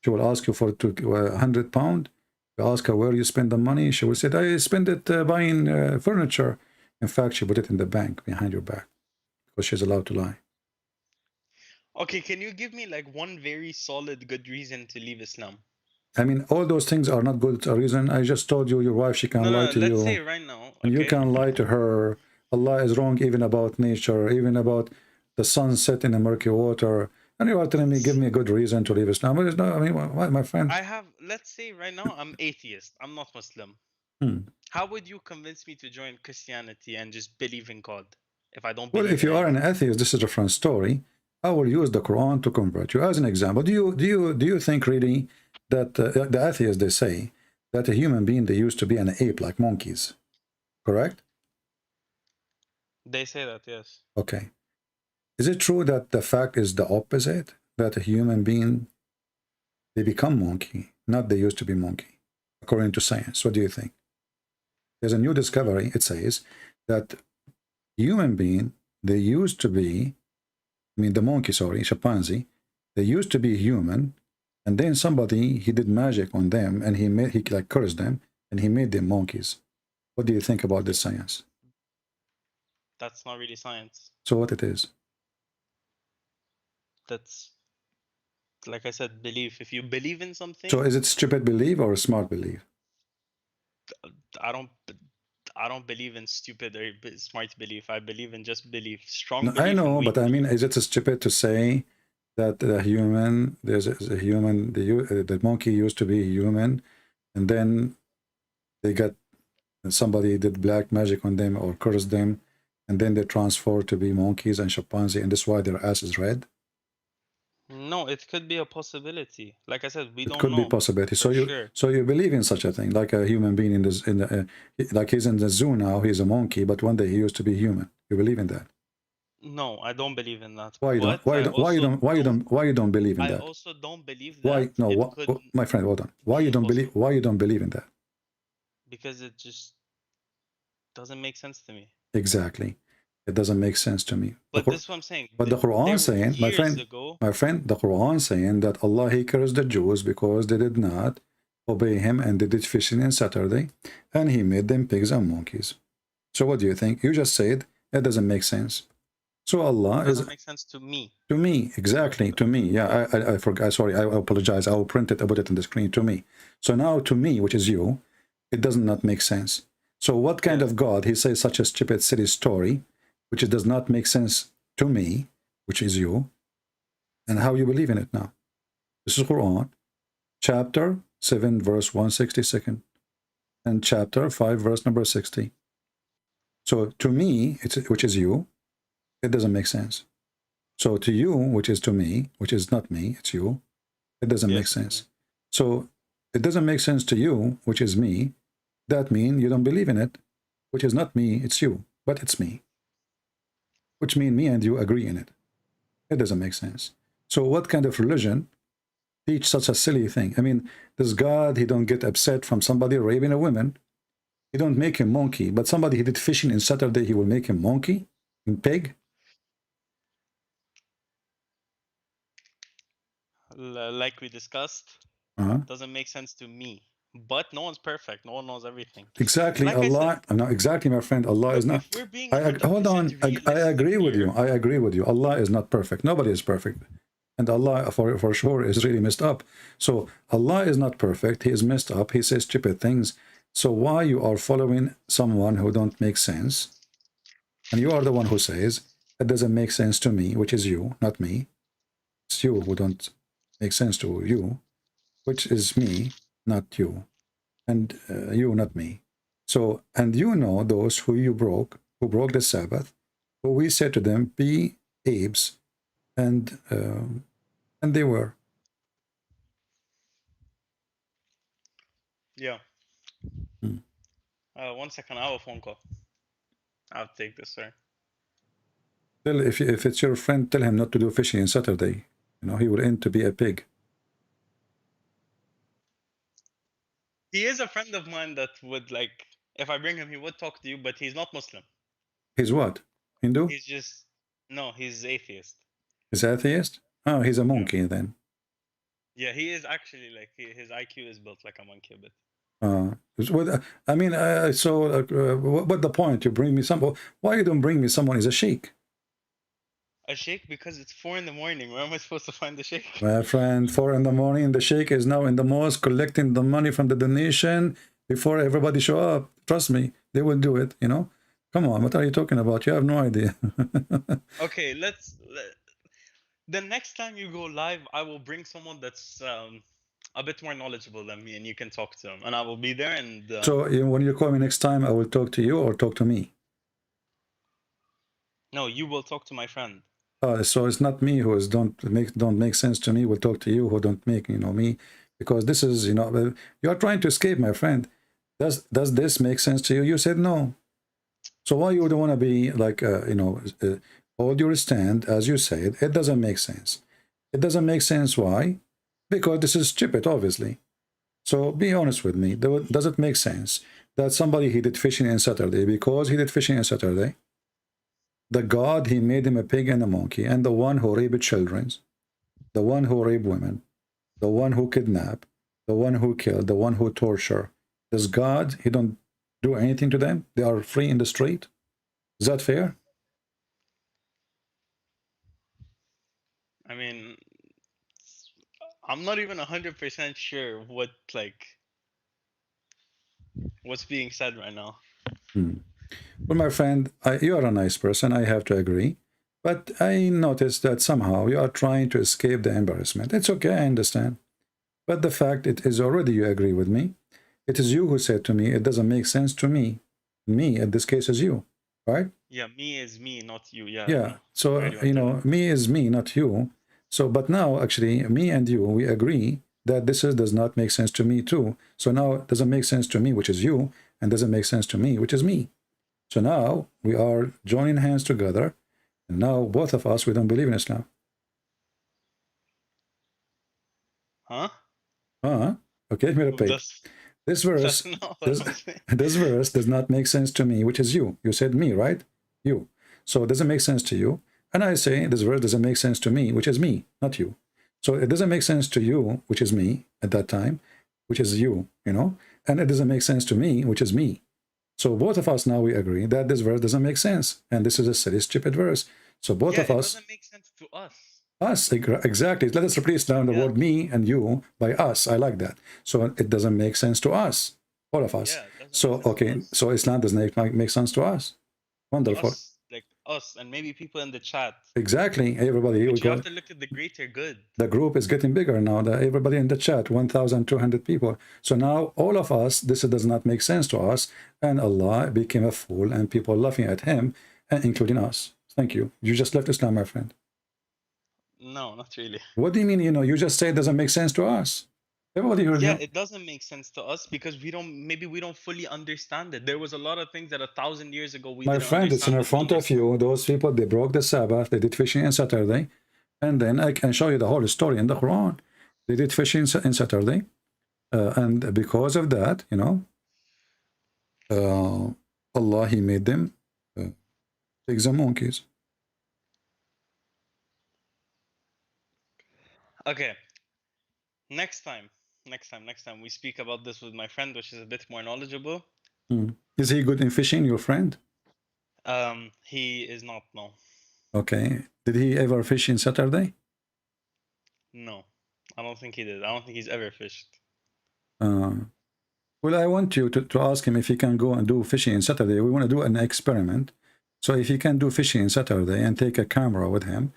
She will ask you for £100. You ask her where you spend the money. She will say, I spend it buying furniture. In fact, she put it in the bank behind your back because she's allowed to lie. Okay, can you give me like one very solid good reason to leave Islam? I mean, all those things are not good reason. I just told you your wife, she can lie to let's you. say right now. And you can lie to her. Allah is wrong even about nature, even about the sun set in the murky water. And you are telling me, give me a good reason to leave Islam. But no, I mean, why, my friend? Let's say right now, I'm atheist. I'm not Muslim. How would you convince me to join Christianity and just believe in God if I don't believe Well, if you are an atheist, this is a different story. I will use the Quran to convert you. As an example, do you think really that the atheists, they say that a human being, they used to be an ape like monkeys, correct? They say that, yes. Okay. Is it true that the fact is the opposite? That a human being, they become monkey, not they used to be monkey, according to science? What do you think? There's a new discovery. It says that human being, they used to be, the monkey, sorry, chimpanzee, they used to be human, and then somebody, he did magic on them, and he like cursed them, and he made them monkeys. What do you think about this science? That's not really science. So what it is? That's, like I said, belief. If you believe in something. So is it stupid belief or smart belief? I don't believe in stupid or smart belief. I believe in just belief. Strong belief. I know, but I mean, is it stupid to say that the human, there's a human, the monkey used to be human, and then they got, somebody did black magic on them or cursed them, and then they transformed to be monkeys and chimpanzee, and that's why their ass is red? No, it could be a possibility. Like I said, we don't know. It could be possibility. So you believe in such a thing, like a human being like he's in the zoo now, he's a monkey, but one day he used to be human. You believe in that? No, I don't believe in that. Why you don't believe in that? I also don't believe that. My friend, hold on. Why you don't believe in that? Because it just doesn't make sense to me. Exactly. It doesn't make sense to me. But this is what I'm saying. But the Quran saying, my friend, the Quran saying that Allah, he cursed the Jews because they did not obey him and they did fishing on Saturday, and he made them pigs and monkeys. So what do you think? You just said it doesn't make sense. So Allah doesn't make sense to me. To me, exactly, to me. Yeah, I forgot. Sorry, I apologize. I will print it. I put it on the screen. To me. So now to me, which is you, it does not make sense. So what kind of God? He says such a stupid, silly story, which it does not make sense to me, which is you, and how you believe in it now. This is Quran, chapter 7, verse 162, and chapter 5, verse number 60. So to me, which is you, it doesn't make sense. So to you, which is to me, which is not me, it's you, it doesn't make sense. So it doesn't make sense to you, which is me. That means you don't believe in it, which is not me, it's you, but it's me. Which means me and you agree in it. It doesn't make sense. So what kind of religion teach such a silly thing? I mean, this God, he don't get upset from somebody raping a woman. He don't make him monkey, but somebody he did fishing in Saturday, he will make him monkey and pig. Like we discussed, doesn't make sense to me. But no one's perfect. No one knows everything. Exactly. Like Allah, no, exactly, my friend. Allah is not. Hold on. I agree with you. I agree with you. Allah is not perfect. Nobody is perfect. And Allah, for sure, is really messed up. So Allah is not perfect. He is messed up. He says stupid things. So why you are following someone who don't make sense? And you are the one who says, it doesn't make sense to me, which is you, not me. It's you who don't make sense to you, which is me, not you. And you, not me. So, and you know those who broke the Sabbath, who we said to them, be apes, and they were. Yeah. Hmm. 1 second, I have a phone call. I'll take this, sir. Tell, if it's your friend, tell him not to do fishing on Saturday. You know, he will end to be a pig. He is a friend of mine that would, like, if I bring him, he would talk to you, but he's not Muslim. He's what? Hindu? He's just, no, he's atheist. He's atheist? Oh, he's a monkey then. Yeah, he is actually, like, his IQ is built like a monkey a bit. I mean, so what the point? You bring me some. Why you don't bring me someone who's a sheikh? A sheikh? Because it's 4 in the morning. Where am I supposed to find the sheikh? My friend, 4 in the morning, the sheikh is now in the mosque collecting the money from the donation before everybody show up. Trust me, they will do it, you know? Come on, what are you talking about? You have no idea. Okay, the next time you go live, I will bring someone that's a bit more knowledgeable than me, and you can talk to him, and I will be there. And So when you call me next time, I will talk to you or talk to me? no, you will talk to my friend. So it's not me who is don't make sense to me. Will talk to you who don't make me, because this is you are trying to escape, my friend. Does this make sense to you? You said no. So why you don't want to be like hold your stand as you said? It doesn't make sense. It doesn't make sense. Why? Because this is stupid, obviously. So be honest with me. Does it make sense that somebody he did fishing on Saturday because he did fishing on Saturday? The God, he made him a pig and a monkey, and the one who raped children, the one who raped women, the one who kidnapped, the one who killed, the one who torture. Does God, he don't do anything to them? They are free in the street? Is that fair? I mean, I'm not even 100% sure what's being said right now. Well, my friend, you are a nice person, I have to agree. But I noticed that somehow you are trying to escape the embarrassment. It's okay, I understand. But the fact it is already you agree with me. It is you who said to me, it doesn't make sense to me. Me, in this case, is you, right? Yeah, me is me, not you. Yeah. Yeah, so, me is me, not you. So, but now, actually, me and you, we agree that does not make sense to me too. So now it doesn't make sense to me, which is you, and doesn't make sense to me, which is me. So now we are joining hands together, and now both of us, we don't believe in Islam. Huh? Okay, let me repeat. This verse, this verse does not make sense to me, which is you. You said me, right? You. So it doesn't make sense to you. And I say this verse doesn't make sense to me, which is me, not you. So it doesn't make sense to you, which is me at that time, which is you, and it doesn't make sense to me, which is me. So both of us now we agree that this verse doesn't make sense, and this is a silly, stupid verse. So both of us. It doesn't make sense to us. Us, exactly. Let us replace down the word me and you by us. I like that. So it doesn't make sense to us, all of us. So okay, so Islam doesn't make sense to us. Wonderful. Us, like us, and maybe people in the chat. Exactly. Everybody. But you have to look at the greater good. The group is getting bigger now. Everybody in the chat, 1,200 people. So now all of us, this does not make sense to us, and Allah became a fool, and people laughing at him, and including us. Thank you. You just left Islam, my friend. No, not really. What do you mean? You just say it doesn't make sense to us. Everybody heard you. Yeah, it doesn't make sense to us because we don't fully understand it. There was a lot of things that 1,000 years ago we My didn't friend, it's in front of you. Those people, they broke the Sabbath. They did fishing on Saturday. And then I can show you the whole story in the Quran. They did fishing on Saturday. And because of that, Allah, he made them pigs and monkeys. Okay. Next time we speak about this with my friend, which is a bit more knowledgeable. Is he good in fishing, your friend? He is not, no. Okay. Did he ever fish in Saturday? No, I don't think he did. I don't think he's ever fished. Well, I want you to ask him if he can go and do fishing on Saturday. We want to do an experiment. So if he can do fishing on Saturday and take a camera with him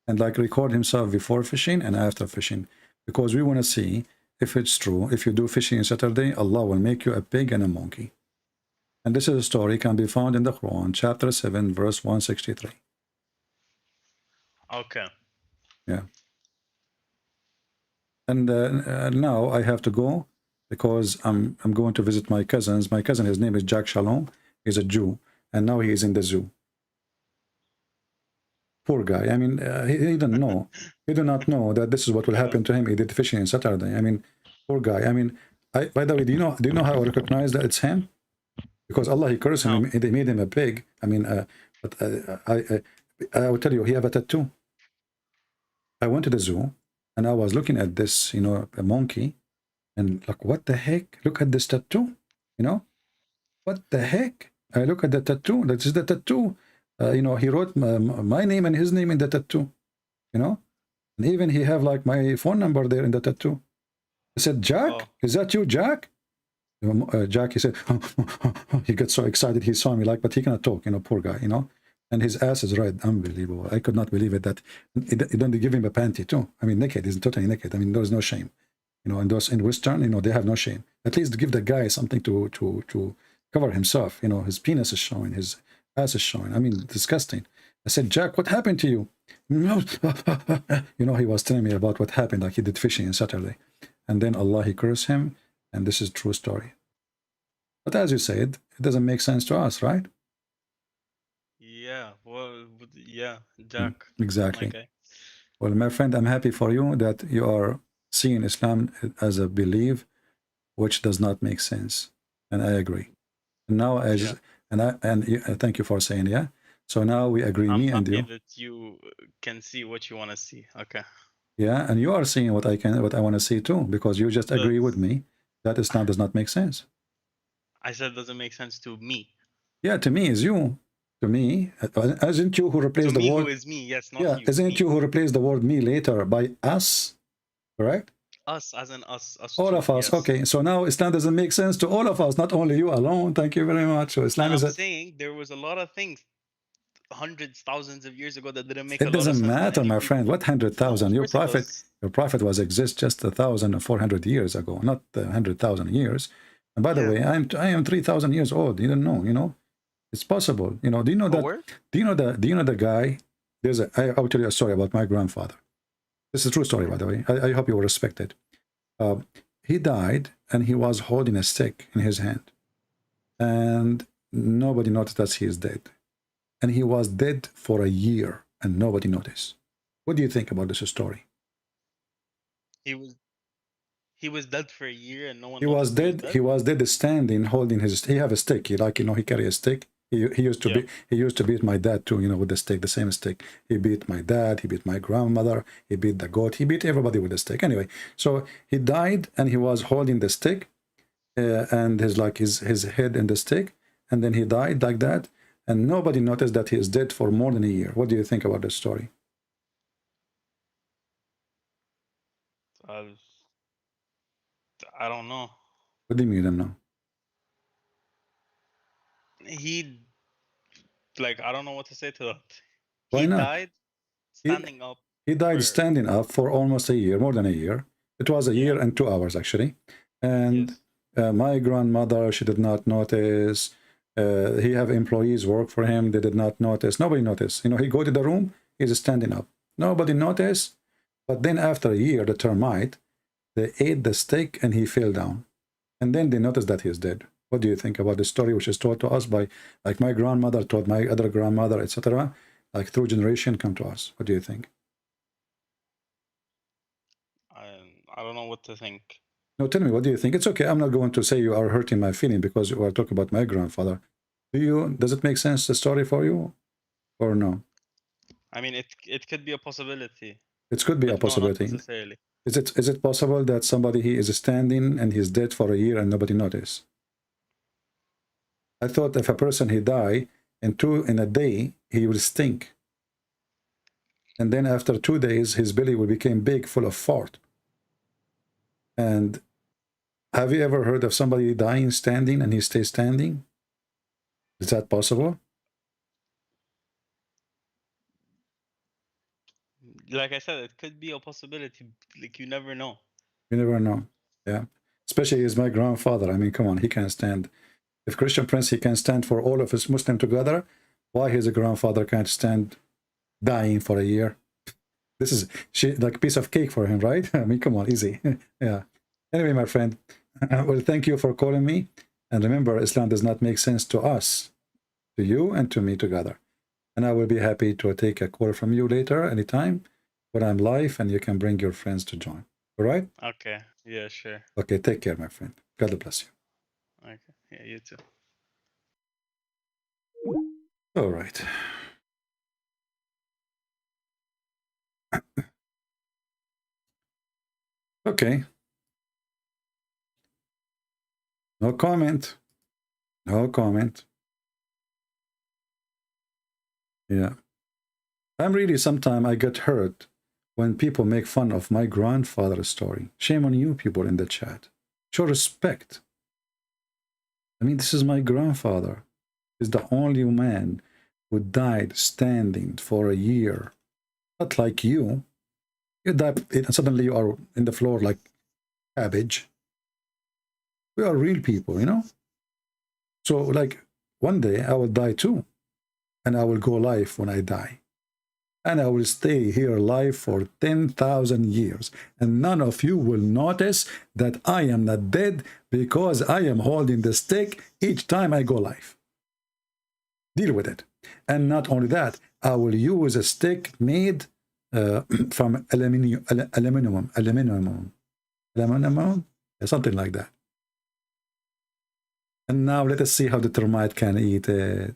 and like record himself before fishing and after fishing, because we want to see if it's true. If you do fishing on Saturday, Allah will make you a pig and a monkey. And this is a story can be found in the Quran, chapter 7, verse 163. Okay. Yeah. And now I have to go because I'm going to visit my cousins. My cousin, his name is Jack Shalom. He's a Jew, and now he is in the zoo. Poor guy. I mean, he didn't know. He did not know that this is what will happen to him. He did fishing on Saturday. I mean, poor guy. I mean, by the way, do you know how I recognize that it's him? Because Allah, he cursed him. They made him a pig. I mean, but I will tell you, he have a tattoo. I went to the zoo, and I was looking at this, a monkey, and like, what the heck? Look at this tattoo, What the heck? I look at the tattoo. That is the tattoo. He wrote my name and his name in the tattoo, And even he have like my phone number there in the tattoo. I said, Jack, is that you, Jack? Jack, he said, he got so excited. He saw me but he cannot talk, poor guy, And his ass is red. Unbelievable. I could not believe it that it don't give him a panty too. I mean, naked. He's totally naked. I mean, there is no shame. And those in Western, they have no shame. At least give the guy something to cover himself. His penis is showing, his ass is showing. I mean, disgusting. I said, Jack, what happened to you? He was telling me about what happened, like he did fishing on Saturday. And then Allah, he cursed him. And this is true story. But as you said, it doesn't make sense to us, right? Yeah, well, yeah, Jack. Exactly. Okay. Well, my friend, I'm happy for you that you are seeing Islam as a belief which does not make sense. And I agree. And now, thank you for saying, yeah. So now we agree, I'm me and you. that you can see what you want to see. Okay. Yeah, and you are seeing what I want to see too, because you just agree with me that Islam does not make sense. I said it doesn't make sense to me. Yeah, to me is you. To me, isn't you who replaced the word? Who is me? Yes, not you. Isn't it you who replaced the word me later by us? Correct? Us, as in us. All of us. Yes. Okay, so now Islam doesn't make sense to all of us, not only you alone. Thank you very much. So Islam is. I'm saying there was a lot of things hundreds, thousands of years ago that didn't make. It doesn't matter, my friend. What 100,000? Your prophet was exist just 1,400 years ago, not 100,000 years. And by the way, I am 3,000 years old. You don't know, It's possible. Do you know that? Do you know the guy? I will tell you a story about my grandfather. This is a true story, by the way. I hope you will respect it. He died, and he was holding a stick in his hand, and nobody noticed that he is dead. And he was dead for a year, and nobody noticed. What do you think about this story? He was dead for a year, and no one. He was dead. He was dead, standing, holding his. He have a stick. He carry a stick. He used to beat my dad too, with the stick, the same stick. He beat my dad. He beat my grandmother. He beat the goat. He beat everybody with the stick. Anyway, so he died, and he was holding the stick, and his head in the stick, and then he died like that. And nobody noticed that he is dead for more than a year. What do you think about this story? I don't know. What do you mean you don't know? I don't know what to say to that. Why not? Died standing up. He died standing up for almost a year, more than a year. It was a year and 2 hours, actually. And my grandmother, she did not notice. He have employees work for him. They did not notice. Nobody noticed. He go to the room. He's standing up. Nobody noticed. But then after a year, the termite, they ate the steak and he fell down. And then they noticed that he is dead. What do you think about the story which is told to us by, like my grandmother told my other grandmother, etc., like through generation come to us? What do you think? I don't know what to think. No, tell me, what do you think? It's okay. I'm not going to say you are hurting my feeling because you are talking about my grandfather. Does it make sense, the story for you, or no? I mean, it could be a possibility. It could be a possibility. No, not necessarily. Is it possible that somebody he is standing and he's dead for a year and nobody noticed? I thought if a person he die in a day he will stink, and then after 2 days his belly will become big, full of fart. And have you ever heard of somebody dying standing and he stays standing? Is that possible? like I said, it could be a possibility. Like you never know. You never know. Yeah. Especially he's my grandfather. I mean, come on, he can't stand. If Christian Prince, he can stand for all of his Muslim together, why his grandfather can't stand dying for a year? This is like a piece of cake for him, right? I mean, come on, easy. Yeah. Anyway, my friend, well, thank you for calling me. And remember, Islam does not make sense to us, to you and to me together. And I will be happy to take a call from you later, anytime, when I'm live, and you can bring your friends to join. All right? Okay. Yeah, sure. Okay, take care, my friend. God bless you. Okay. Yeah, you too. All right. Okay. No comment. No comment. Yeah. I'm really, sometimes I get hurt when people make fun of my grandfather's story. Shame on you people in the chat. Show respect. I mean, this is my grandfather. He's the only man who died standing for a year. Not like you. You die and suddenly you are in the floor like cabbage. We are real people, you know? So like one day I will die too. And I will go live when I die. And I will stay here alive for 10,000 years. And none of you will notice that I am not dead because I am holding the stick each time I go live. Deal with it. And not only that, I will use a stick made from aluminum, something like that. And now let us see how the termite can eat it.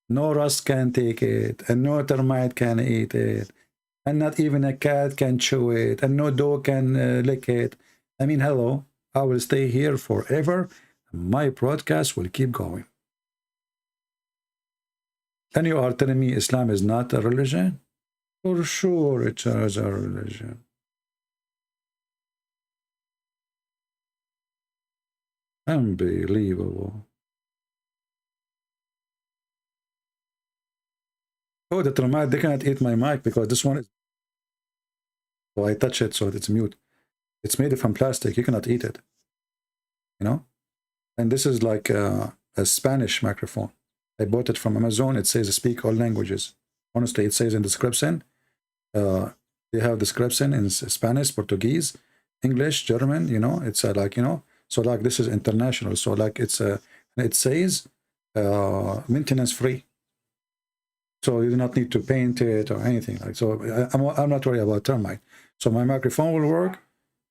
No rust can take it, and no termite can eat it, and not even a cat can chew it, and no dog can lick it. I mean, hello, I will stay here forever. My broadcast will keep going. And you are telling me Islam is not a religion? For sure it is a religion. Unbelievable. Oh, the termite, they cannot eat my mic because this one is... So I touch it so it's mute. It's made from plastic. You cannot eat it. You know? And this is like a Spanish microphone. I bought it from Amazon. It says speak all languages. Honestly, it says in the description. They have description in Spanish, Portuguese, English, German, you know. It's like, you know. So like this is international. So like it's it says maintenance free. So you do not need to paint it or anything. Like, so I'm not worried about termite. So my microphone will work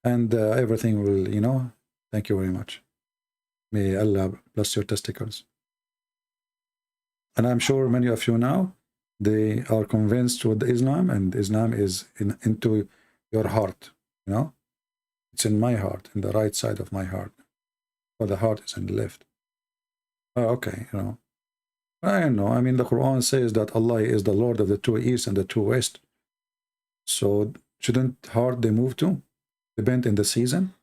and everything will, you know. Thank you very much. May Allah bless your testicles. And I'm sure many of you now, they are convinced with Islam, and Islam is into your heart, you know. It's in my heart, in the right side of my heart. But the heart is in the left. Oh, okay, you know. I don't know. I mean, the Quran says that Allah is the Lord of the two east and the two west. So shouldn't heart they move to? Depend in the season?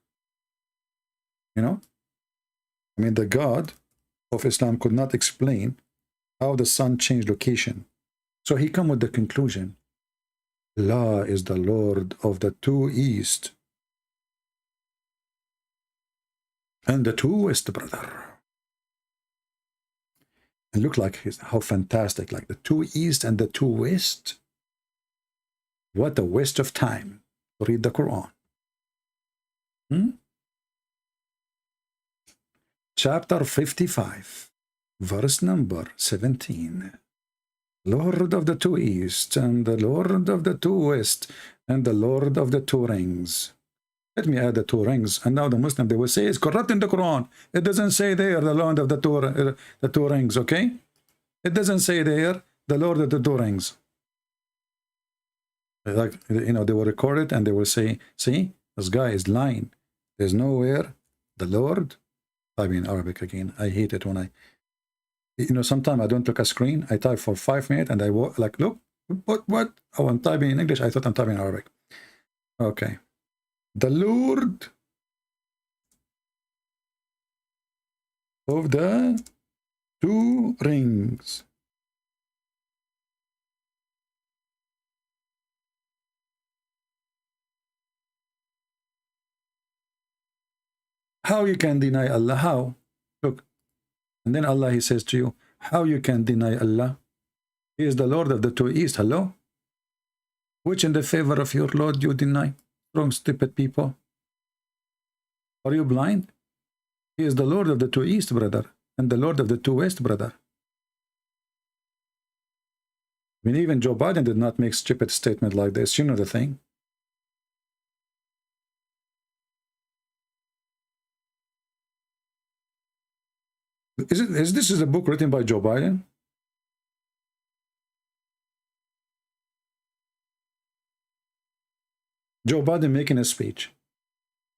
You know? I mean, the God of Islam could not explain how the sun changed location. So he come with the conclusion. Allah is the Lord of the two east and the two west, brother. And look like how fantastic, like the two east and the two west. What a waste of time to read the Quran. Chapter 55, verse number 17. Lord of the two east and the Lord of the two west and the Lord of the two rings. Let me add the two rings. And now the Muslim, they will say it's corrupt in the Quran. It doesn't say there the Lord of the two rings, okay? It doesn't say there the Lord of the two rings. Like, you know, they will record it and they will say, see, this guy is lying. There's nowhere the Lord. I mean Arabic again. I hate it when I, you know, sometimes I don't look at screen. I type for 5 minutes and I walk like, look, what? Oh, I'm typing in English. I thought I'm typing in Arabic. Okay. The Lord of the two rings. How you can deny Allah? How? Look. And then Allah, he says to you, how you can deny Allah? He is the Lord of the two east. Hello? Which in the favor of your Lord you deny? Wrong, stupid people. Are you blind? He is the Lord of the two east, brother, and the Lord of the two west, brother. I mean, even Joe Biden did not make stupid statement like this. You know the thing. Is this a book written by Joe Biden? Joe Biden making a speech.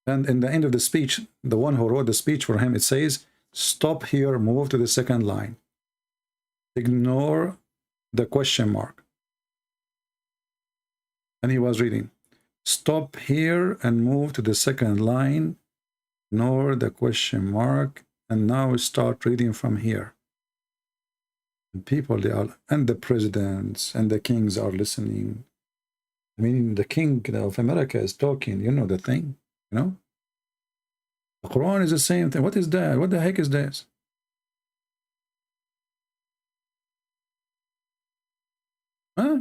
And in the end of the speech, the one who wrote the speech for him, it says, stop here, move to the second line. Ignore the question mark. And he was reading, stop here and move to the second line, ignore the question mark, and now start reading from here. And people, they are, and the presidents and the kings are listening. I mean, the king of America is talking, you know the thing, you know? The Quran is the same thing. What is that? What the heck is this? Huh?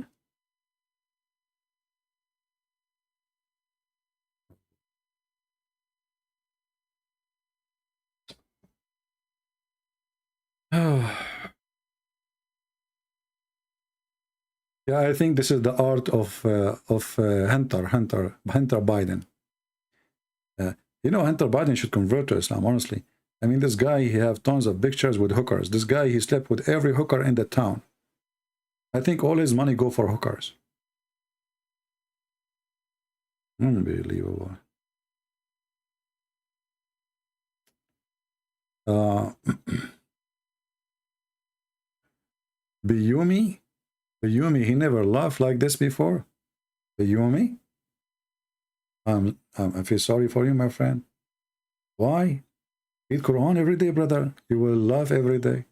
Yeah, I think this is the art of Hunter Biden. You know, Hunter Biden should convert to Islam, honestly. I mean, this guy, he have tons of pictures with hookers. This guy, he slept with every hooker in the town. I think all his money go for hookers. Unbelievable. Biyumi, he never laughed like this before. Biyumi, I feel sorry for you, my friend. Why? Read Quran every day, brother. You will laugh every day.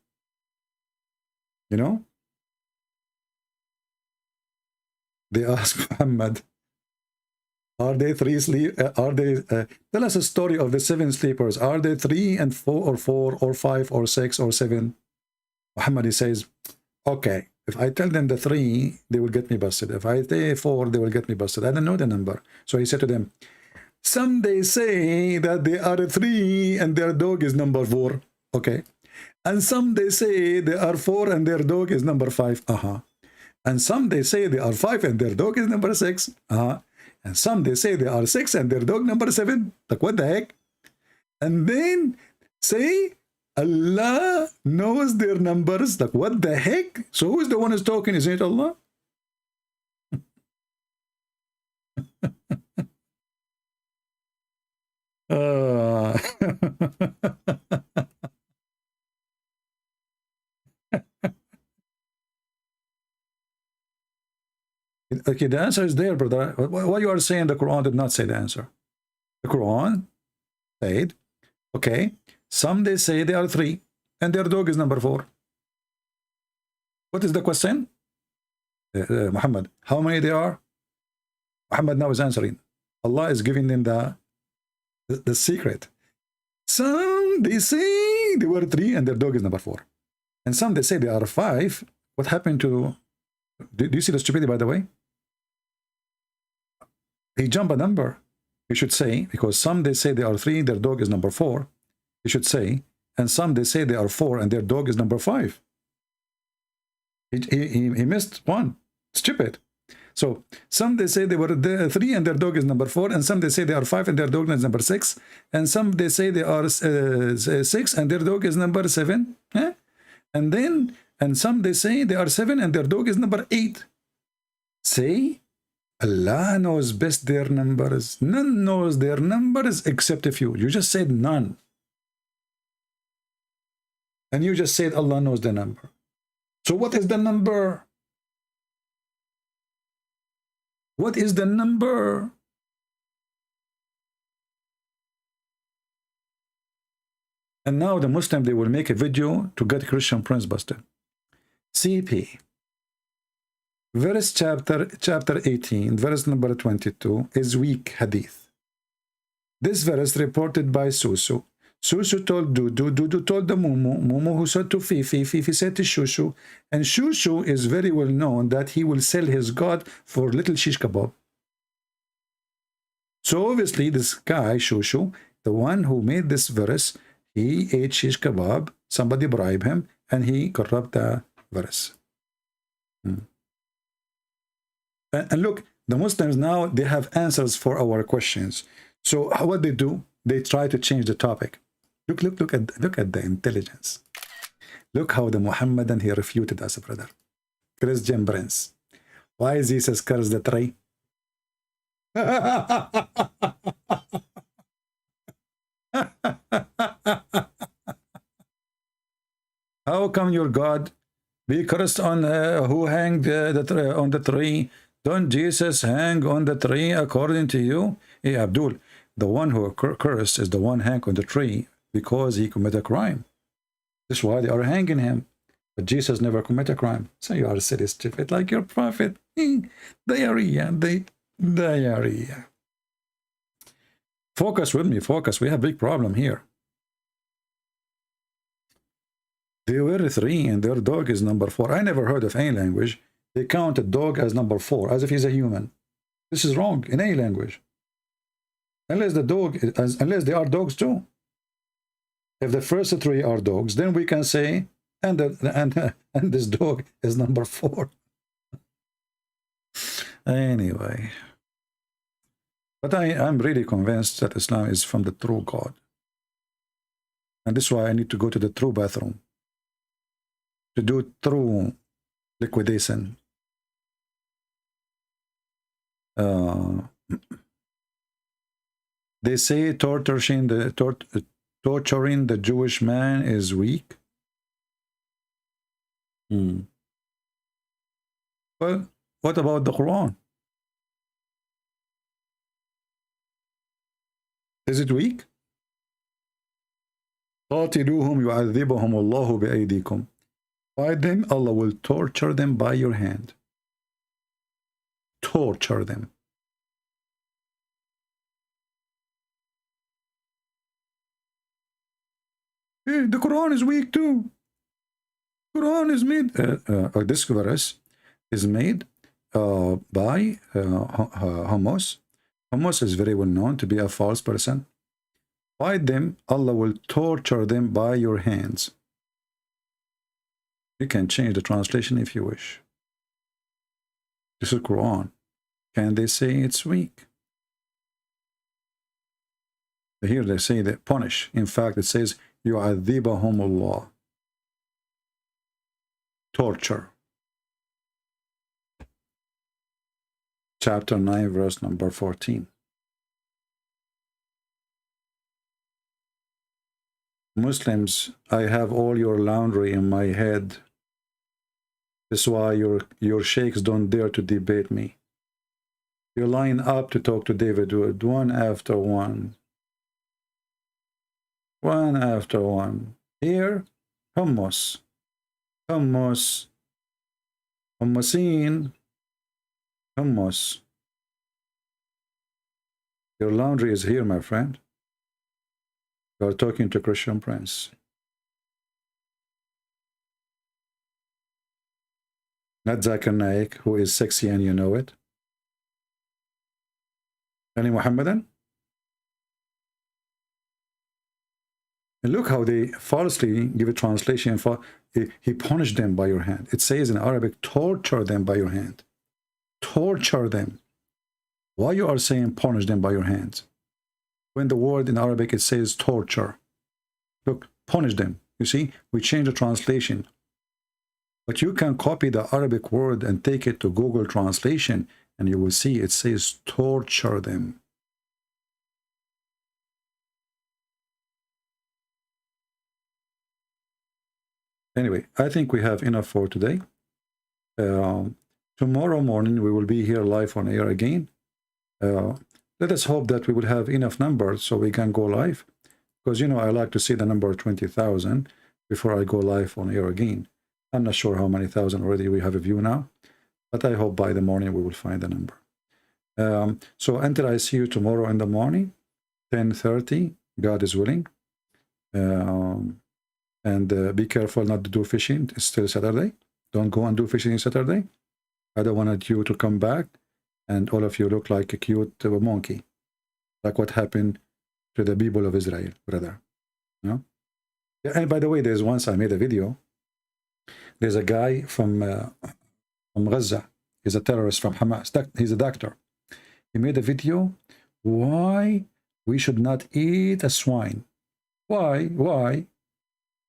You know? They ask Muhammad, are they three sleep? Tell us a story of the seven sleepers. Are they 3 and 4 or 5 or 6 or 7? Muhammad, he says, okay, if I tell them the 3, they will get me busted. If I say 4, they will get me busted. I don't know the number. So he said to them, some they say that they are 3 and their dog is number 4. Okay. And some they say they are 4 and their dog is number 5. And some they say they are 5 and their dog is number 6. And some they say they are 6 and their dog number 7. Like, what the heck? And then say Allah knows their numbers. Like, what the heck? So who is the one who's talking? Isn't it Allah? Okay, the answer is there, brother. What you are saying, the Quran did not say the answer. The Quran said, okay, some they say they are 3 and their dog is number 4. What is the question? Muhammad, how many they are? Muhammad now is answering. Allah is giving them the secret. Some they say they were 3 and their dog is number 4. And some they say they are 5. What happened to... Do you see the stupidity, by the way? He jumped a number. You should say, because some they say they are 3, their dog is number 4. You should say, and some they say they are 4 and their dog is number 5. He missed one. Stupid. So some they say they were 3 and their dog is number 4, and some they say they are 5 and their dog is number 6, and some they say they are 6 and their dog is number 7. And some they say they are 7 and their dog is number 8. Say, Allah knows best their numbers. None knows their numbers except a few. You just said none. And you just said Allah knows the number. So what is the number? What is the number? And now the Muslim, they will make a video to get Christian Prince busted. CP. Verse chapter 18, verse number 22 is weak hadith. This verse reported by Susu. Susu told Dudu, Dudu told the Mumu, Mumu who said to Fifi, Fifi said to Shushu, and Shushu is very well known that he will sell his God for little shish kebab. So obviously this guy, Shushu, the one who made this verse, he ate shish kebab, somebody bribed him, and he corrupt the verse. And look, the Muslims now, they have answers for our questions. So what they do, they try to change the topic. Look at the intelligence. Look how the Muhammadan, he refuted us, brother. Christian Prince. Why Jesus cursed the tree? How come your God be cursed on who hanged on the tree? Don't Jesus hang on the tree according to you? Hey, Abdul, the one who cursed is the one hanged on the tree because he committed a crime. That's why they are hanging him. But Jesus never committed a crime. So you are silly, stupid, like your prophet. Diarrhea. Focus with me, focus. We have a big problem here. They were 3 and their dog is number 4. I never heard of any language. They count a dog as number 4, as if he's a human. This is wrong in any language. Unless unless they are dogs too. If the first 3 are dogs, then we can say, and this dog is number 4. Anyway. But I'm really convinced that Islam is from the true God. And this is why I need to go to the true bathroom to do true liquidation. They say torturing the Jewish man is weak. Well, what about the Quran? Is it weak? قاتلوهم يعذبهم الله بأيديكم. By them, Allah will torture them by your hand. Torture them. Hey, the Quran is weak too. Quran is made. This verse is made by Hamas. Hamas is very well known to be a false person. By them, Allah will torture them by your hands. You can change the translation if you wish. This is Quran. Can they say it's weak? Here they say that punish. In fact, it says, يُعَذِّبَهُمُ اللَّهُ. Torture. Chapter 9, verse number 14. Muslims, I have all your laundry in my head. That's why your sheikhs don't dare to debate me. You line up to talk to David Wood, one after one. One after one. Here, hummus. Hummus. Hummusin. Hummus. Your laundry is here, my friend. You are talking to Christian Prince. Not Zakir Naik, who is sexy and you know it. Any Muhammadan? And look how they falsely give a translation for he punished them by your hand. It says in Arabic, torture them by your hand. Torture them. Why you are saying punish them by your hands? When the word in Arabic it says torture. Look, punish them. You see, we change the translation. But you can copy the Arabic word and take it to Google Translation and you will see it says torture them. Anyway, I think we have enough for today. Tomorrow morning we will be here live on air again. Let us hope that we will have enough numbers so we can go live. Because, you know, I like to see the number 20,000 before I go live on air again. I'm not sure how many thousand already we have a view now. But I hope by the morning we will find the number. So until I see you tomorrow in the morning, 10:30, God is willing. And be careful not to do fishing. It's still Saturday. Don't go and do fishing on Saturday. I don't want you to come back and all of you look like a cute monkey, like what happened to the people of Israel, brother. No? Yeah, and by the way, there's once I made a video. There's a guy from Gaza. He's a terrorist from Hamas. He's a doctor. He made a video why we should not eat a swine. Why? Why?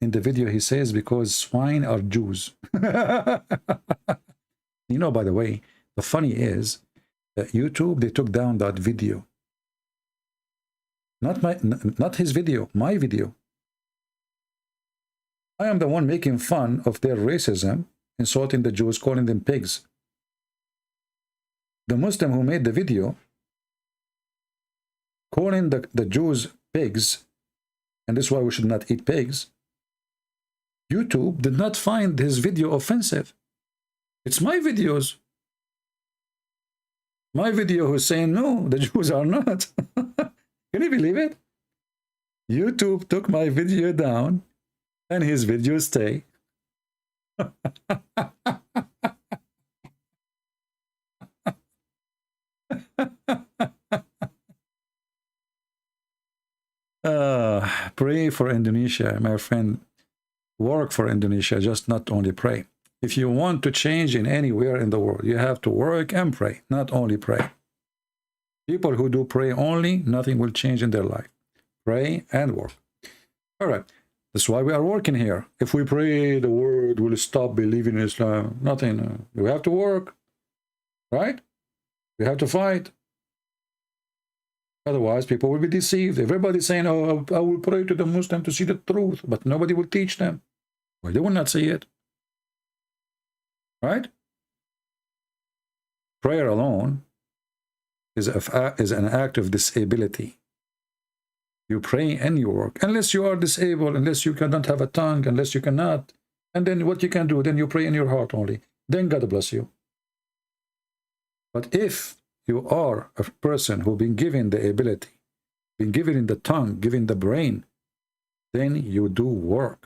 In the video he says because swine are Jews. You know, by the way, the funny is that YouTube, they took down that video. Not his video, my video. I am the one making fun of their racism, insulting the Jews, calling them pigs. The Muslim who made the video, calling the Jews pigs, and this is why we should not eat pigs, YouTube did not find his video offensive. It's my videos. My video who's saying, no, the Jews are not. Can you believe it? YouTube took my video down and his videos stay. Pray for Indonesia, my friend. Work for Indonesia, just not only pray. If you want to change in anywhere in the world, you have to work and pray, not only pray. People who do pray only, nothing will change in their life. Pray and work. All right. That's why we are working here. If we pray, the world will stop believing in Islam. Nothing. We have to work. Right? We have to fight. Otherwise, people will be deceived. Everybody's saying, oh, I will pray to the Muslim to see the truth. But nobody will teach them. Well, they will not see it. Right? Prayer alone is an act of disability. You pray and you work. Unless you are disabled, unless you don't have a tongue, unless you cannot. And then what you can do, then you pray in your heart only. Then God bless you. But if you are a person who's been given the ability, been given the tongue, given the brain, then you do work.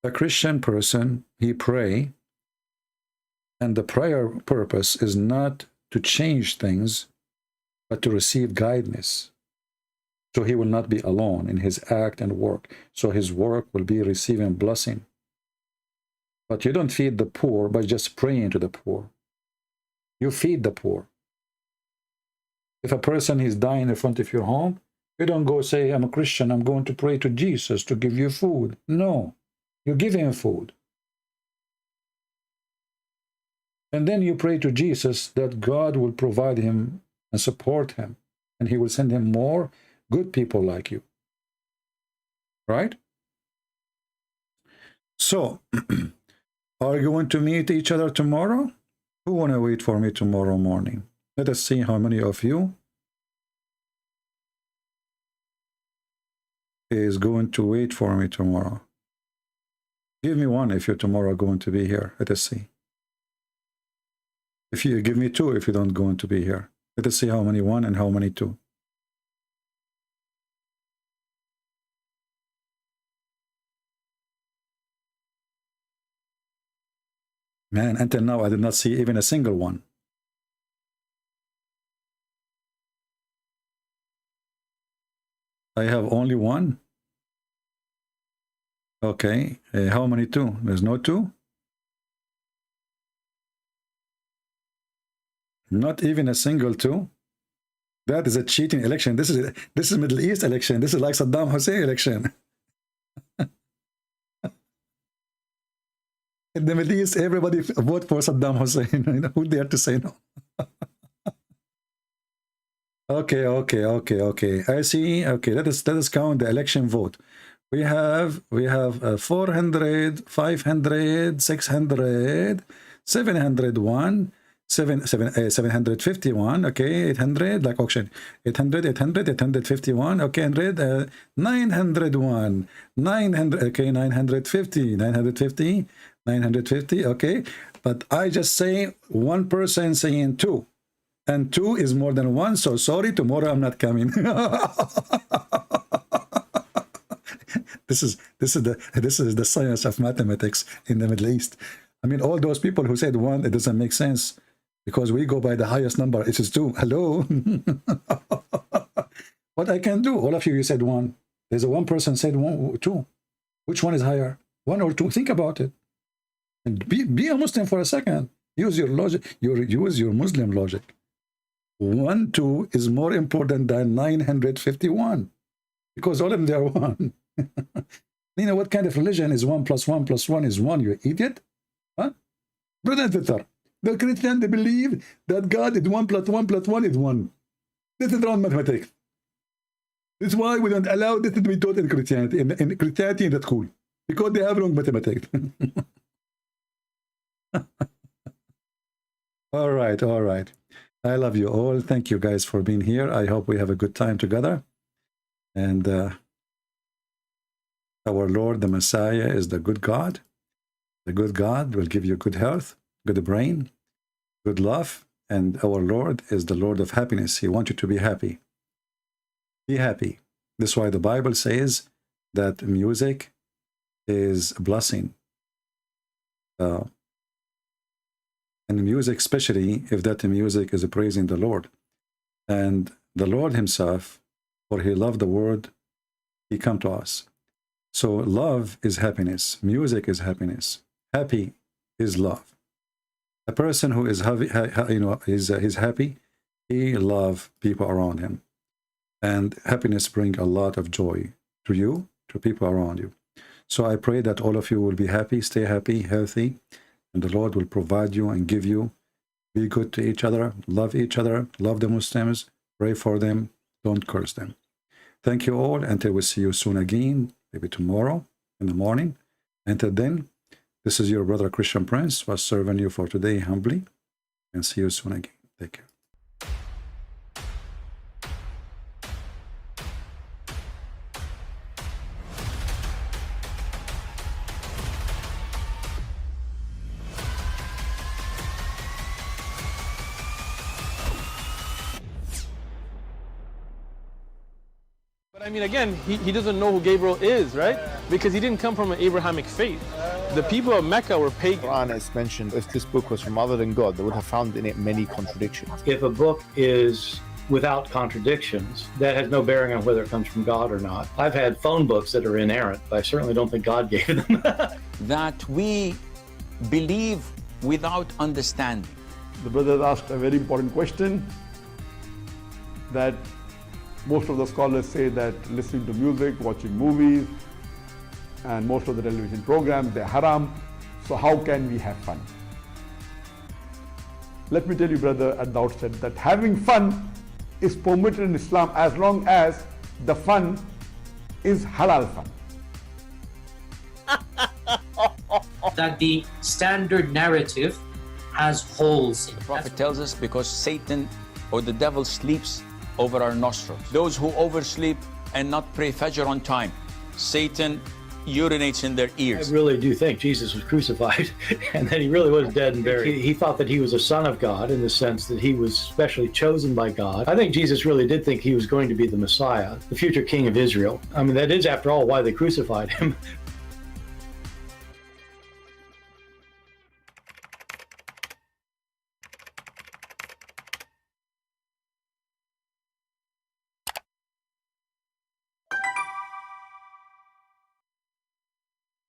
A Christian person, he pray, and the prayer purpose is not to change things, but to receive guidance. So he will not be alone in his act and work. So his work will be receiving blessing. But you don't feed the poor by just praying to the poor. You feed the poor. If a person is dying in front of your home, you don't go say, I'm a Christian, I'm going to pray to Jesus to give you food. No, you give him food. And then you pray to Jesus that God will provide him and support him. And he will send him more good people like you. Right? So, are you going to meet each other tomorrow? Who want to wait for me tomorrow morning? Let us see how many of you is going to wait for me tomorrow. Give me one if you're tomorrow going to be here. Let us see. If you give me two if you don't going to be here. Let us see how many one and how many two. Man, until now I did not see even a single one. I have only one. Okay, how many two? There's no two? Not even a single two? That is a cheating election. This is Middle East election. This is like Saddam Hussein election. In the Middle East, everybody vote for Saddam Hussein. Who dare to say no? Okay. I see. Okay, let us count the election vote. We have 400, 500, 600, 701, 751. Okay, 800 like auction. 800, 851. Okay, 901, 900. Okay, 950. Okay, but I just say one person saying two, and 2 is more than 1. So sorry, tomorrow I'm not coming. This is the science of mathematics in the Middle East. I mean, all those people who said 1, it doesn't make sense because we go by the highest number. It is 2. Hello. What I can do? All of you said 1. There's a one person said 2. Which one is higher? 1 or 2? Think about it. And be a Muslim for a second. Use your logic. Use your Muslim logic. 1, 2 is more important than 951 because all of them they are 1. You know what kind of religion is 1 plus 1 plus 1 is 1? You idiot? Huh? Brother and sister, the Christians, they believe that God is 1 plus 1 plus 1 is 1. This is wrong mathematics. That's why we don't allow this to be taught in Christianity, in Christianity in the school, because they have wrong mathematics. All right, all right. I love you all. Thank you guys for being here. I hope we have a good time together. And our Lord, the Messiah, is the good God. The good God will give you good health, good brain, good love. And our Lord is the Lord of happiness. He wants you to be happy. Be happy. That's why the Bible says that music is a blessing. And music, especially if that music is praising the Lord. And the Lord himself, for he loved the world, he come to us. So love is happiness. Music is happiness. Happy is love. A person who is happy, is happy, he loves people around him. And happiness brings a lot of joy to you, to people around you. So I pray that all of you will be happy, stay happy, healthy, and the Lord will provide you and give you. Be good to each other, love the Muslims, pray for them, don't curse them. Thank you all. Until we see you soon again, maybe tomorrow in the morning. Until then, this is your brother Christian Prince, was serving you for today humbly, and see you soon again. Take care. I mean, again, he doesn't know who Gabriel is, right? Because he didn't come from an Abrahamic faith. The people of Mecca were pagan. The Quran is mentioned, if this book was from other than God, they would have found in it many contradictions. If a book is without contradictions, that has no bearing on whether it comes from God or not. I've had phone books that are inerrant, but I certainly don't think God gave them. That we believe without understanding. The brother asked a very important question, that most of the scholars say that listening to music, watching movies, and most of the television programs, they're haram. So how can we have fun? Let me tell you, brother, at the outset that having fun is permitted in Islam as long as the fun is halal fun. That the standard narrative has holes in it. The Prophet tells us because Satan or the devil sleeps over our nostrils. Those who oversleep and not pray Fajr on time, Satan urinates in their ears. I really do think Jesus was crucified and that he really was dead and buried. He thought that he was a son of God in the sense that he was specially chosen by God. I think Jesus really did think he was going to be the Messiah, the future king of Israel. I mean, that is, after all, why they crucified him,